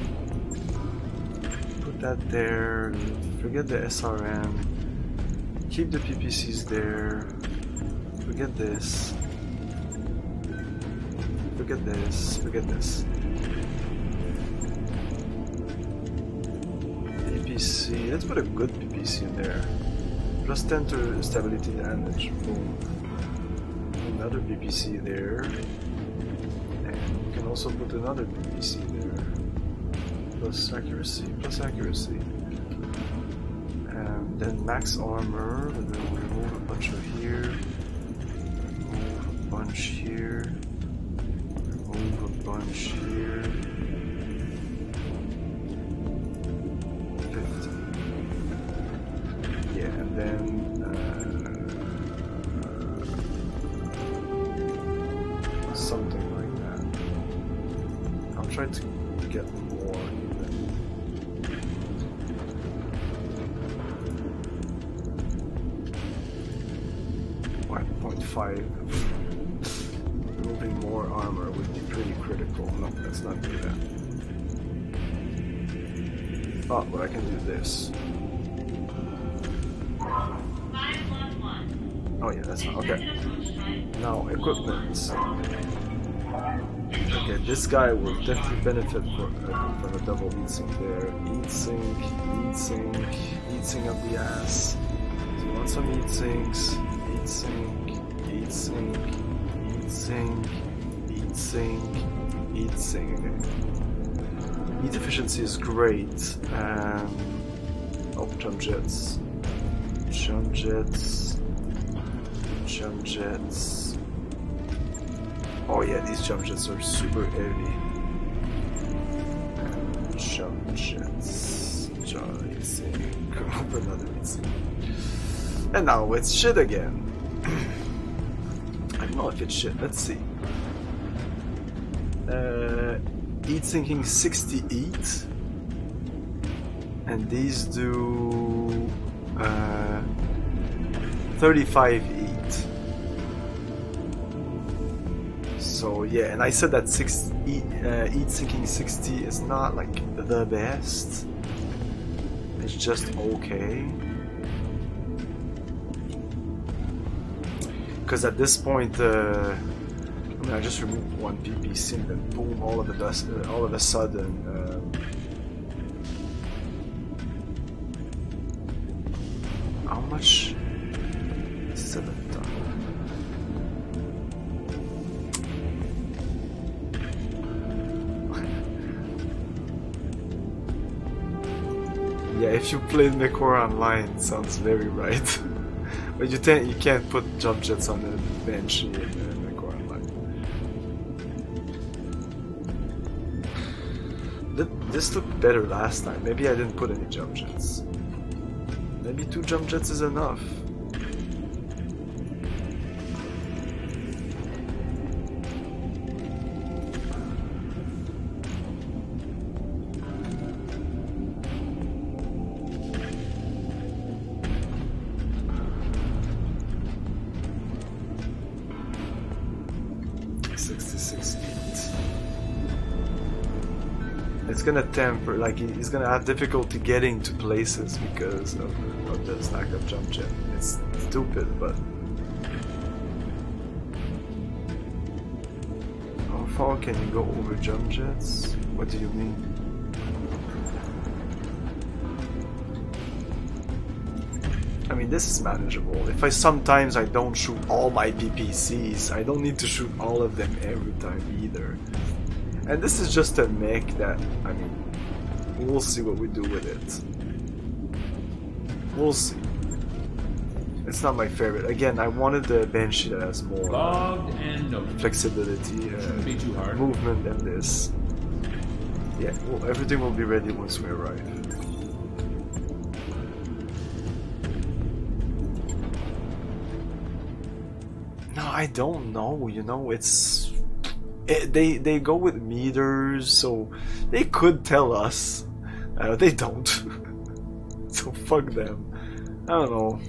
S1: put that there, forget the SRM, keep the PPCs there, forget this, forget this, forget this. PPC, let's put a good PPC in there. Plus 10 to stability damage, boom. Another PPC there. And we can also put another PPC there. Plus accuracy, plus accuracy. And then max armor, and then we'll remove a bunch of here. Remove a bunch here. Remove a bunch here. 50. Yeah, and then something like that. I'll try to get more even. 1.5. Removing more armor would be pretty critical. No, let's not do that. Oh, but I can do this. Oh yeah, that's not okay. Now equipment. Okay, this guy will definitely benefit from a double heat sink there. Heat sink, heat sink, heat sink up the ass. So you want some heat sinks? Heat sink, heat sink, heat sink, heat sink, heat sink. Heat efficiency is great. Oh, jump jets. Jump jets. Jump jets. Oh yeah, these jump jets are super heavy. Jump jets. Heat sink. Another heat sink. And now it's shit again. I don't know if it's shit. Let's see. Heat sinking 68, and these do 35 heat. So yeah, and I said that heat sinking 60 is not like the best. It's just okay. Because at this point, I mean, I just removed one PPC and then boom, all of a sudden, how much? 7 ton. Yeah, if you played MechWarrior Online, it sounds very right. But you can't put jump jets on the Banshee in MechWarrior Online. This looked better last time. Maybe I didn't put any jump jets. Maybe 2 jump jets is enough. It's gonna temper, like he's gonna have difficulty getting to places because of this lack of jump jet. It's stupid, but how far can you go over jump jets? What do you mean? I mean, this is manageable. If sometimes I don't shoot all my PPCs, I don't need to shoot all of them every time either. And this is just a mech that, I mean, we'll see what we do with it. We'll see. It's not my favorite. Again, I wanted the Banshee that has more flexibility,
S11: be too hard.
S1: movement than this. Yeah, well, everything will be ready once we arrive. No, I don't know, you know, it's... They go with meters, so they could tell us. They don't. So fuck them. I don't know.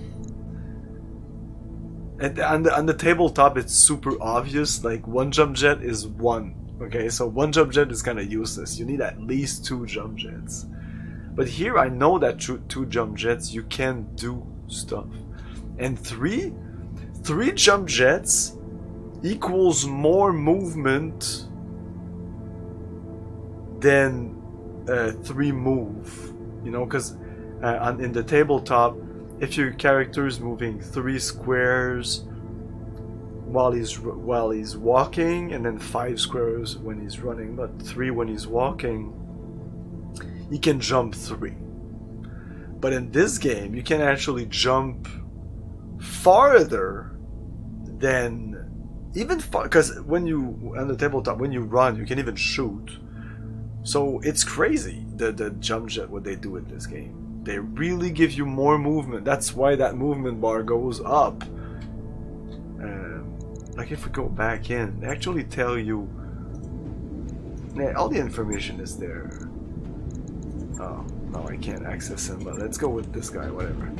S1: And on the tabletop, it's super obvious. Like 1 jump jet is 1. Okay, so 1 jump jet is kind of useless. You need at least 2 jump jets. But here, I know that 2 jump jets you can do stuff, and 3 jump jets equals more movement than 3 move, you know, because in the tabletop, if your character is moving 3 squares while he's walking, and then 5 squares when he's running, but 3 when he's walking, he can jump 3. But in this game, you can actually jump farther than even because when you on the tabletop, when you run, you can even shoot. So it's crazy the jump jet, what they do in this game. They really give you more movement. That's why that movement bar goes up. Like if we go back in, they actually tell you. Yeah, all the information is there. Oh no, I can't access him. But let's go with this guy. Whatever.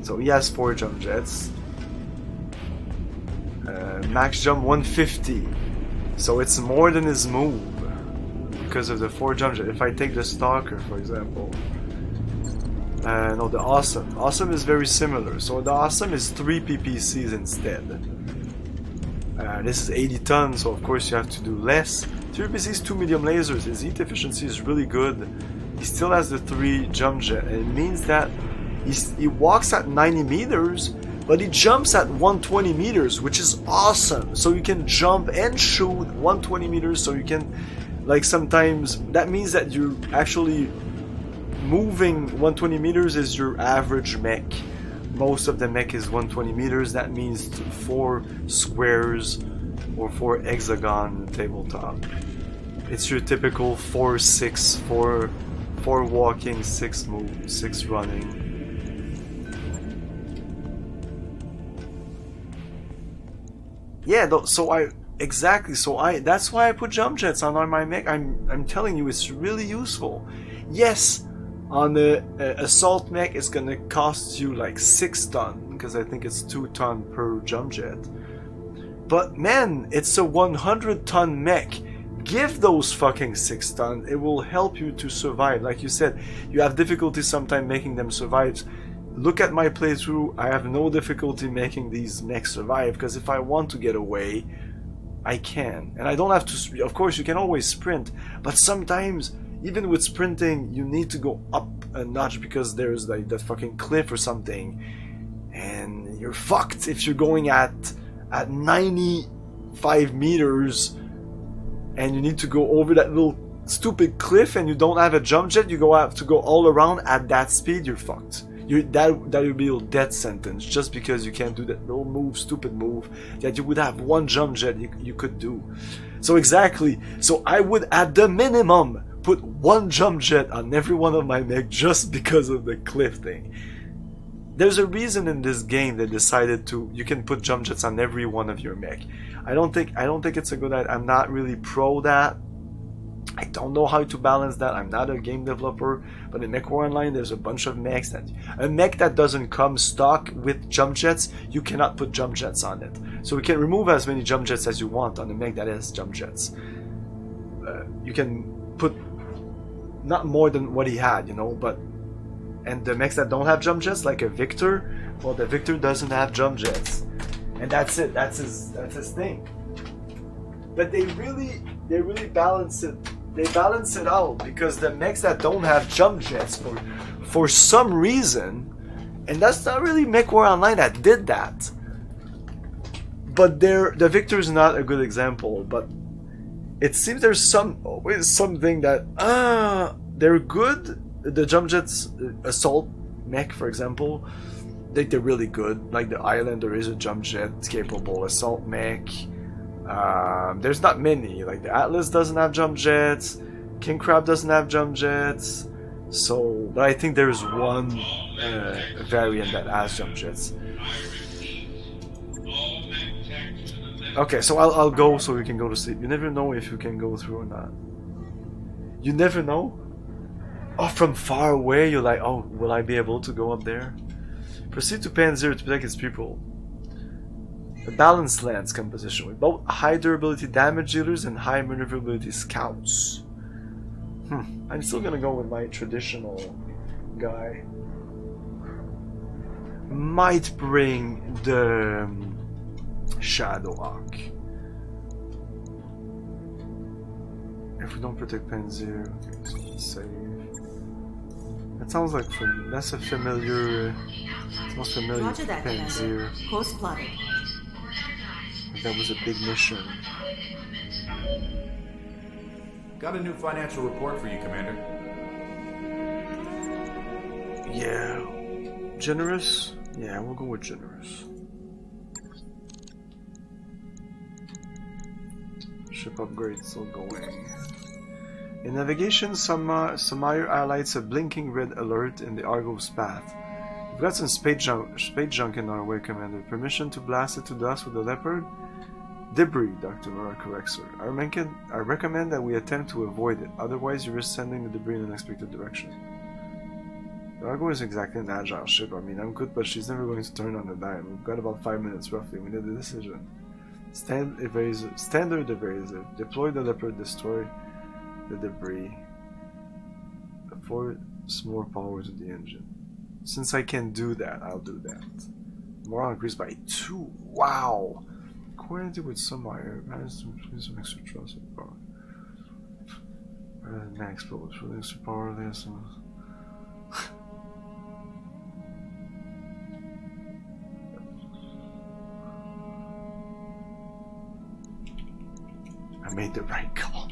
S1: So he has 4 jump jets. Max jump 150. So it's more than his move because of the 4 jump jets. If I take the Stalker, for example. No, the Awesome. Awesome is very similar. So the Awesome is 3 PPCs instead. This is 80 tons, so of course you have to do less. 3 PPCs, 2 medium lasers. His heat efficiency is really good. He still has the 3 jump jet, and it means that he walks at 90 meters, but he jumps at 120 meters, which is awesome. So you can jump and shoot 120 meters, so you can, like, sometimes, that means that you're actually moving 120 meters is your average mech. Most of the mech is 120 meters, that means 4 squares or 4 hexagon tabletop. It's your typical 4-6, 4 walking, 6 move, 6 running. Yeah, that's why I put jump jets on my mech. I'm telling you, it's really useful. Yes, on the assault mech, it's gonna cost you like 6 ton, because I think it's 2 ton per jump jet. But man, it's a 100 ton mech. Give those fucking 6 ton. It will help you to survive. Like you said, you have difficulty sometimes making them survive. Look at my playthrough. I have no difficulty making these mechs survive, because if I want to get away, I can. And I don't have to. Of course, you can always sprint, but sometimes, even with sprinting, you need to go up a notch because there's like that fucking cliff or something, and you're fucked if you're going at 95 meters and you need to go over that little stupid cliff and you don't have a jump jet, you have to go all around at that speed, you're fucked. That would be your death sentence just because you can't do that little move, stupid move that you would have one jump jet you could do. So exactly. So I would at the minimum put one jump jet on every one of my mech just because of the cliff thing. There's a reason in this game they decided you can put jump jets on every one of your mech. I don't think it's a good idea. I'm not really pro that. I don't know how to balance that. I'm not a game developer, but in MechWar Online there's a bunch of mechs a mech that doesn't come stock with jump jets, you cannot put jump jets on it. So you can remove as many jump jets as you want on a mech that has jump jets. You can put not more than what he had, you know, and the mechs that don't have jump jets, like a Victor, well, the Victor doesn't have jump jets, and that's it. That's his thing. But they really balance it. They balance it out because the mechs that don't have jump jets for some reason, and that's not really MechWar Online that did that. But the Victor is not a good example. But it seems there's always something that they're good. The jump jets, assault mech, for example, they're really good. Like the Islander is a jump jet capable assault mech. There's not many. Like the Atlas doesn't have jump jets. King Crab doesn't have jump jets. So, but I think there's one variant that has jump jets. Okay, so I'll go so we can go to sleep. You never know if you can go through or not. You never know. Oh, from far away, you're like, oh, will I be able to go up there? Proceed to Pan Zero to protect its people. A balanced lance composition with both high durability damage dealers and high maneuverability scouts. I'm still gonna go with my traditional guy. Might bring the Shadow Hawk. If we don't protect Pan Zero, okay, so let's save. That sounds like that's a familiar. Most familiar
S8: Roger that,
S1: Pan Zero.
S8: Course plotted.
S1: That was a big mission.
S13: Got a new financial report for you, Commander.
S1: Yeah. Generous? Yeah, we'll go with generous. Ship upgrade still going. In navigation, Samire highlights a blinking red alert in the Argos path. We've got some space junk in our way, Commander. Permission to blast it to dust with the Leopard? Debris, Dr. Mura corrects her. I recommend that we attempt to avoid it, otherwise you risk sending the debris in an unexpected direction. The Argo is exactly an agile ship. I mean, I'm good, but she's never going to turn on a dime. We've got about 5 minutes roughly. We need a decision. Standard evasive. Deploy the Leopard, destroy the debris. Afford more power to the engine. Since I can do that, I'll do that. Morale increased by 2. Wow! Coordinated with some iron, managed to increase some extra trust and power. Rather than explodes, really extra power, there's some. I made the right call.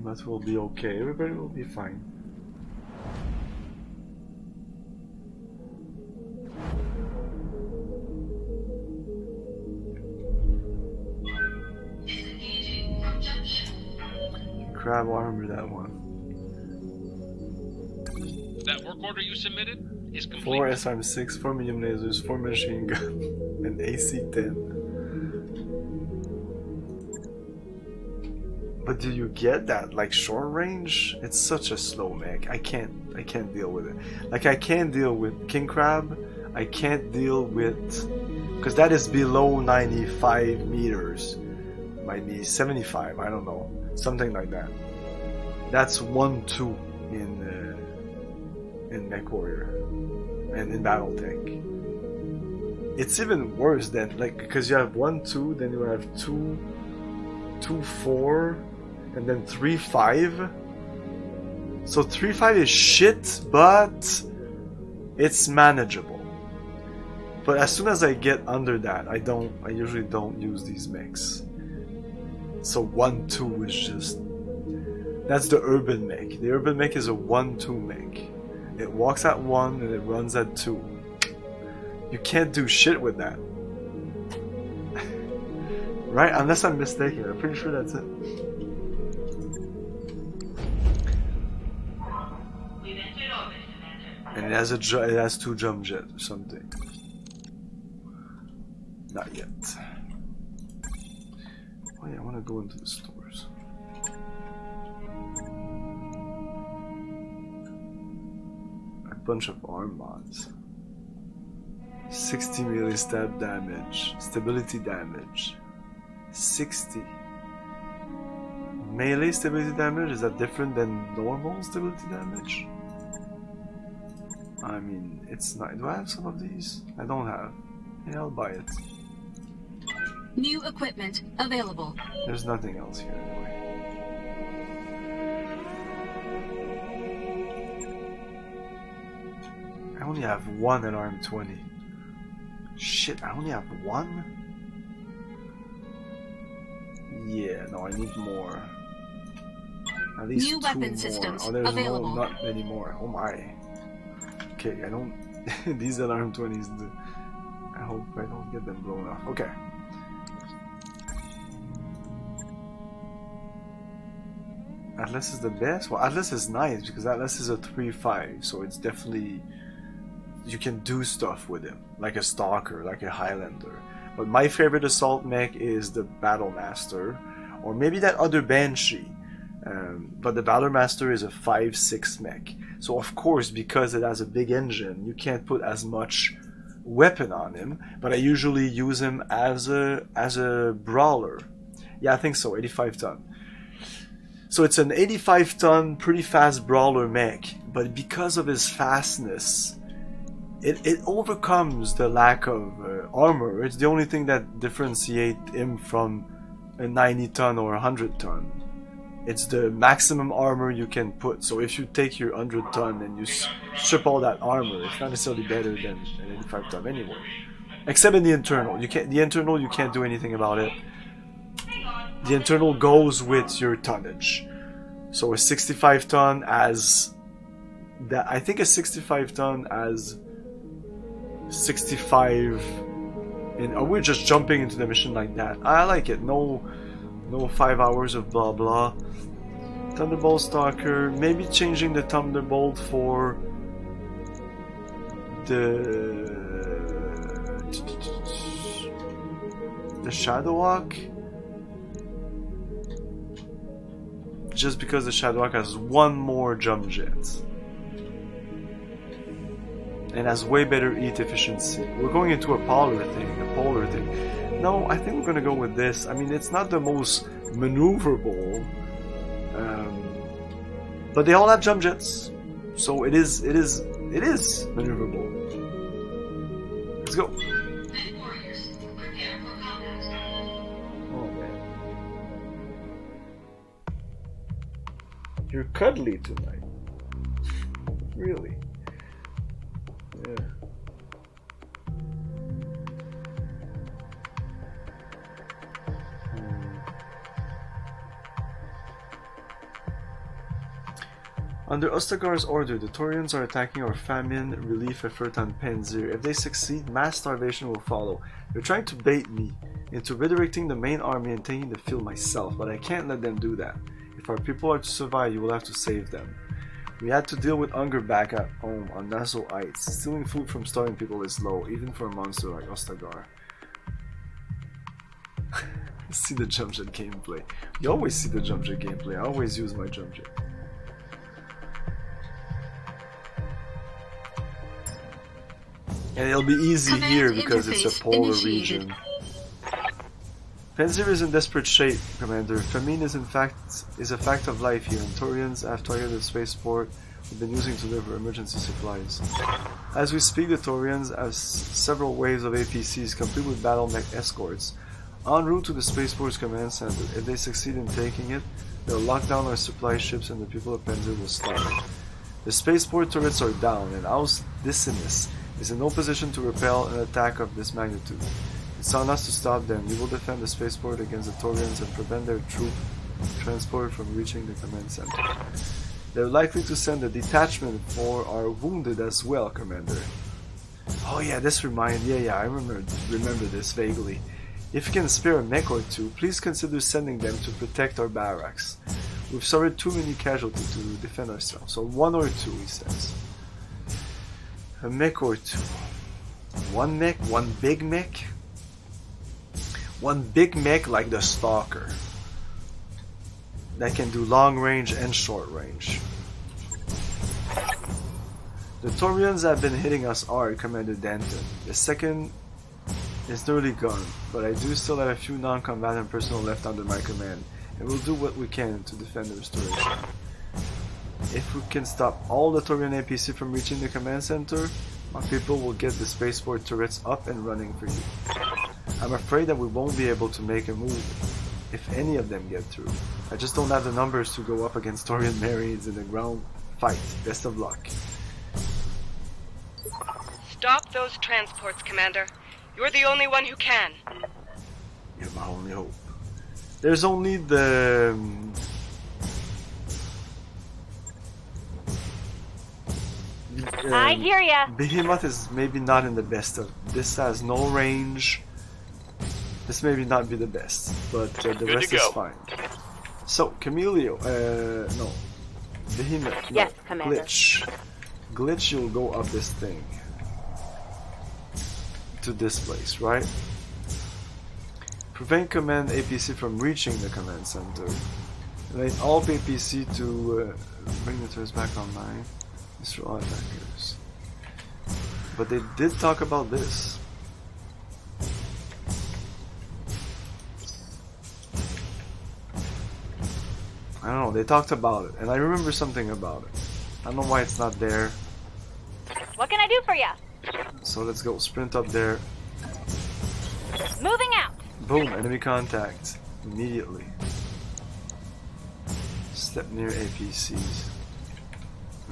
S1: But we'll be okay. Everybody will be fine. Crab armor, that one.
S11: That work order you submitted is complete.
S1: 4 SM6, 4 medium lasers, 4 machine gun, and AC-10. But do you get that, like, short range? It's such a slow mech. I can't deal with it. Like, I can't deal with King Crab. I can't deal with, because that is below 95 meters. Might be 75. I don't know, something like that. That's 1-2 in Mech Warrior and in BattleTech. It's even worse than, like, because you have 1-2, then you have 2. 2-4, and then 3-5. So 3-5 is shit, but it's manageable. But as soon as I get under that, I usually don't use these mechs. So 1-2 is just... That's the urban mech. The urban mech is a 1-2 mech. It walks at 1 and it runs at 2. You can't do shit with that. Right? Unless I'm mistaken. I'm pretty sure that's it. And it has it has 2 jump jets or something. Not yet. Oh yeah, I want to go into the stores. A bunch of arm mods. 60 melee stab damage, stability damage. 60. Melee stability damage, is that different than normal stability damage? I mean, it's not. Do I have some of these? I don't have. Yeah, I'll buy it.
S23: New equipment available.
S1: There's nothing else here anyway. I only have 1 at RM20. Shit, I only have 1? Yeah, no, I need more. At least
S23: New
S1: 2
S23: weapon
S1: more.
S23: systems
S1: Oh, there's
S23: available.
S1: no, not anymore. Oh my. Okay, I don't... These alarm 20s, I hope I don't get them blown off. Okay. Atlas is the best? Well, Atlas is nice because Atlas is a 3-5, so it's definitely... You can do stuff with him, like a Stalker, like a Highlander. But my favorite assault mech is the Battlemaster, or maybe that other Banshee. But the Battlemaster is a 5-6 mech. So of course, because it has a big engine, you can't put as much weapon on him. But I usually use him as a brawler. Yeah, I think so, 85 ton. So it's an 85 ton, pretty fast brawler mech. But because of his fastness, it overcomes the lack of armor. It's the only thing that differentiates him from a 90 ton or 100 ton. It's the maximum armor you can put. So if you take your 100 ton and you strip all that armor, it's not necessarily better than an 85 ton anyway. Except in the internal. The internal you can't do anything about it. The internal goes with your tonnage. So a 65 ton as that. I think a 65 ton as 65 in. Are we just jumping into the mission like that? I like it. No 5 hours of blah blah. Thunderbolt Stalker. Maybe changing the Thunderbolt for the Shadowhawk. Just because the Shadowhawk has 1 more jump jet. And has way better eat efficiency. We're going into a polar thing. No, I think we're gonna go with this. I mean, it's not the most maneuverable, but they all have jump jets, so it is maneuverable. Let's go. Oh man, you're cuddly tonight. Really? Yeah. Under Ostagar's order, the Taurians are attacking our famine relief effort on Panzer. If they succeed, mass starvation will follow. They're trying to bait me into redirecting the main army and taking the field myself, but I can't let them do that. If our people are to survive, you will have to save them. We had to deal with hunger back at home on Nassau Heights. Stealing food from starving people is low, even for a monster like Ostagar. See the jump jet gameplay. You always see the jump jet gameplay. I always use my jump jet. And it'll be easy
S23: Command
S1: here because it's a polar
S23: initiated.
S1: region. Panzer is in desperate shape, Commander. Famine is a fact of life here, and Taurians have targeted the spaceport we've been using to deliver emergency supplies. As we speak, the Taurians have several waves of APCs complete with battle mech escorts En route to the Spaceport's command center. If they succeed in taking it, they'll lock down our supply ships and the people of Panzer will starve. The Spaceport turrets are down, and Aus Decimus is in no position to repel an attack of this magnitude. It's on us to stop them. We will defend the Spaceport against the Taurians and prevent their troop transport from reaching the command center. They're likely to send a detachment for our wounded as well, Commander. Oh yeah, this I remember this vaguely. If you can spare a mech or two, please consider sending them to protect our barracks. We've suffered too many casualties to defend ourselves. So 1 or 2, he says. A mech or 2. 1 mech, 1 big mech. 1 big mech like the Stalker. That can do long range and short range. The Taurians have been hitting us hard, Commander Danton. The second is nearly gone, but I do still have a few non-combatant personnel left under my command, and we'll do what we can to defend the restoration. If we can stop all the Taurian APC from reaching the command center, my people will get the spaceport turrets up and running for you. I'm afraid that we won't be able to make a move if any of them get through. I just don't have the numbers to go up against Taurian Marines in the ground fight. Best of luck.
S5: Stop those transports, Commander. You're the only one who can.
S1: You're my only hope. There's only the...
S8: I hear ya.
S1: Behemoth is maybe not in the best of... This has no range. This may not be the best, but the rest is fine. So, Camilio, no. Behemoth,
S8: yes,
S1: no.
S8: Commander.
S1: Glitch, you'll go up this thing. To this place, right? Prevent command APC from reaching the command center. Elect all APC to bring the turrets back online. Destroy all attackers. But they did talk about this. I don't know, they talked about it, and I remember something about it. I don't know why it's not there.
S8: What can I do for ya?
S1: So let's go, sprint up there.
S8: Moving out!
S1: Boom, enemy contact. Immediately. Step near APCs.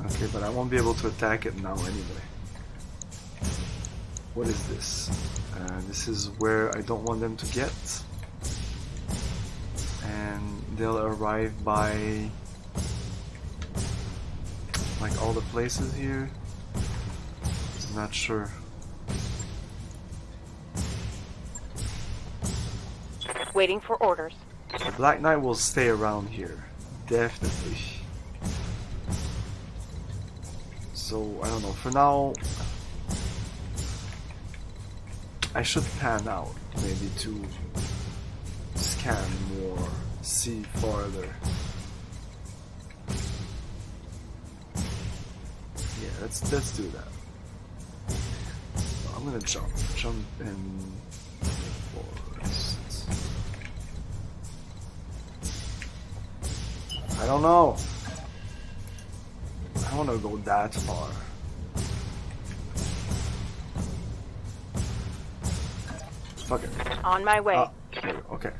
S1: Okay, but I won't be able to attack it now anyway. What is this? This is where I don't want them to get. And they'll arrive by... like all the places here. I'm not sure.
S8: Waiting for orders.
S1: The Black Knight will stay around here. Definitely. So, I don't know. For now, I should pan out. Maybe to scan more. See farther. Yeah, let's do that. I'm gonna jump in the forest. I don't know. I don't want to go that far. Fuck it.
S8: On my way.
S1: Okay.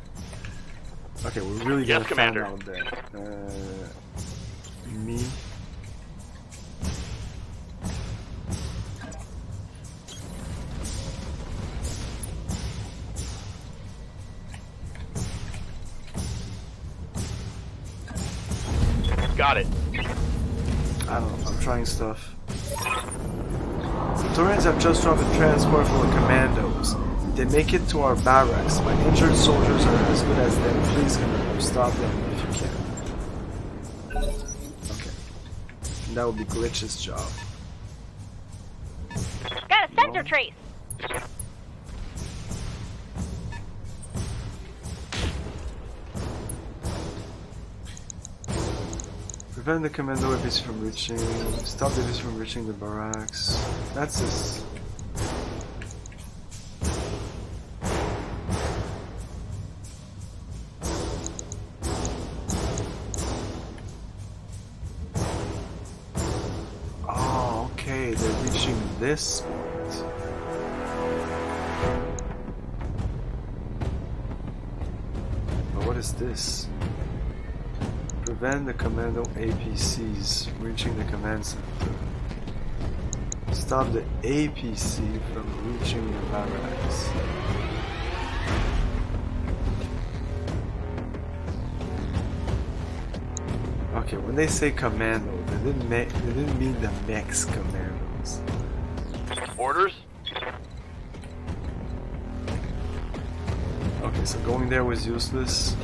S1: Okay, we're really gonna fan out there. Me.
S17: Got it.
S1: I don't know, I'm trying stuff. The Taurians have just dropped a transport full of commandos. They make it to our barracks. My injured soldiers are as good as them. Please, Commander, stop them if you can. Okay. And that will be Glitch's job.
S8: Got a center trace.
S1: Prevent the commando APC from reaching. Stop the APC from reaching the barracks. That's this. Oh, okay. They're reaching this point. what is this? Prevent the commando APCs reaching the command center. Stop the APC from reaching the barracks. Okay, when they say commando, they didn't mean the mech's commandos.
S6: Orders?
S1: Okay, so going there was useless.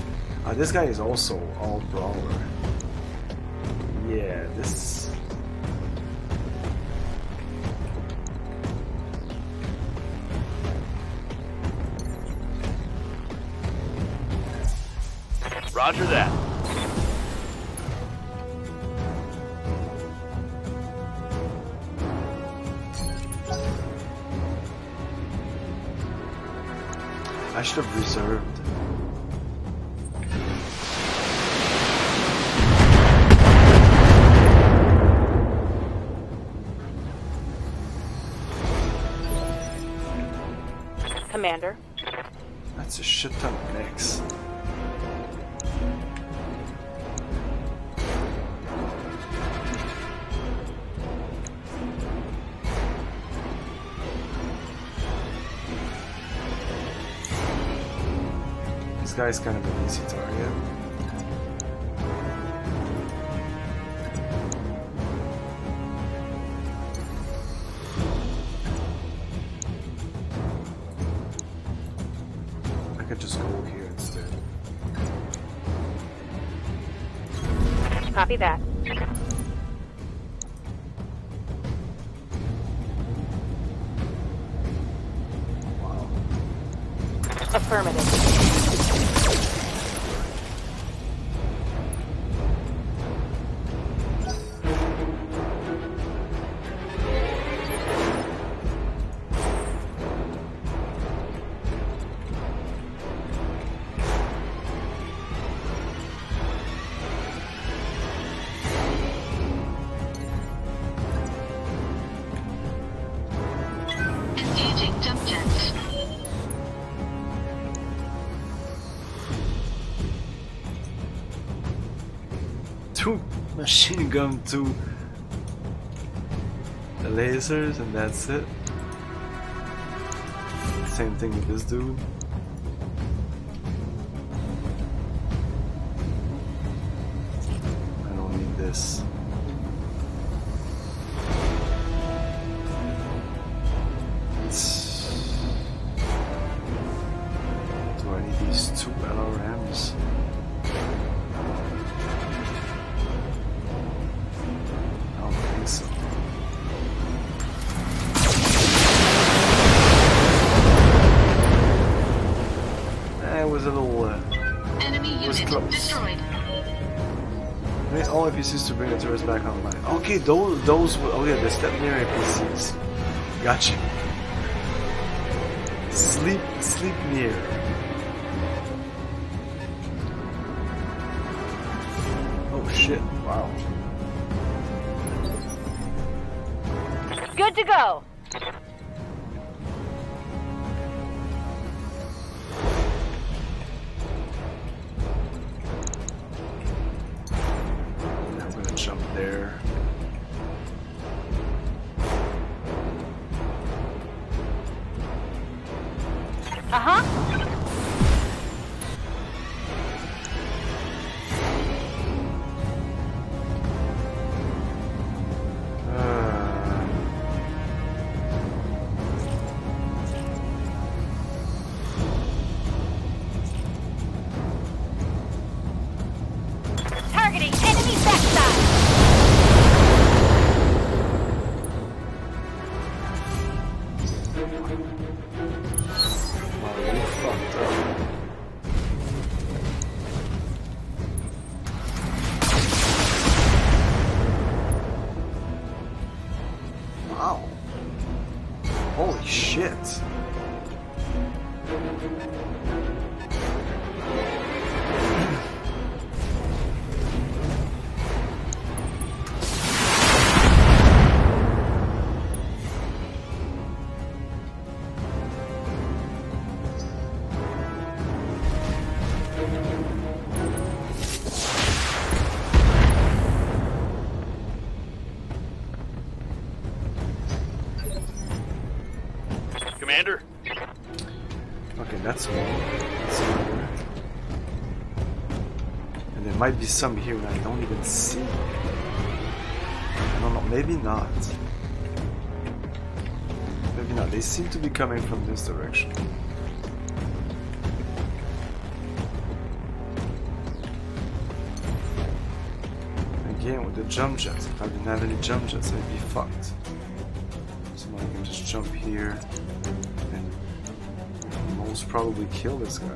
S1: This guy is also all brawler. Yeah, this...
S6: Roger that.
S1: I should have reserved.
S8: Commander.
S1: That's a shit ton of mix. This guy's kind of an easy target. I could just go here instead.
S8: Copy that.
S1: Wow.
S8: Affirmative.
S23: Engaging jump jets.
S1: Two machine gun, two lasers, and that's it. Same thing with this dude. I don't need this. Do I need these two LRMs? I don't think so. It was a little.
S23: Enemy unit destroyed.
S1: Make all APCs to bring the turrets back online. Okay, those were. Oh yeah, the step near APCs. Gotcha. Sleep near. Oh shit! Wow.
S8: Good to go.
S1: I'm gonna jump there.
S8: Targeting enemy backside.
S1: That's one. That's another. And there might be some here that I don't even see. I don't know, maybe not. Maybe not. They seem to be coming from this direction. Again, with the jump jets. If I didn't have any jump jets, I'd be fucked. So now I can just jump here and most probably kill this guy.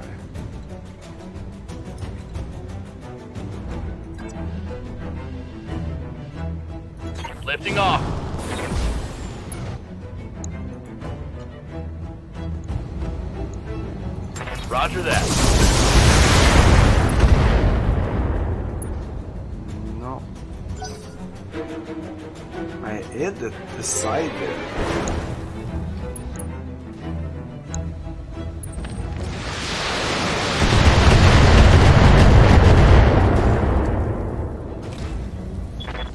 S6: Lifting off. Roger that.
S1: No. I hit the side there.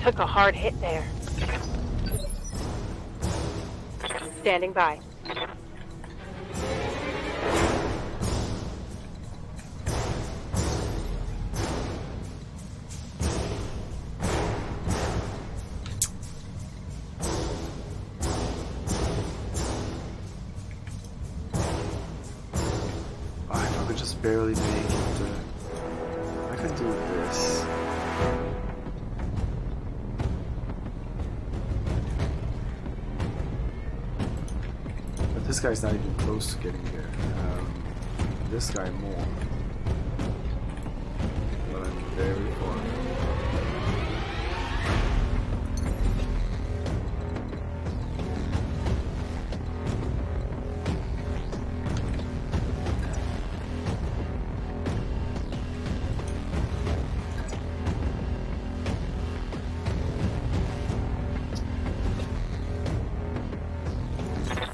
S8: Took a hard hit there. Standing by.
S1: I could just barely make it. I could do this. This guy's not even close to getting there. This guy more. But I'm very far.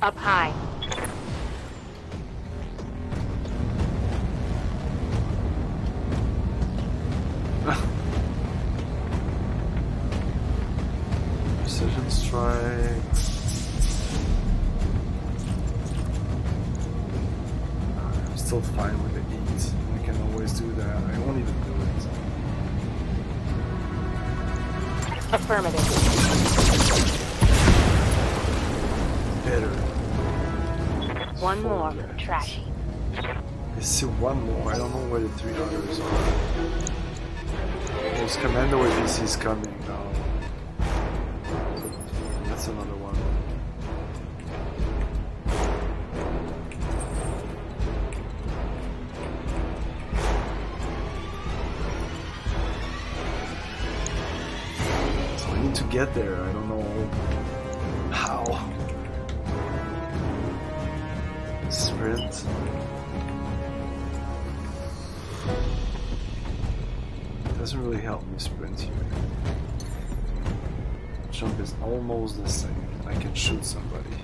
S8: Up high.
S1: Precision strike. I'm still fine with the eat. I can always do that. I won't even do it.
S8: Affirmative.
S1: Better.
S8: One more for the trashy.
S1: There's still one more. I don't know where the 3 others are. There's Commando APC's coming now. That's another one. So I need to get there. I don't know how. Sprint. Doesn't really help me sprint here. Jump is almost the same. I can shoot somebody.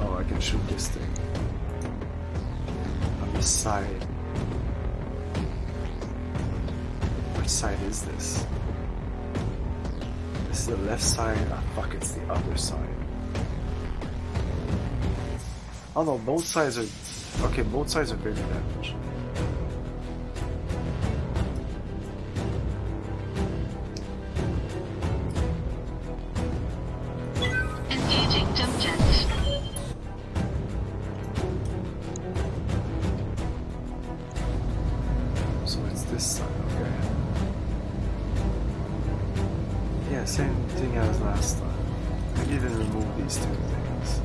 S1: Oh, I can shoot this thing. On the side. Which side is this? This is the left side. Ah, fuck, it's the other side. Oh no, both sides are... Okay, both sides are very damaged.
S23: Engaging jump jets.
S1: So it's this side, okay. Yeah, same thing as last time. I can even remove these 2 things.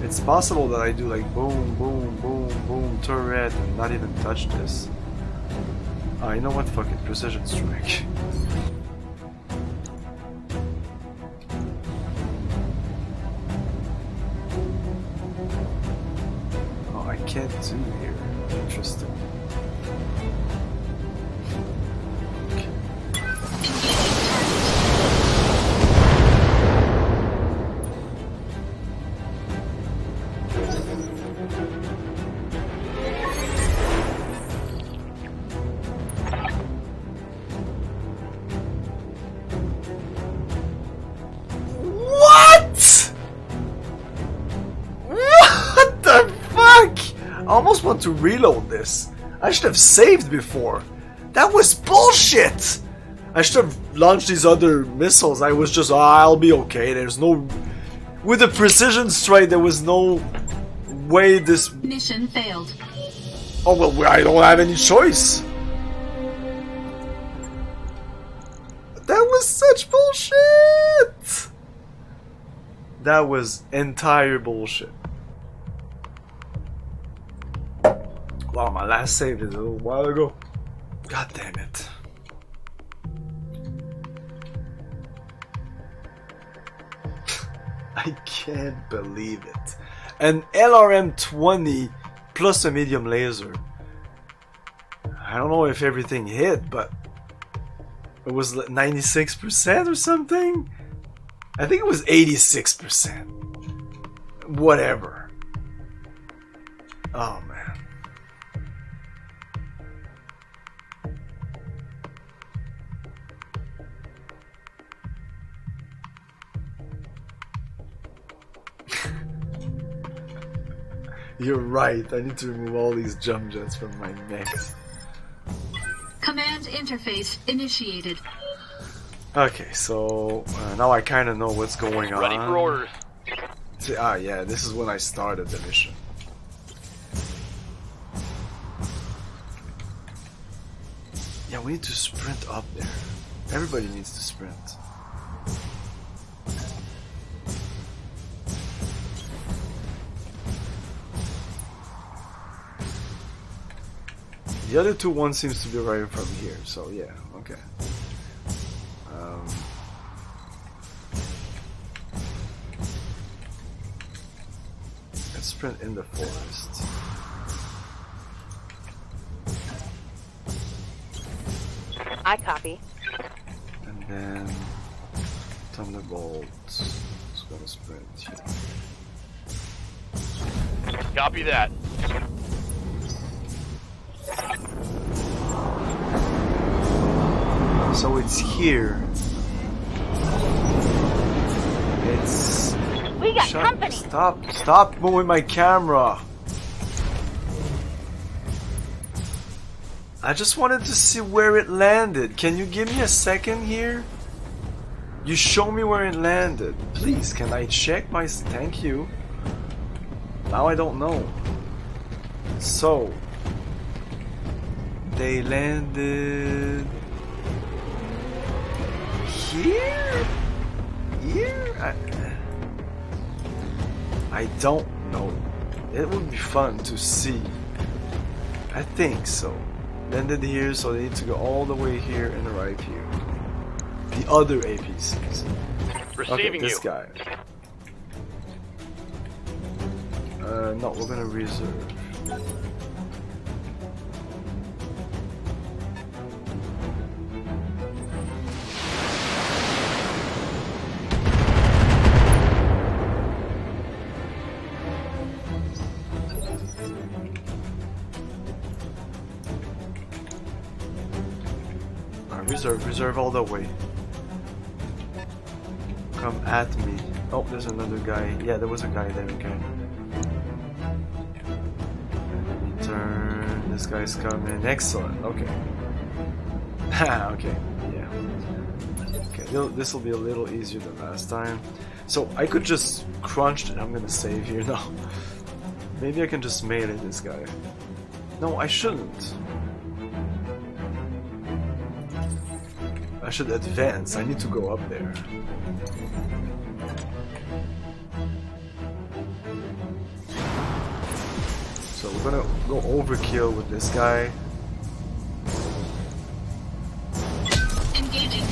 S1: It's possible that I do like boom, boom, boom, boom, turret and not even touch this. You know what? Fuck it. Precision strike. Oh, I can't do here. Interesting. almost want to reload this. I should have saved before. That was bullshit! I should have launched these other missiles. I was just, I'll be okay. There's no... With the precision strike, there was no way this...
S23: Mission failed.
S1: Oh, well, I don't have any choice. That was such bullshit! That was entire bullshit. Wow, my last save is a little while ago. God damn it. I can't believe it. An LRM-20 plus a medium laser. I don't know if everything hit, but it was 96% or something? I think it was 86%. Whatever. Oh, man. You're right, I need to remove all these jump jets from my neck.
S23: Command interface initiated.
S1: Okay, so now I kind of know what's going on.
S6: Ready for orders.
S1: See, yeah, this is when I started the mission. Yeah, we need to sprint up there. Everybody needs to sprint. The other two, one seems to be right from here, so yeah, okay. Let's sprint in the forest.
S8: I copy.
S1: And then Thunderbolt is gonna sprint here.
S6: Copy that.
S1: So it's here. It's...
S8: We got company!
S1: Stop moving my camera! I just wanted to see where it landed. Can you give me a second here? You show me where it landed. Please, can I check my... Thank you. Now I don't know. So... They landed... Here? Here? I don't know. It would be fun to see. I think so. Landed here, so they need to go all the way here and right here. The other APCs.
S6: Receiving
S1: this
S6: you.
S1: Guy. No, we're gonna reserve. Reserve all the way. Come at me. Oh, there's another guy. Yeah, there was a guy there, okay. Turn. This guy's coming. Excellent, okay. Okay, yeah. Okay, this will be a little easier than last time. So, I could just crunch it. I'm gonna save here now. Maybe I can just melee this guy. No, I shouldn't. I should advance. I need to go up there. So we're gonna go overkill with this guy.
S23: Engaging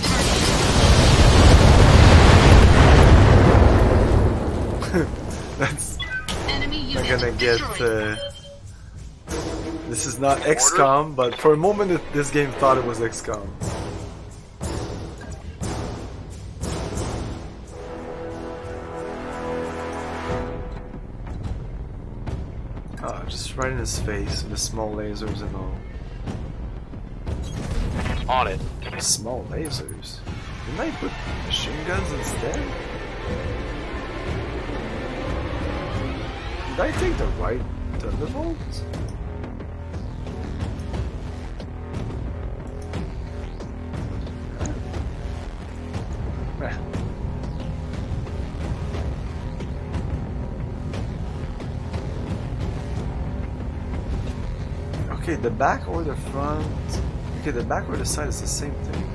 S1: That's
S23: enemy
S1: not
S23: unit
S1: gonna get. This is not XCOM, but for a moment this game thought it was XCOM. Just right in his face with the small lasers and all.
S6: On it.
S1: Small lasers? Didn't I put machine guns instead? Did I take the right Thunderbolt? Okay, the back or the front? Okay, the back or the side is the same thing.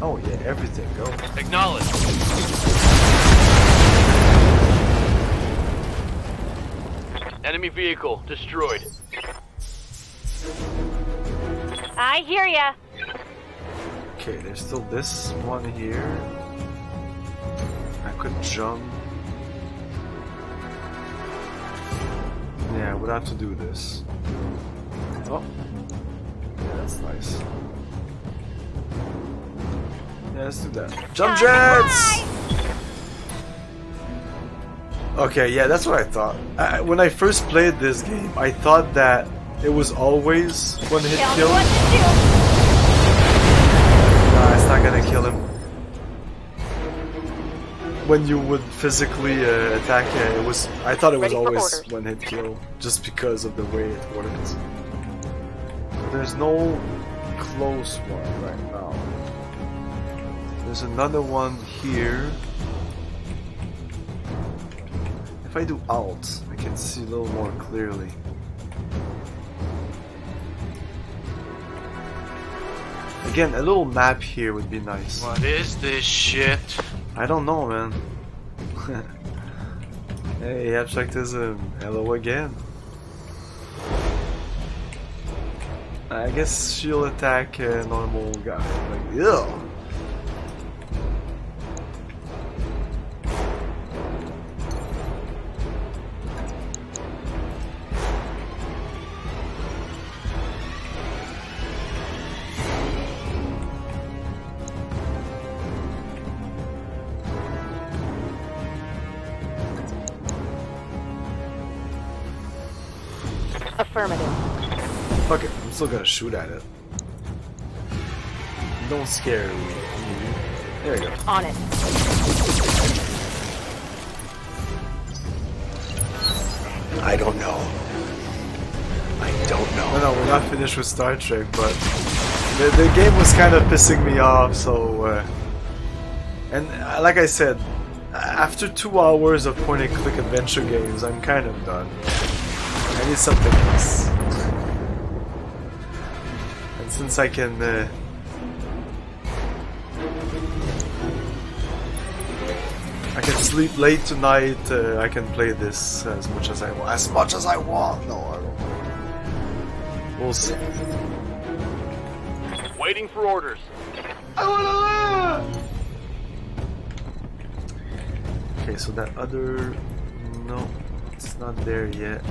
S1: Oh yeah, everything, go.
S6: Acknowledge. Enemy vehicle destroyed.
S8: I hear ya.
S1: Okay, there's still this one here. I could jump. Yeah, I would have to do this. Oh. Yeah, that's nice. Yeah, let's do that. Jump jets! Okay, yeah, that's what I thought. When I first played this game, I thought that it was always one hit kill. Nah, it's not gonna kill him. When you would physically attack, it was. I thought it was always one hit kill, just because of the way it worked. There's no close one right now. There's another one here. If I do Alt, I can see a little more clearly. Again, a little map here would be nice.
S6: What is this shit?
S1: I don't know, man. Hey, Abstractism, hello again. I guess she'll attack a normal guy. Like, ew.
S8: Affirmative.
S1: Fuck it, I'm still gonna shoot at it. Don't scare me. There you go.
S8: On it.
S1: I don't know. I don't know. No, we're not finished with Star Trek, but the game was kind of pissing me off, so... and like I said, after 2 hours of point-and-click adventure games, I'm kind of done. I need something else. And since I can... I can sleep late tonight, I can play this as much as I want. As much as I want! No, I don't. We'll see.
S6: Waiting for orders.
S1: I wanna live! Okay, so that other... No, it's not there yet.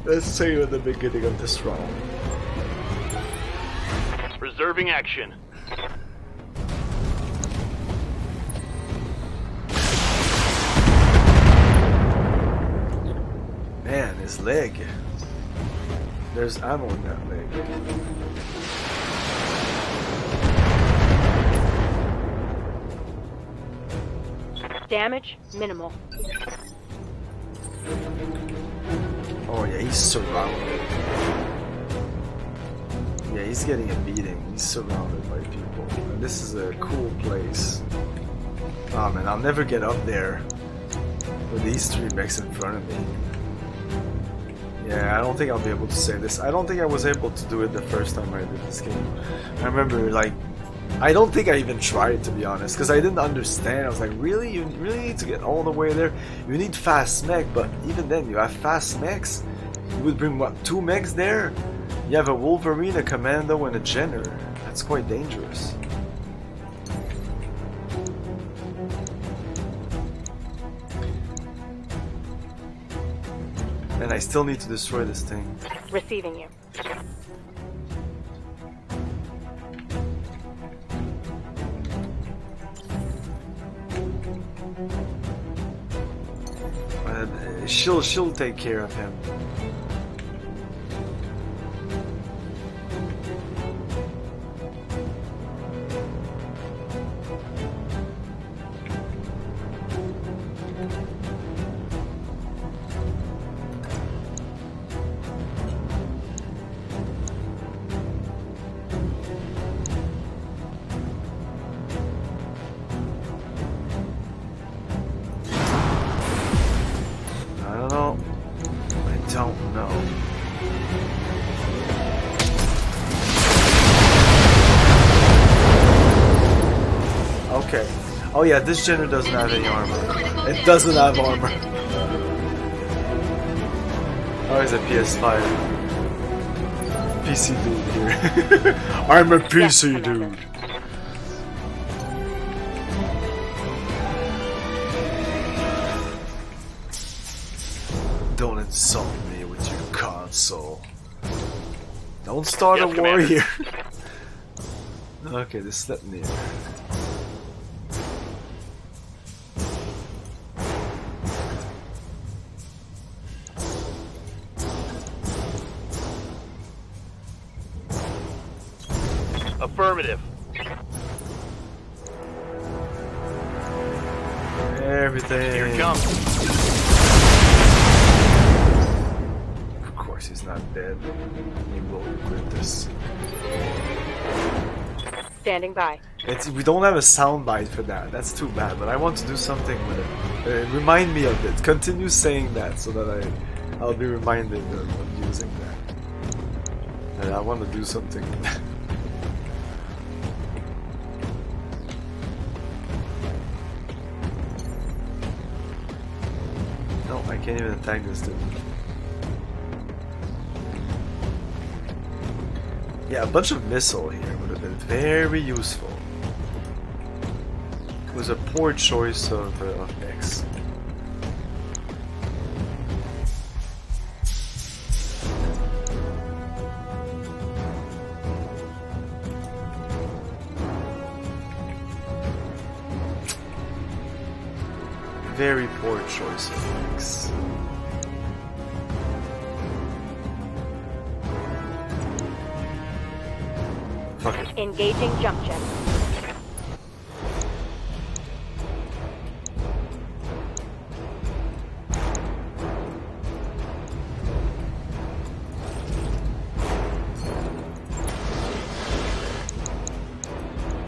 S1: Let's say at the beginning of this round.
S6: Reserving action.
S1: Man, his leg. There's ammo in that leg.
S8: Damage minimal.
S1: Oh yeah, he's surrounded. Yeah, he's getting a beating. He's surrounded by people. And this is a cool place. Oh man, I'll never get up there with these 3 mechs in front of me. Yeah, I don't think I'll be able to save this. I don't think I was able to do it the first time I did this game. I remember, like, I don't think I even tried, to be honest, because I didn't understand. I was like, really? You really need to get all the way there? You need fast mech, but even then, you have fast mechs? You would bring, what, 2 mechs there? You have a Wolverine, a Commando, and a Jenner. That's quite dangerous. And I still need to destroy this thing.
S8: Receiving you.
S1: She'll take care of him. Oh yeah, this Jenner doesn't have any armor. It doesn't have armor. Oh, he's a PS5. PC dude here. I'm a PC dude. Don't insult me with your console. Don't start a war here. Okay, this step near.
S6: Affirmative.
S1: Everything.
S6: Here it comes.
S1: Of course he's not dead. He will regret this.
S8: Standing by.
S1: We don't have a soundbite for that. That's too bad. But I want to do something with it. Remind me of it. Continue saying that so that I'll be reminded of using that. And I want to do something with that. No, I can't even attack this dude. Yeah, a bunch of missile here would have been very useful. It was a poor choice of X. Very poor choice of X. Fuck it.
S8: Engaging jump jet.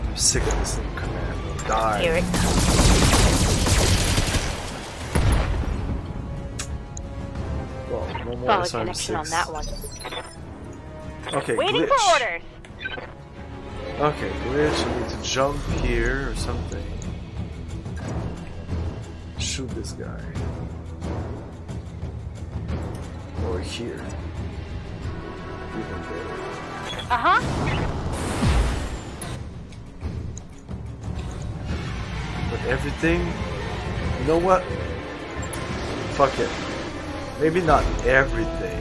S1: I'm sick of this little command. Die.
S8: Here it comes.
S1: Well, no more
S8: Solid
S1: SRM6.
S8: connection on that one.
S1: Okay,
S8: Waiting
S1: glitch.
S8: for orders.
S1: Okay, glitch. I need to jump here or something. Shoot this guy. Or here. Even better. But everything. You know what? Fuck it. Maybe not everything.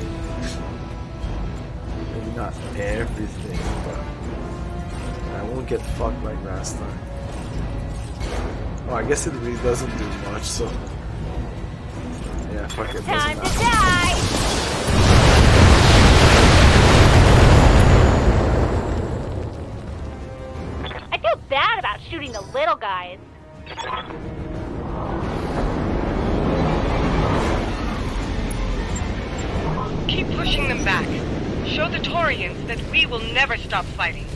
S1: Maybe not everything, but I won't get fucked like last time. Oh, I guess it really doesn't do much, so yeah, fuck it.
S8: Time
S1: doesn't
S8: to
S1: matter.
S8: die! I feel bad about shooting the little guys.
S5: Keep pushing them back. Show the Taurians that we will never stop fighting.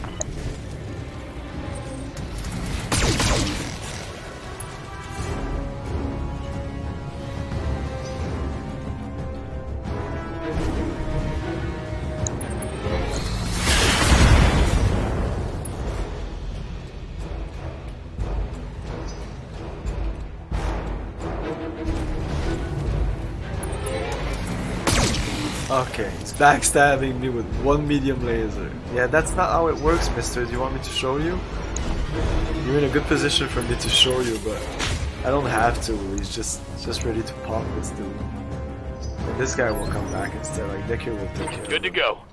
S1: Okay, he's backstabbing me with one medium laser. Yeah, that's not how it works, mister. Do you want me to show you? You're in a good position for me to show you, but I don't have to. He's just ready to pop this dude. And this guy will come back instead. Like, Nicky will take care of him.
S6: Good to go.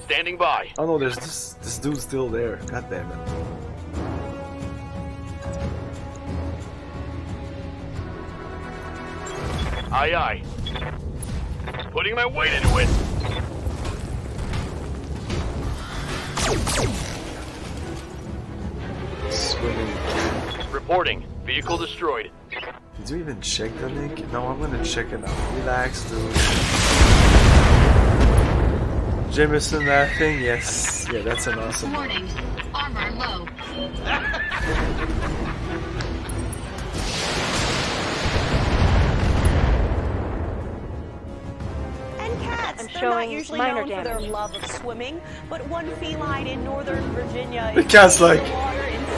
S6: Standing by.
S1: Oh no, there's this dude still there. God damn it.
S6: Aye, aye. Putting my weight into it.
S1: Swimming.
S6: Reporting. Vehicle destroyed.
S1: Did you even check the link? No, I'm gonna check it out. Relax, dude. Jameson laughing? Yes. Yeah, that's an awesome one.
S23: Warning. Armor low.
S16: And cat.
S7: cats.
S5: I'm
S7: They're
S5: showing
S7: not usually
S5: minor
S7: known for their
S5: damage.
S7: love of swimming, but one feline in Northern Virginia
S1: The
S7: is
S1: cat's
S7: in
S1: like,
S7: the water in the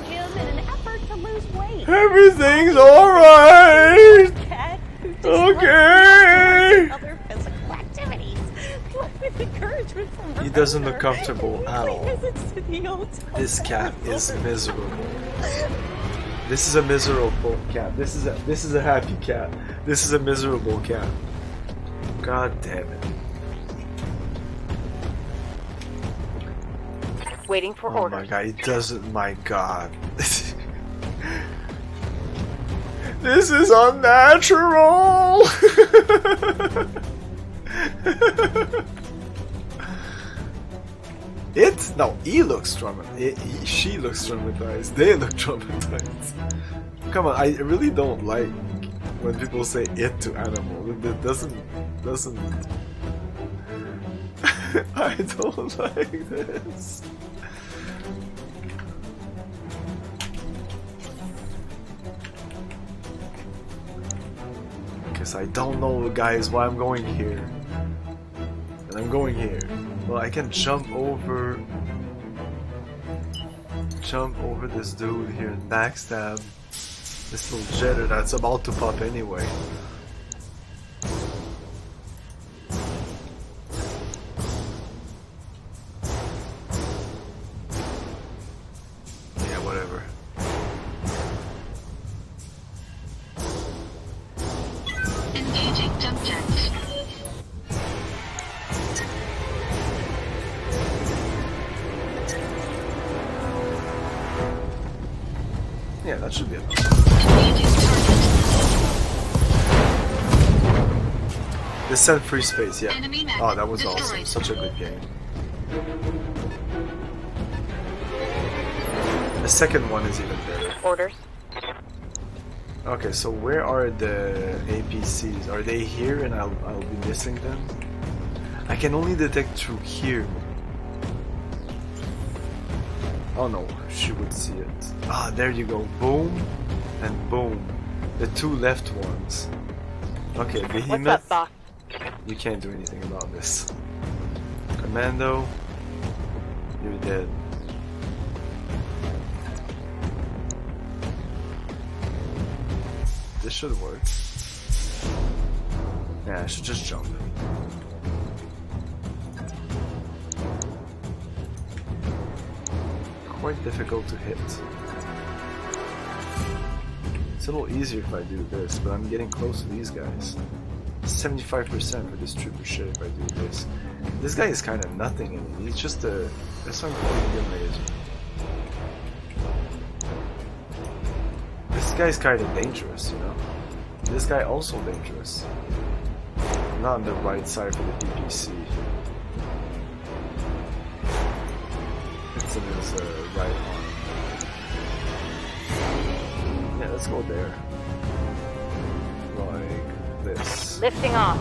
S7: gym in an effort to lose weight.
S1: everything's alright!
S7: Cat who
S1: Okay!
S7: other physical activities. With encouragement from her
S1: He doesn't look
S7: owner.
S1: comfortable at all.
S7: Visits to the hotel.
S1: This cat is miserable. This is a miserable cat. This is a happy cat. This is a miserable cat. God damn it.
S5: Waiting for
S1: Oh
S5: orders.
S1: my god, he doesn't. My god. This is unnatural! No, he looks traumatized. She looks traumatized. They look traumatized. Come on, I really don't like when people say it to animal. It doesn't. I don't like this. Because I don't know, guys, why I'm going here. And I'm going here. Well, I can jump over this dude here and backstab this little jetter that's about to pop anyway. Yeah, whatever.
S23: Engaging jump jet.
S1: Yeah, that should be enough. Descent free space, yeah. Oh, that was awesome. Such a good game. The second one is even better.
S5: Orders.
S1: Okay, so where are the APCs? Are they here and I'll be missing them? I can only detect through here. Oh no, she would see it. Ah, there you go. Boom and boom. The two left ones. Okay, Behemoth.
S5: What's up, boss?
S1: You can't do anything about this. Commando, you're dead. This should work. Yeah, I should just jump. Quite difficult to hit. It's a little easier if I do this, but I'm getting close to these guys. 75% for this trooper shit if I do this. This guy is kind of nothing in it. He's just a... That's what I'm calling him lazy. This guy's kind of dangerous, you know? This guy also dangerous. I'm not on the right side for the DPC. It's in his right arm. Yeah, let's go there. Like this.
S5: Lifting off.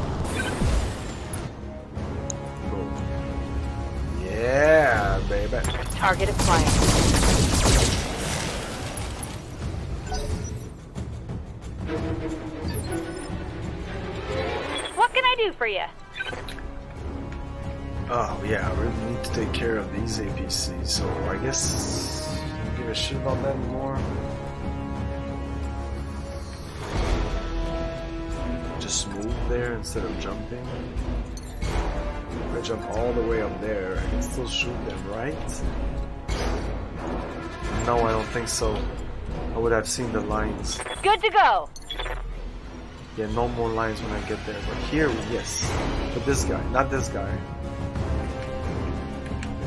S1: Boom. Yeah, baby.
S5: Target acquired. What can I do for you?
S1: Oh yeah, I really need to take care of these APCs, so I guess I'll give a shit about them more. Just move there instead of jumping. If I jump all the way up there, I can still shoot them, right? No, I don't think so. I would have seen the lines.
S5: Good to go.
S1: Yeah, no more lines when I get there, but here, yes. But this guy, not this guy.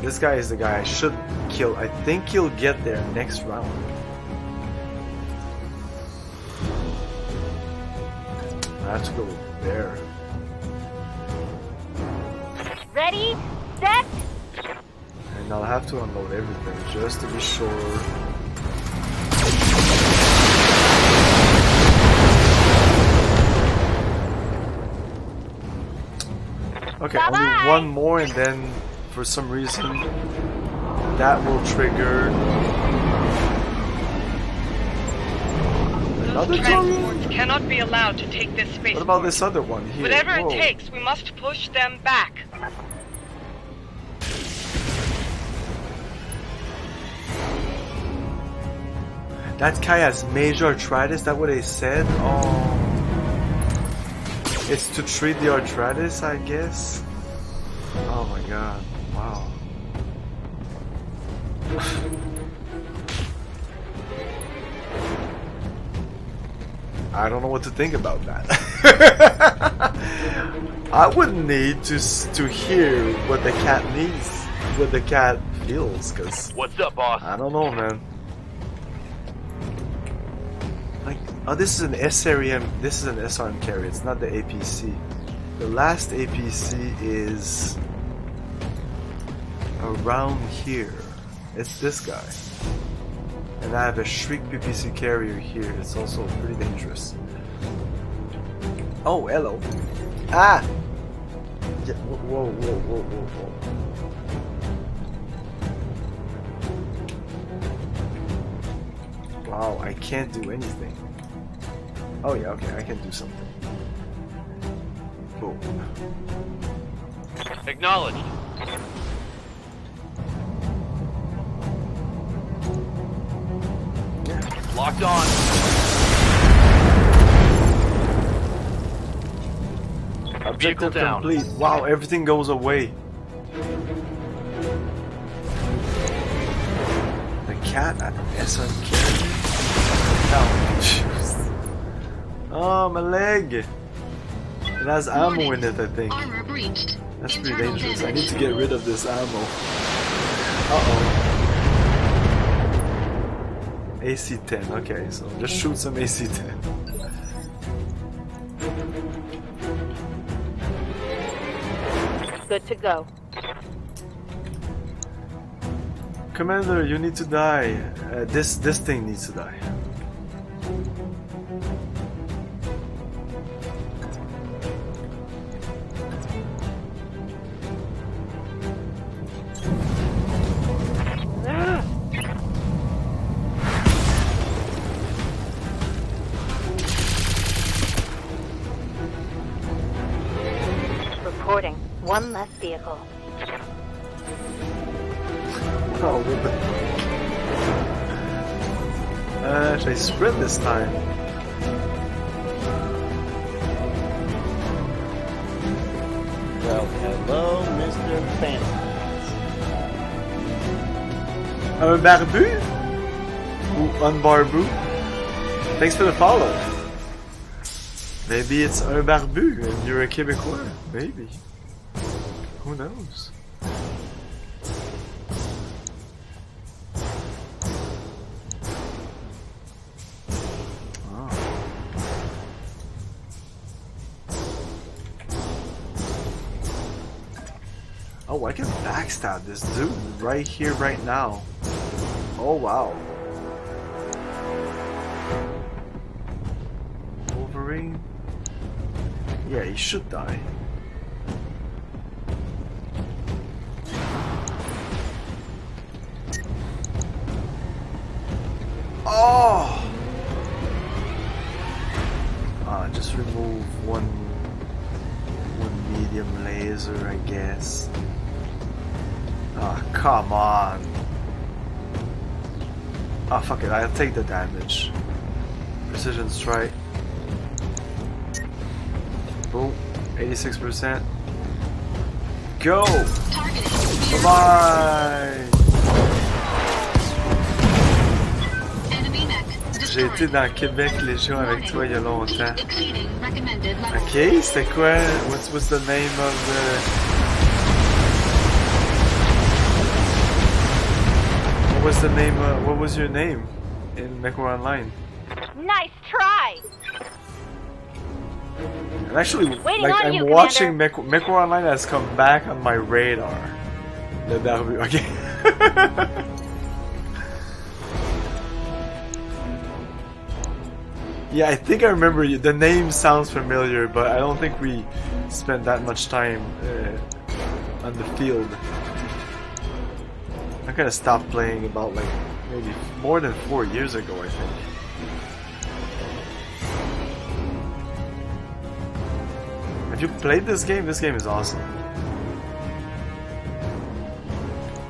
S1: This guy is the guy I should kill. I think he'll get there next round. I have to go there.
S8: Ready, set.
S1: And I'll have to unload everything just to be sure. Okay, only one more, and then for some reason that will trigger another target.
S5: Torians cannot be allowed to take this space.
S1: What about this other one here?
S5: Whatever
S1: Whoa.
S5: it takes, we must push them back.
S1: That guy has major arthritis, that what they said? Oh. It's to treat the arthritis, I guess? Oh my god, wow. I don't know what to think about that. I would need to hear what the cat needs, what the cat feels, cause
S6: what's up, boss?
S1: I don't know, man. Like, oh, this is an SRM. This is an SRM carrier. It's not the APC. The last APC is around here. It's this guy. And I have a Shriek PPC carrier here. It's also pretty dangerous. Oh, hello. Ah! Yeah, whoa, whoa, whoa, whoa, whoa. Wow, I can't do anything. Oh yeah, okay, I can do something. Boom.
S6: Acknowledged. Locked on.
S1: Objective
S6: down.
S1: complete. Wow, everything goes away. The cat at SRK. No. Oh, my leg. It has ammo in it, I think. That's pretty dangerous. I need to get rid of this ammo. Uh-oh. AC-10, okay, so just shoot some AC-10.
S24: Good to go.
S1: Commander, you need to die. This thing needs to die.
S8: Reporting. One less vehicle.
S1: Oh, should I sprint this time?
S12: Well, hello, Mr. Fancy.
S1: Un barbu? Ou un barbu? Thanks for the follow. Maybe it's un barbu and you're a Québécois. Maybe. Who knows? Oh, I can backstab this dude right here, right now. Oh, wow. Wolverine? Yeah, he should die. Oh! Just remove one medium laser, I guess. Ah, oh, come on. Ah, oh, fuck it, I'll take the damage. Precision strike. Boom. 86%. Go! Bye-bye! J'ai été dans Québec Légion avec toi il y a longtemps. Ok, c'était quoi? What's the name of the... What was the name? What was your name in MechWar Online?
S8: Nice try.
S1: And actually, like I'm watching MechWar Online has come back on my radar. The barbu. Okay. Yeah, I think I remember you. The name sounds familiar, but I don't think we spent that much time on the field. I kind of stopped playing about like maybe more than 4 years ago, I think. you played this game? This game is awesome.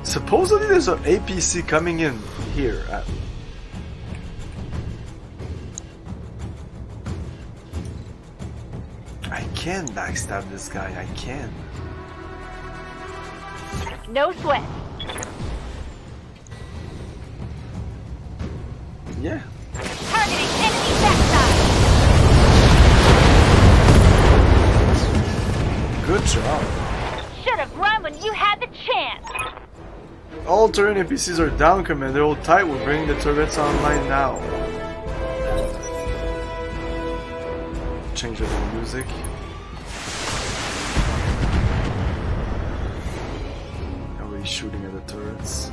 S1: Supposedly there's an APC coming in here. I can backstab this guy. I can.
S8: No sweat.
S1: Yeah.
S8: Targeting enemy backside.
S1: Good job.
S8: Should have run when you had the chance.
S1: All terrain NPCs are down, Commander. Hold tight. We're bringing the turrets online now. Change of the music. Now we're shooting at the turrets.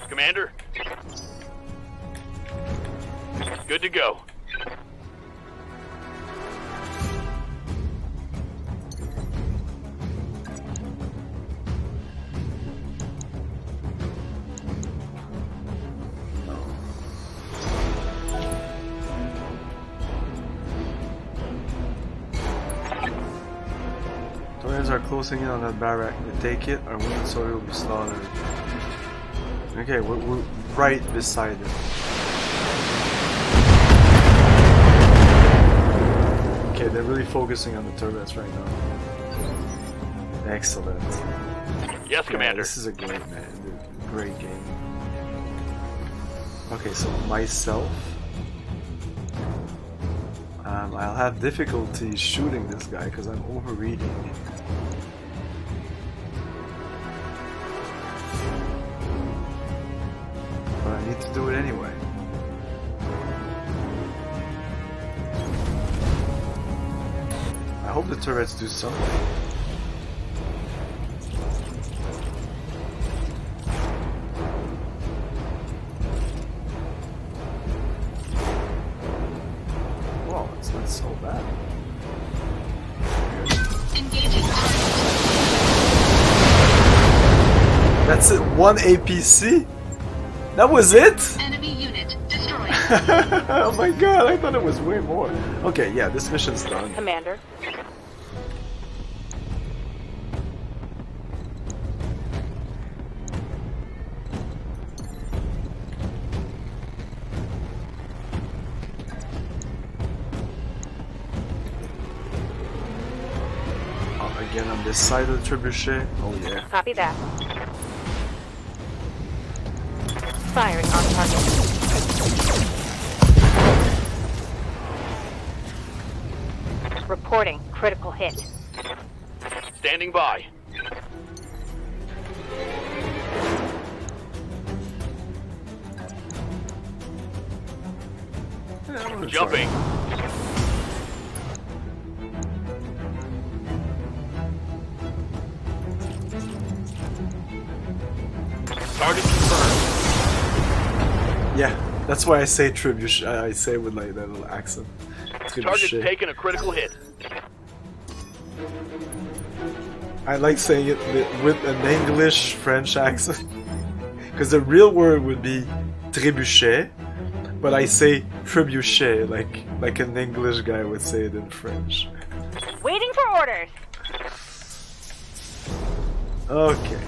S6: Commander? Good to go.
S1: Torrents are closing in on that barrack. We take it, our wounded soldier will be slaughtered. Okay, we're right beside it. Okay, they're really focusing on the turrets right now. Excellent.
S6: Yes, Commander.
S1: This is a great great game. Okay, so myself, I'll have difficulty shooting this guy because I'm overreading. But I need to do it anyway. I hope the turrets do something. Whoa, it's not so bad.
S23: Engaging.
S1: That's it, one APC? That was it?
S23: Enemy unit destroyed.
S1: Oh my god, I thought it was way more. Okay, yeah, this mission's done.
S24: Commander.
S1: Again on this side of the trebuchet. Oh yeah.
S24: Copy that. Firing on target. Reporting critical hit.
S6: Standing by.
S1: Yeah,
S6: jumping. Target confirmed.
S1: Yeah, that's why I say tribute. I say with like that little accent.
S6: Target's taken a critical hit.
S1: I like saying it with an English French accent because the real word would be trébuchet, but I say trebuchet like an English guy would say it in French.
S8: Waiting for orders.
S1: Okay.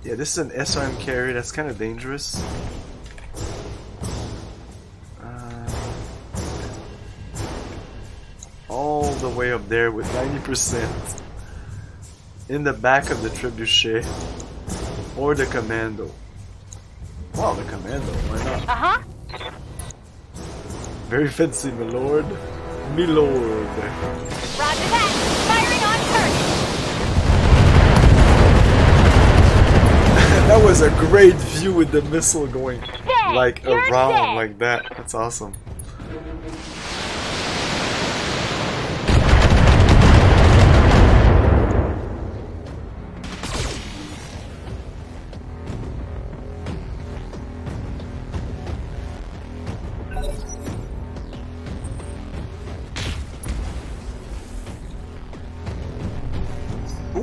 S1: Yeah, this is an SRM carrier. That's kind of dangerous. All the way up there with 90%. In the back of the trebuchet. Or the commando. Wow, the commando. Why not?
S8: Uh-huh.
S1: Very fancy, my lord. Me lord.
S8: Roger that. Firing on target.
S1: That was a great view with the missile going like
S8: you're
S1: around
S8: dead.
S1: like that. That's awesome.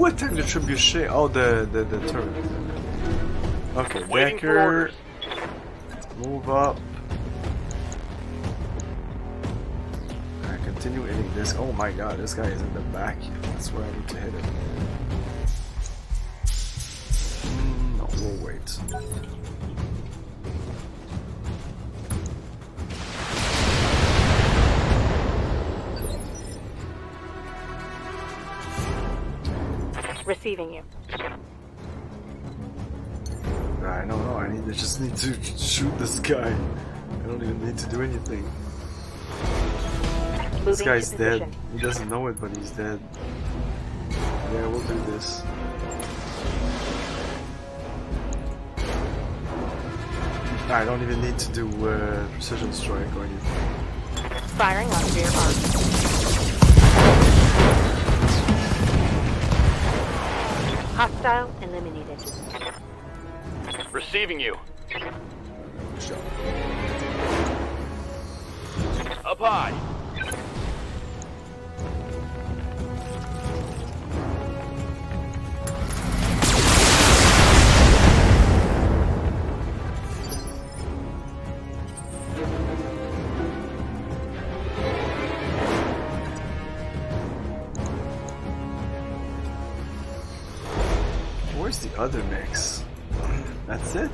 S1: Who attacked the trebuchet? Oh, the turret. Okay,
S6: Waiting for
S1: Decker.
S6: orders.
S1: Move up. I continue hitting this. Oh my god, this guy is in the back. That's where I need to hit him. No, we'll wait.
S24: Receiving you.
S1: I don't know. I just need to shoot this guy. I don't even need to do anything. This guy's dead. He doesn't know it, but he's dead. Yeah, we'll do this. I don't even need to do precision strike or anything.
S24: Firing on rear arc. Hostile eliminated.
S6: Receiving you. Up high.
S1: Where's the other mix? That's it?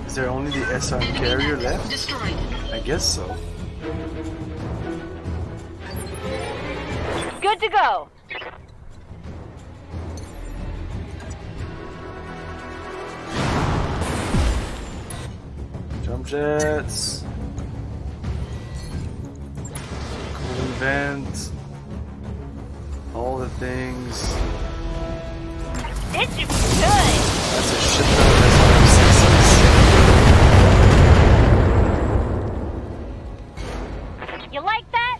S1: Is there only the SR carrier left?
S23: Destroyed.
S1: I guess so.
S24: Good to go.
S1: Jump jets. Cooling vent. All the things.
S24: It should be good.
S1: That's a shit ton of SR6s.
S24: You like that?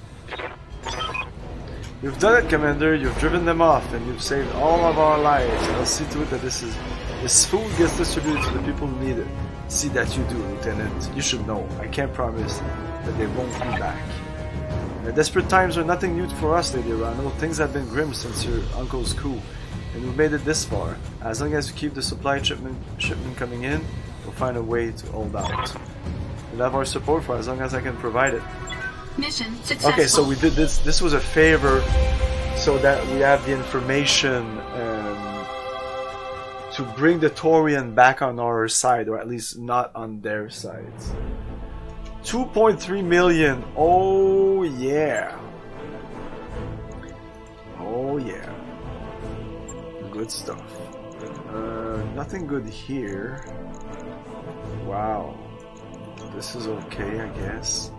S1: You've done it, Commander. You've driven them off, and you've saved all of our lives. I'll see to it that this food gets distributed to the people who need it. See that you do, Lieutenant. You should know. I can't promise that they won't be back. Desperate times are nothing new for us, Lady Arano. Things have been grim since your uncle's coup, and we've made it this far. As long as you keep the supply shipment coming in, we'll find a way to hold out. You'll have our support for as long as I can provide it.
S23: Mission successful.
S1: Okay, so we did this. This was a favor, so that we have the information to bring the Torian back on our side, or at least not on their sides. 2.3 million. Oh yeah. Oh yeah. Good stuff. Nothing good here. Wow. This is okay, I guess.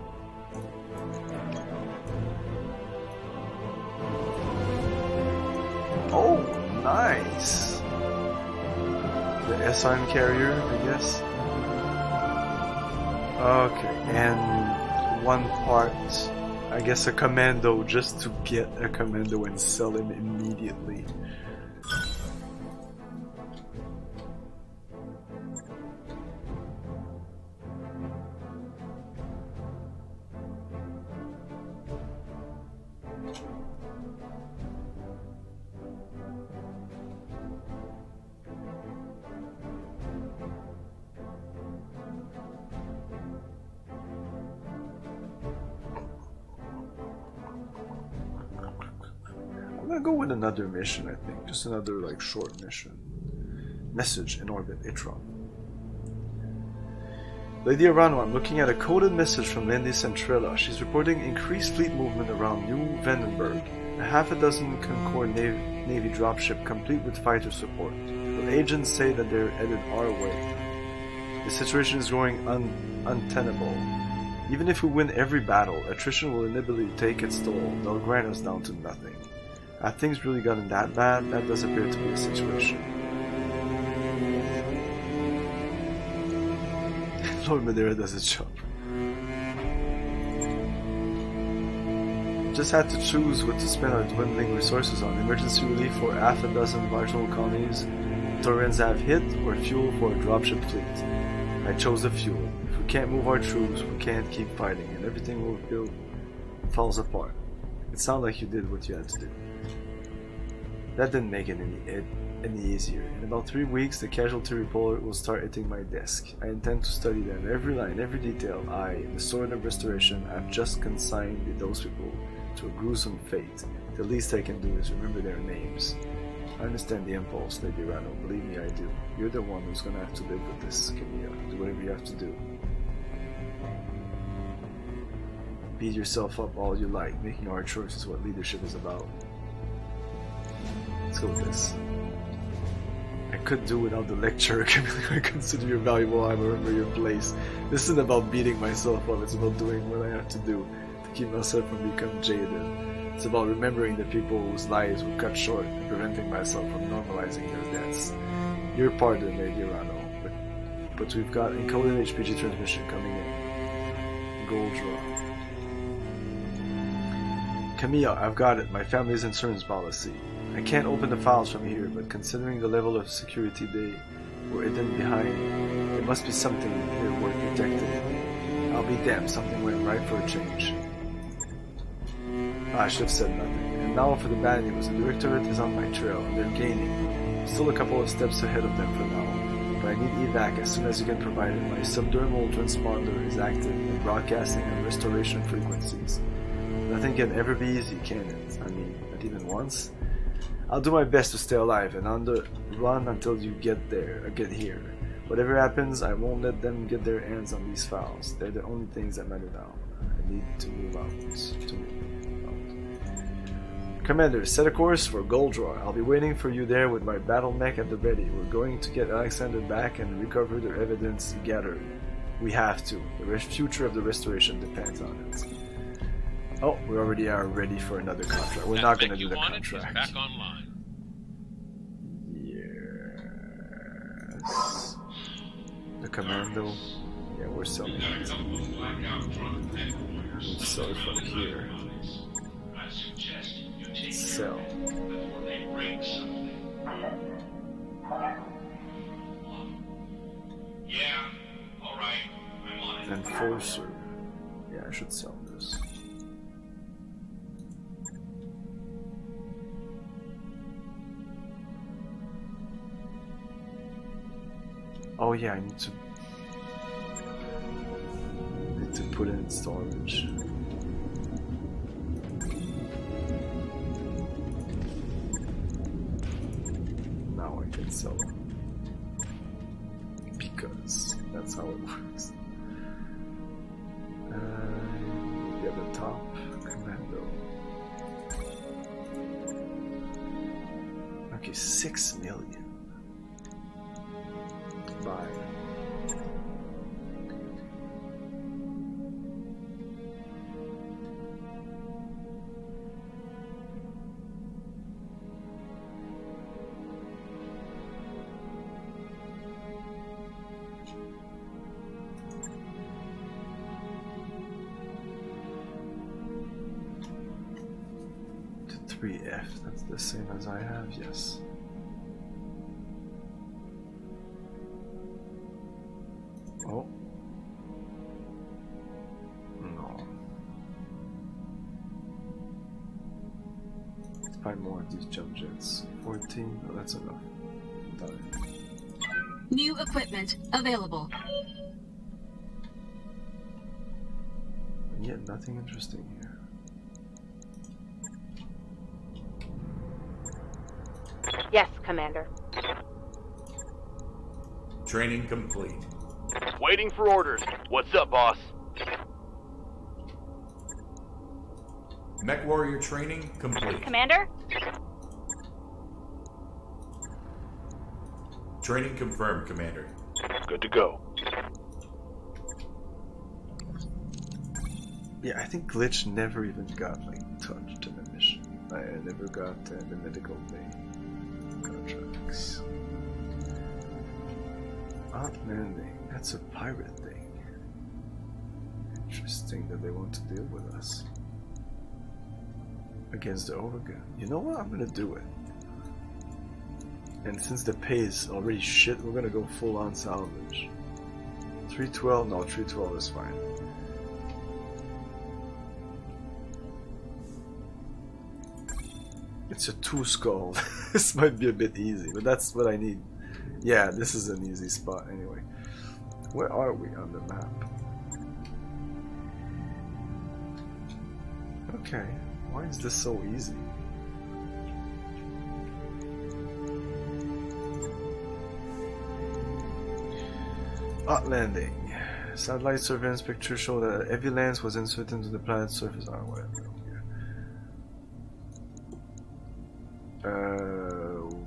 S1: Oh, nice. The SIM carrier, I guess. Okay, and one part, I guess a commando, just to get a commando and sell him immediately. I'm gonna go with another mission, I think. Just another, like, short mission. Message in orbit, Itron. Lady Arano, I'm looking at a coded message from Lady Centrella. She's reporting increased fleet movement around New Vandenberg. A half a dozen Concord Navy dropship complete with fighter support. But agents say that they're headed our way. The situation is growing untenable. Even if we win every battle, attrition will inevitably take its toll. They'll grind us down to nothing. Have things really gotten that bad? That does appear to be the situation. Lord Madeira does his job. just had to choose what to spend our dwindling resources on. Emergency relief for half a dozen marginal colonies Torians have hit, or fuel for a dropship fleet. I chose the fuel. If we can't move our troops, we can't keep fighting, and everything we've built falls apart. It sounded like you did what you had to do. That didn't make it any easier. In about 3 weeks, the casualty report will start hitting my desk. I intend to study them, every line, every detail. The Sword of Restoration, have just consigned those people to a gruesome fate. The least I can do is remember their names. I understand the impulse, Lady Rano. Believe me, I do. You're the one who's gonna have to live with this, Camilla. Do whatever you have to do. Beat yourself up all you like. Making hard choices is what leadership is about. Let's go with this. I could do without the lecture. I consider you valuable. I remember your place. This isn't about beating myself up. It's about doing what I have to do to keep myself from becoming jaded. It's about remembering the people whose lives were cut short and preventing myself from normalizing their deaths. You're part of it, Lady Rano, but we've got encoded HPG transmission coming in. Gold draw. Camilla, I've got it. My family's insurance policy. I can't open the files from here, but considering the level of security they were hidden behind, there must be something here worth protecting. I'll be damned, something went right for a change. I should have said nothing. And now for the bad news. The Directorate is on my trail, and they're gaining. Still a couple of steps ahead of them for now. But I need evac as soon as you can provide it. My subdermal transponder is active and broadcasting on restoration frequencies. Nothing can ever be easy, can it? I mean, not even once. I'll do my best to stay alive and on the run until you get here. Whatever happens, I won't let them get their hands on these files. They're the only things that matter now. I need to move out. Commander, set a course for Goldraw. I'll be waiting for you there with my battle mech at the ready. We're going to get Alexander back and recover the evidence gathered. We have to. The future of the restoration depends on it. Oh, we already are ready for another contract. We're not going to do the contract.
S11: Back online.
S1: Yes. The commando. Yeah, we're selling it. We'll sell it from here. Sell.
S14: Yeah, alright. I'm on it.
S1: Enforcer. Yeah, I should sell this. Oh yeah, I need to put it in storage. Now I can sell it. Because that's how it works. Yeah, the top commando. Okay, 6 million. Buy. To 3F, that's the same as I have, yes. Oh. No. Let's buy more of these jump jets. 14, no, that's enough. Done.
S23: New equipment available.
S1: And yet nothing interesting here.
S24: Yes, Commander.
S13: Training complete.
S6: Waiting for orders. What's up, boss?
S13: Mech Warrior training complete.
S8: Commander?
S13: Training confirmed, Commander.
S6: Good to go.
S1: Yeah, I think Glitch never even got like touched in the mission. I never got the medical bay contracts. Outlanding. That's a pirate thing. Interesting that they want to deal with us. against the overgun. You know what? I'm gonna do it. And since the pay is already shit, we're gonna go full on salvage. 312? No, 312 is fine. It's a 2 skull. This might be a bit easy, but that's what I need. Yeah, this is an easy spot anyway. Where are we on the map? Okay, why is this so easy? Landing. Satellite surveillance pictures show that a heavy lens was inserted into the planet's surface. Oh, whatever.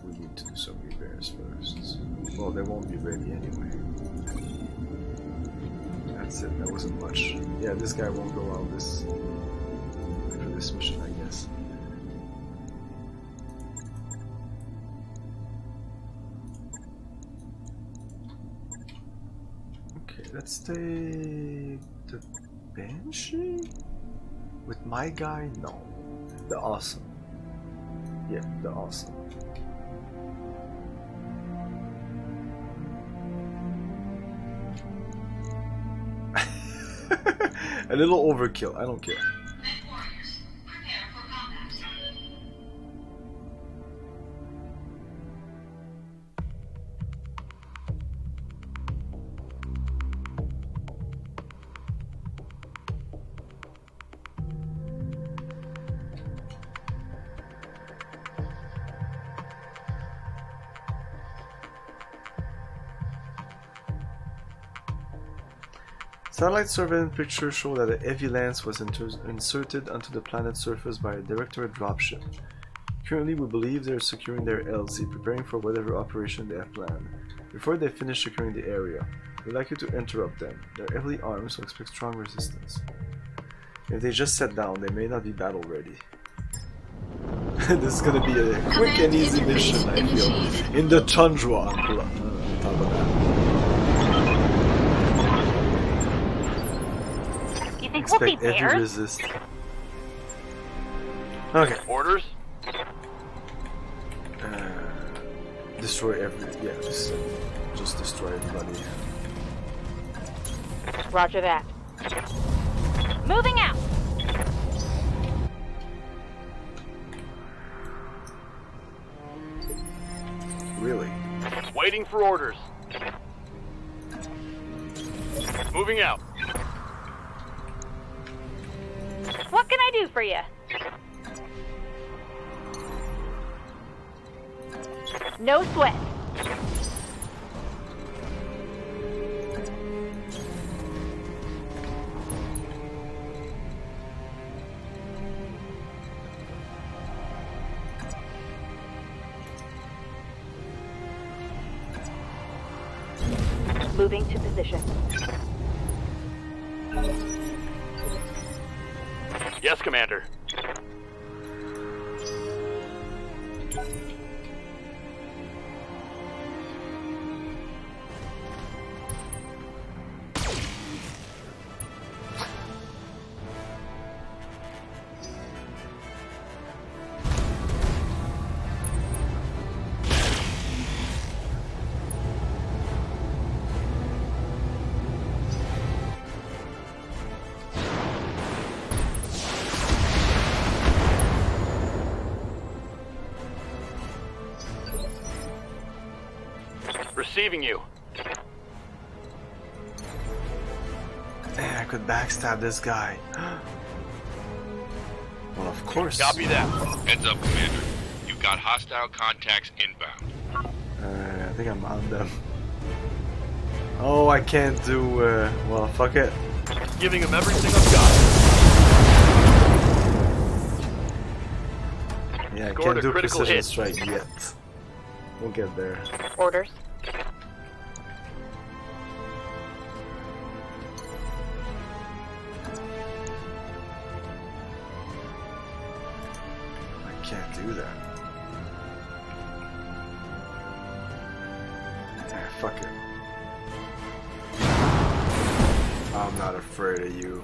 S1: We need to do some repairs first. Well, they won't be ready anyway. That's it. That wasn't much. Yeah, this guy won't go out this for this mission, I guess. Let's take the Banshee? With my guy? No. The Awesome. Yeah, the Awesome. A little overkill, I don't care. Satellite surveillance pictures show that a heavy lens was inserted onto the planet's surface by a Directorate dropship. Currently, we believe they are securing their LC, preparing for whatever operation they have planned. Before they finish securing the area, we'd like you to interrupt them. They're heavily armed, so expect strong resistance. If they just sat down, they may not be battle ready. This is gonna be a quick and easy mission, I feel. In the tundra on top of that. Expect every resist. Okay.
S6: Orders?
S1: Destroy every. Yeah, just destroy everybody.
S8: Roger that. Moving out.
S1: Really?
S6: Waiting for orders. Moving out.
S8: What can I do for you? No sweat. Moving to position.
S6: Yes, Commander. Receiving you.
S1: I could backstab this guy. Well, of course.
S6: Copy that.
S19: Heads up, Commander. You've got hostile contacts inbound.
S1: I think I'm on them. Oh, I can't do. Well, fuck it.
S6: Giving him everything I've got.
S1: Yeah, I
S6: Scored
S1: can't do
S6: a critical
S1: precision
S6: hit.
S1: strike yet. We'll get there.
S8: Orders.
S1: I can't do that. Fuck it. I'm not afraid of you.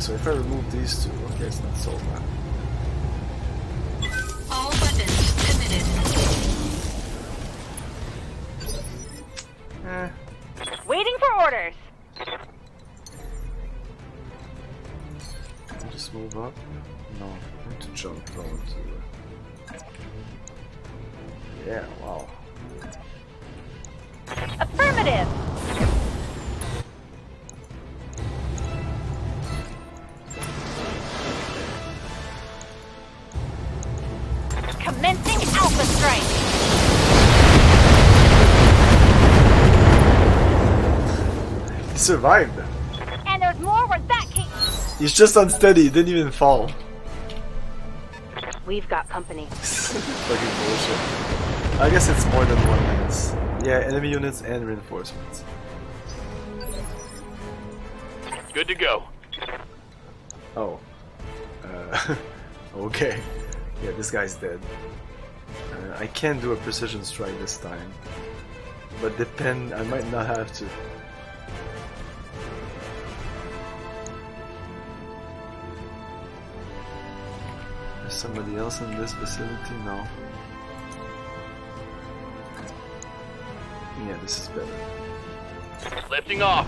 S1: so if I remove these two, okay, it's not so bad.
S23: All weapons committed.
S8: Waiting for orders.
S1: Can I just move up? No, I have to jump going to it. Yeah, wow.
S8: Affirmative. Commencing Alpha Strike.
S1: He survived.
S8: And there's more where that came.
S1: He's just unsteady, he didn't even fall.
S8: We've got company.
S1: Fucking bullshit. I guess it's more than one lance. Yeah, enemy units and reinforcements.
S6: Good to go.
S1: Oh. Okay. Yeah, this guy's dead. I can't do a precision strike this time. But I might not have to. There's somebody else in this vicinity? No. Yeah, this is better.
S6: Lifting off.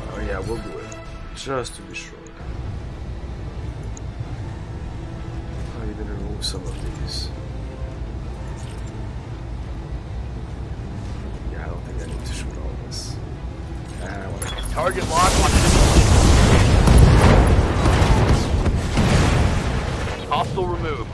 S1: Oh yeah, we'll do it. Just to be sure. I'll even remove some of these. Yeah, I don't think I need to shoot all this. Whatever.
S6: Target lock on hostile removed.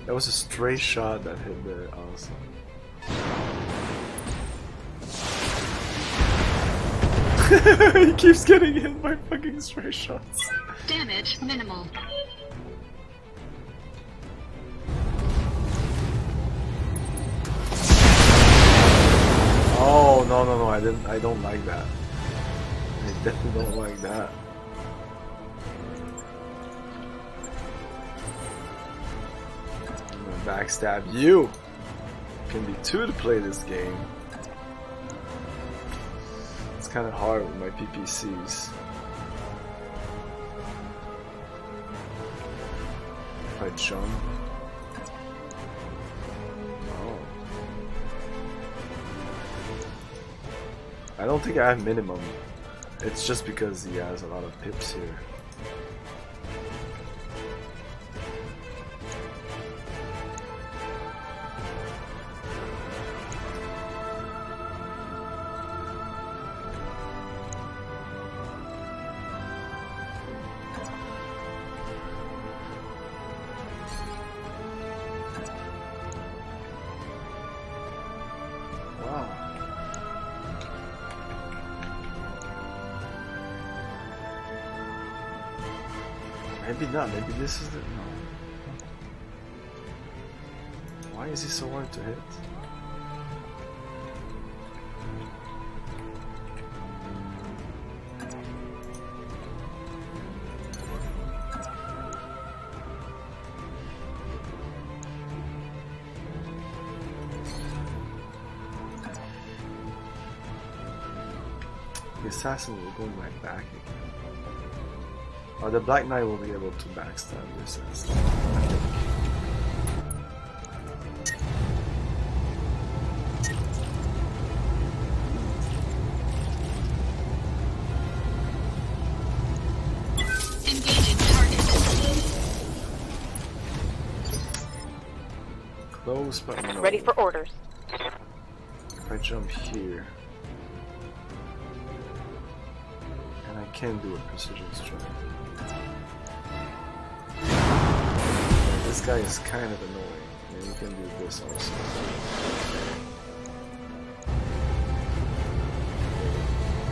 S1: That was a stray shot that hit there, awesome. He keeps getting hit by fucking stray shots.
S23: Damage minimal.
S1: Oh no, I don't like that. I definitely don't like that. I'm gonna backstab you. Can be two to play this game. It's kind of hard with my PPCs. If I jump. Oh. I don't think I have minimum. It's just because he has a lot of pips here. Maybe not, maybe this is the... no. Why is he so hard to hit? The assassin will go right back again. Oh, the Black Knight will be able to backstab this assassin, I think.
S23: Engaging target.
S1: Close, but no.
S8: Ready for orders.
S1: If I jump here, and I can do a precision strike. This guy is kind of annoying. And you can do this also.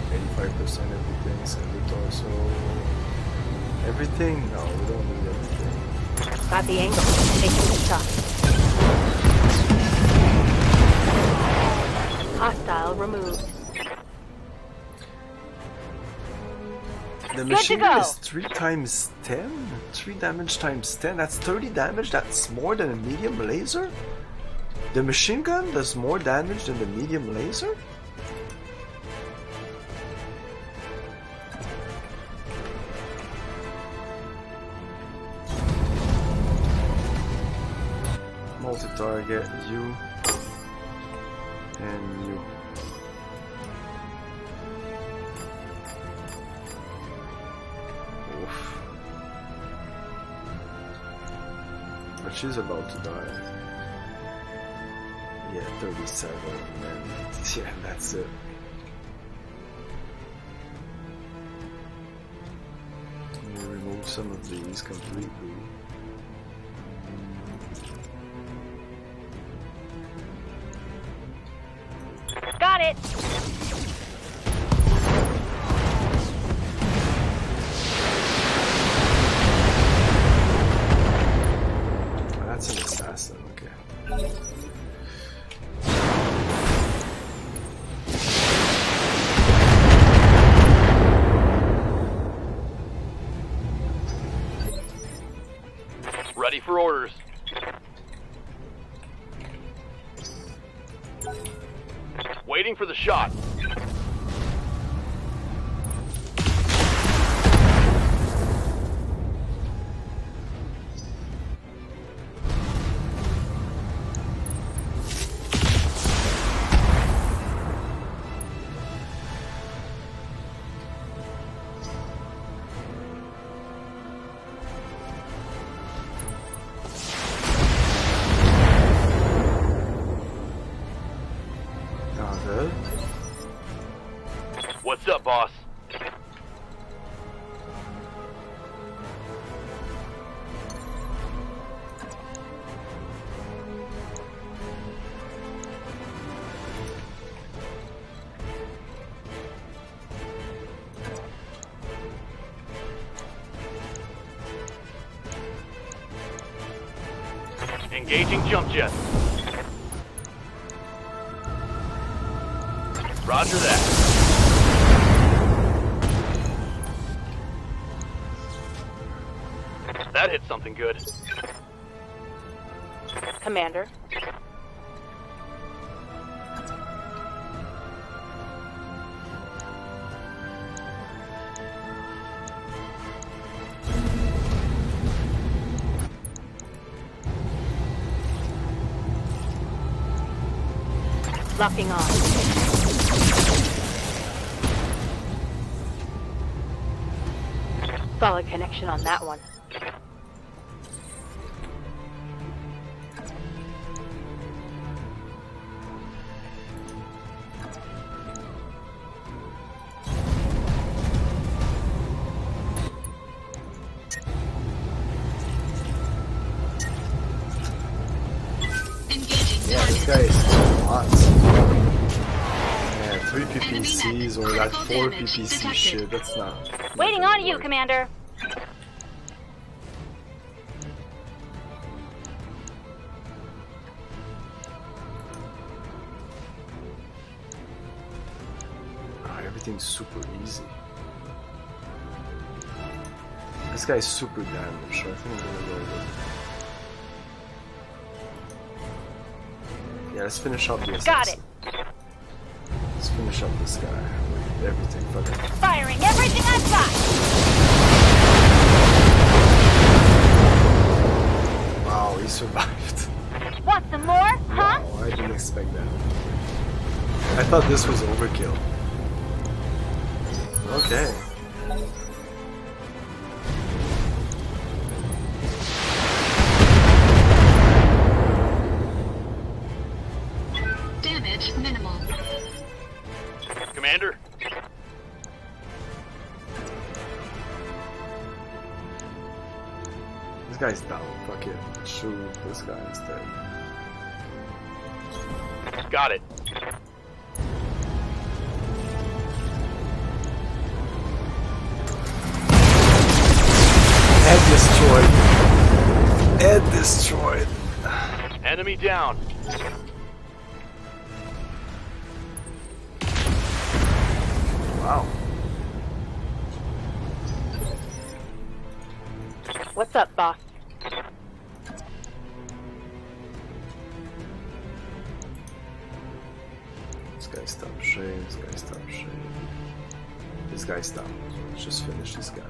S1: 85% everything, 70 torso. Everything? No, we don't need everything.
S24: Got the angle. Taking the shot. Hostile removed.
S1: The machine gun is 3 times 10? 3 damage times 10? That's 30 damage? That's more than a medium laser? The machine gun does more damage than the medium laser? Multi-target, you and you. Oof. But she's about to die. Yeah, 37, and yeah, that's it. Let me remove some of these completely.
S8: Got it!
S1: That's an assassin, okay.
S6: Ready for orders. Waiting for the shot. What's up, boss? Engaging jump jet. Roger that. That hit something good.
S24: Commander. Locking on. Solid connection on that one.
S1: Yeah, this guy is hot. Yeah, 3 PPCs or like 4 PPC shit, that's not
S8: Waiting on you, Commander.
S1: Everything's super easy. This guy's super damaged, so I think I'm gonna go with it. Yeah, let's finish up the assassin.
S8: Got it.
S1: Let's finish up this guy with everything fucking.
S8: Firing everything I've got.
S1: Wow, he survived.
S8: Want some more? Huh?
S1: Wow, I didn't expect that. I thought this was overkill. Okay.
S23: Damage minimal.
S6: Commander?
S1: This guy's down. Fuck it. Shoot this guy instead.
S6: Got it.
S1: Head destroyed. and destroyed.
S6: Enemy down.
S1: Wow.
S24: What's up, boss?
S1: This guy stopped shade, this guy stopped shade. This guy stopped. Let's just finish this guy.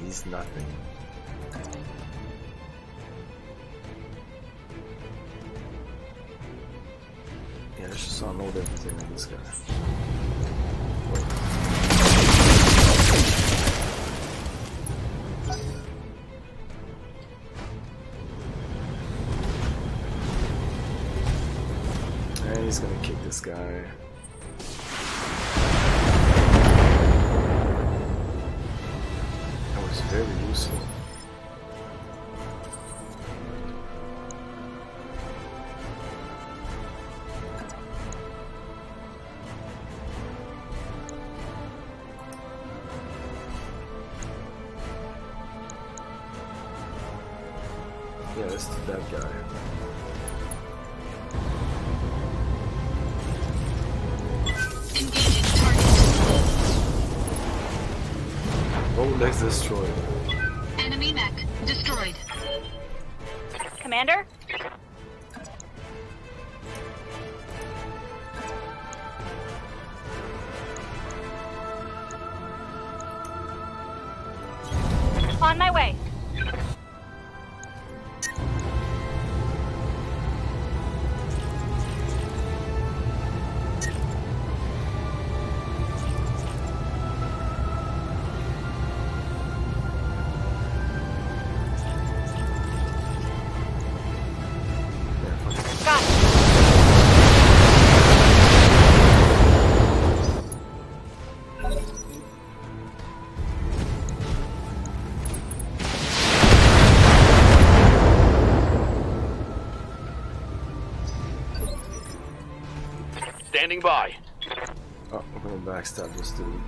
S1: He's nothing. Yeah, let's just unload everything on this guy. And he's gonna kick this guy. That was very useful. Yeah, let's do that guy.
S23: Engaging target.
S1: Oh, legs destroyed.
S23: Enemy mech destroyed.
S8: Commander? On my way. Got it.
S6: Standing by.
S1: Oh, I'm gonna backstab this dude.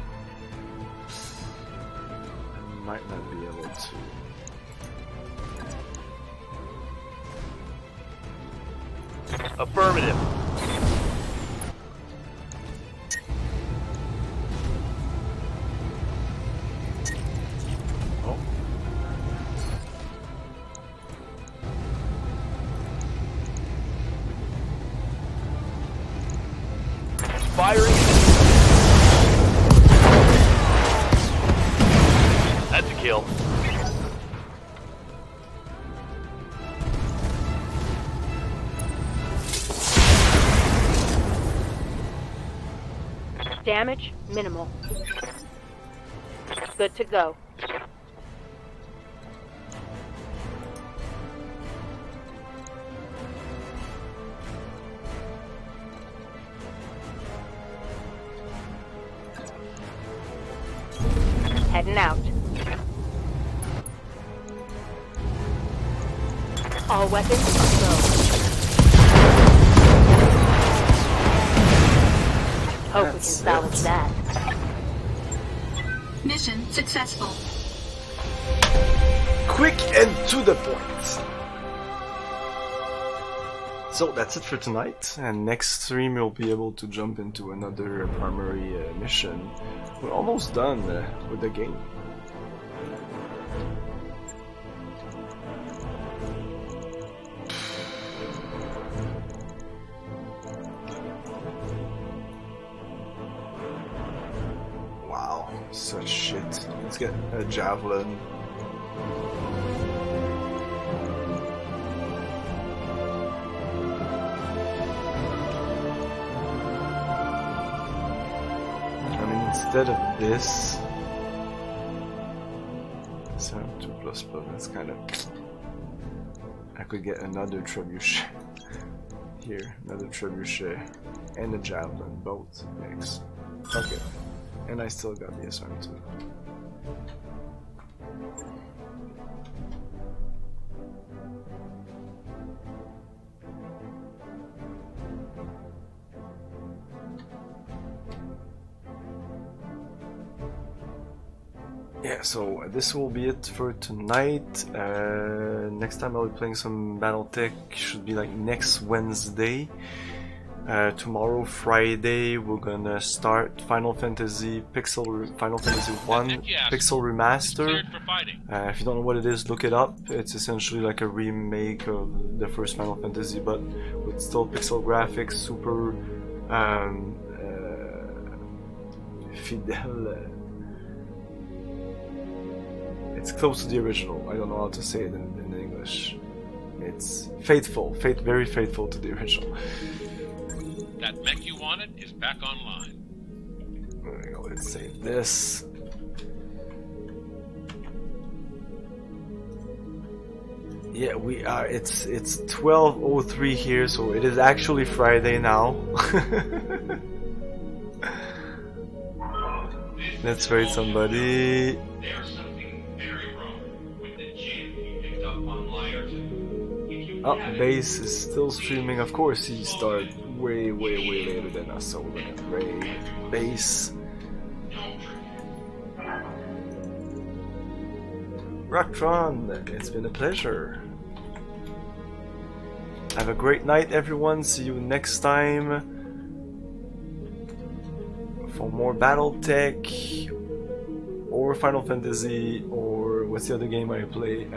S1: I might not be able to.
S6: Affirmative.
S1: Oh.
S6: Firing. That's a kill.
S24: Damage minimal. Good to go. Heading out. All weapons are go. Hope we can salvage that.
S23: Mission successful.
S1: Quick and to the point. So that's it for tonight, and next stream you'll be able to jump into another primary mission. We're almost done with the game. Wow, such shit. Let's get a javelin. Instead of this, 7.2++, that's kind of. I could get another trebuchet here, another trebuchet, and a javelin, both. Thanks. Okay, and I still got the SRM2. yeah, so this will be it for tonight. Next time I'll be playing some BattleTech, should be like next Wednesday. Tomorrow, Friday, we're gonna start Final Fantasy 1 Pixel Remaster. If you don't know what it is, look it up. It's essentially like a remake of the first Final Fantasy, but with still pixel graphics, super fidel. It's close to the original. I don't know how to say it in English. It's faithful, very faithful to the original.
S14: That mech you wanted is back online.
S1: There we go, let's save this. Yeah, we are. It's 12:03 here, so it is actually Friday now. Let's raid somebody.
S14: There's something very wrong with the gym you picked up on Liar 2.
S1: Oh, Base is still streaming. Of course, he started way later than us, so we're gonna raid Base. Rocktron, it's been a pleasure. Have a great night, everyone. See you next time for more BattleTech or Final Fantasy, or what's the other game I play?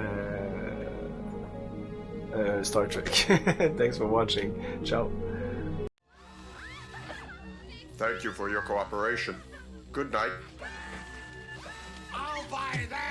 S1: Star Trek. Thanks for watching. Ciao.
S3: Thank you for your cooperation. Good night.
S4: I'll buy that!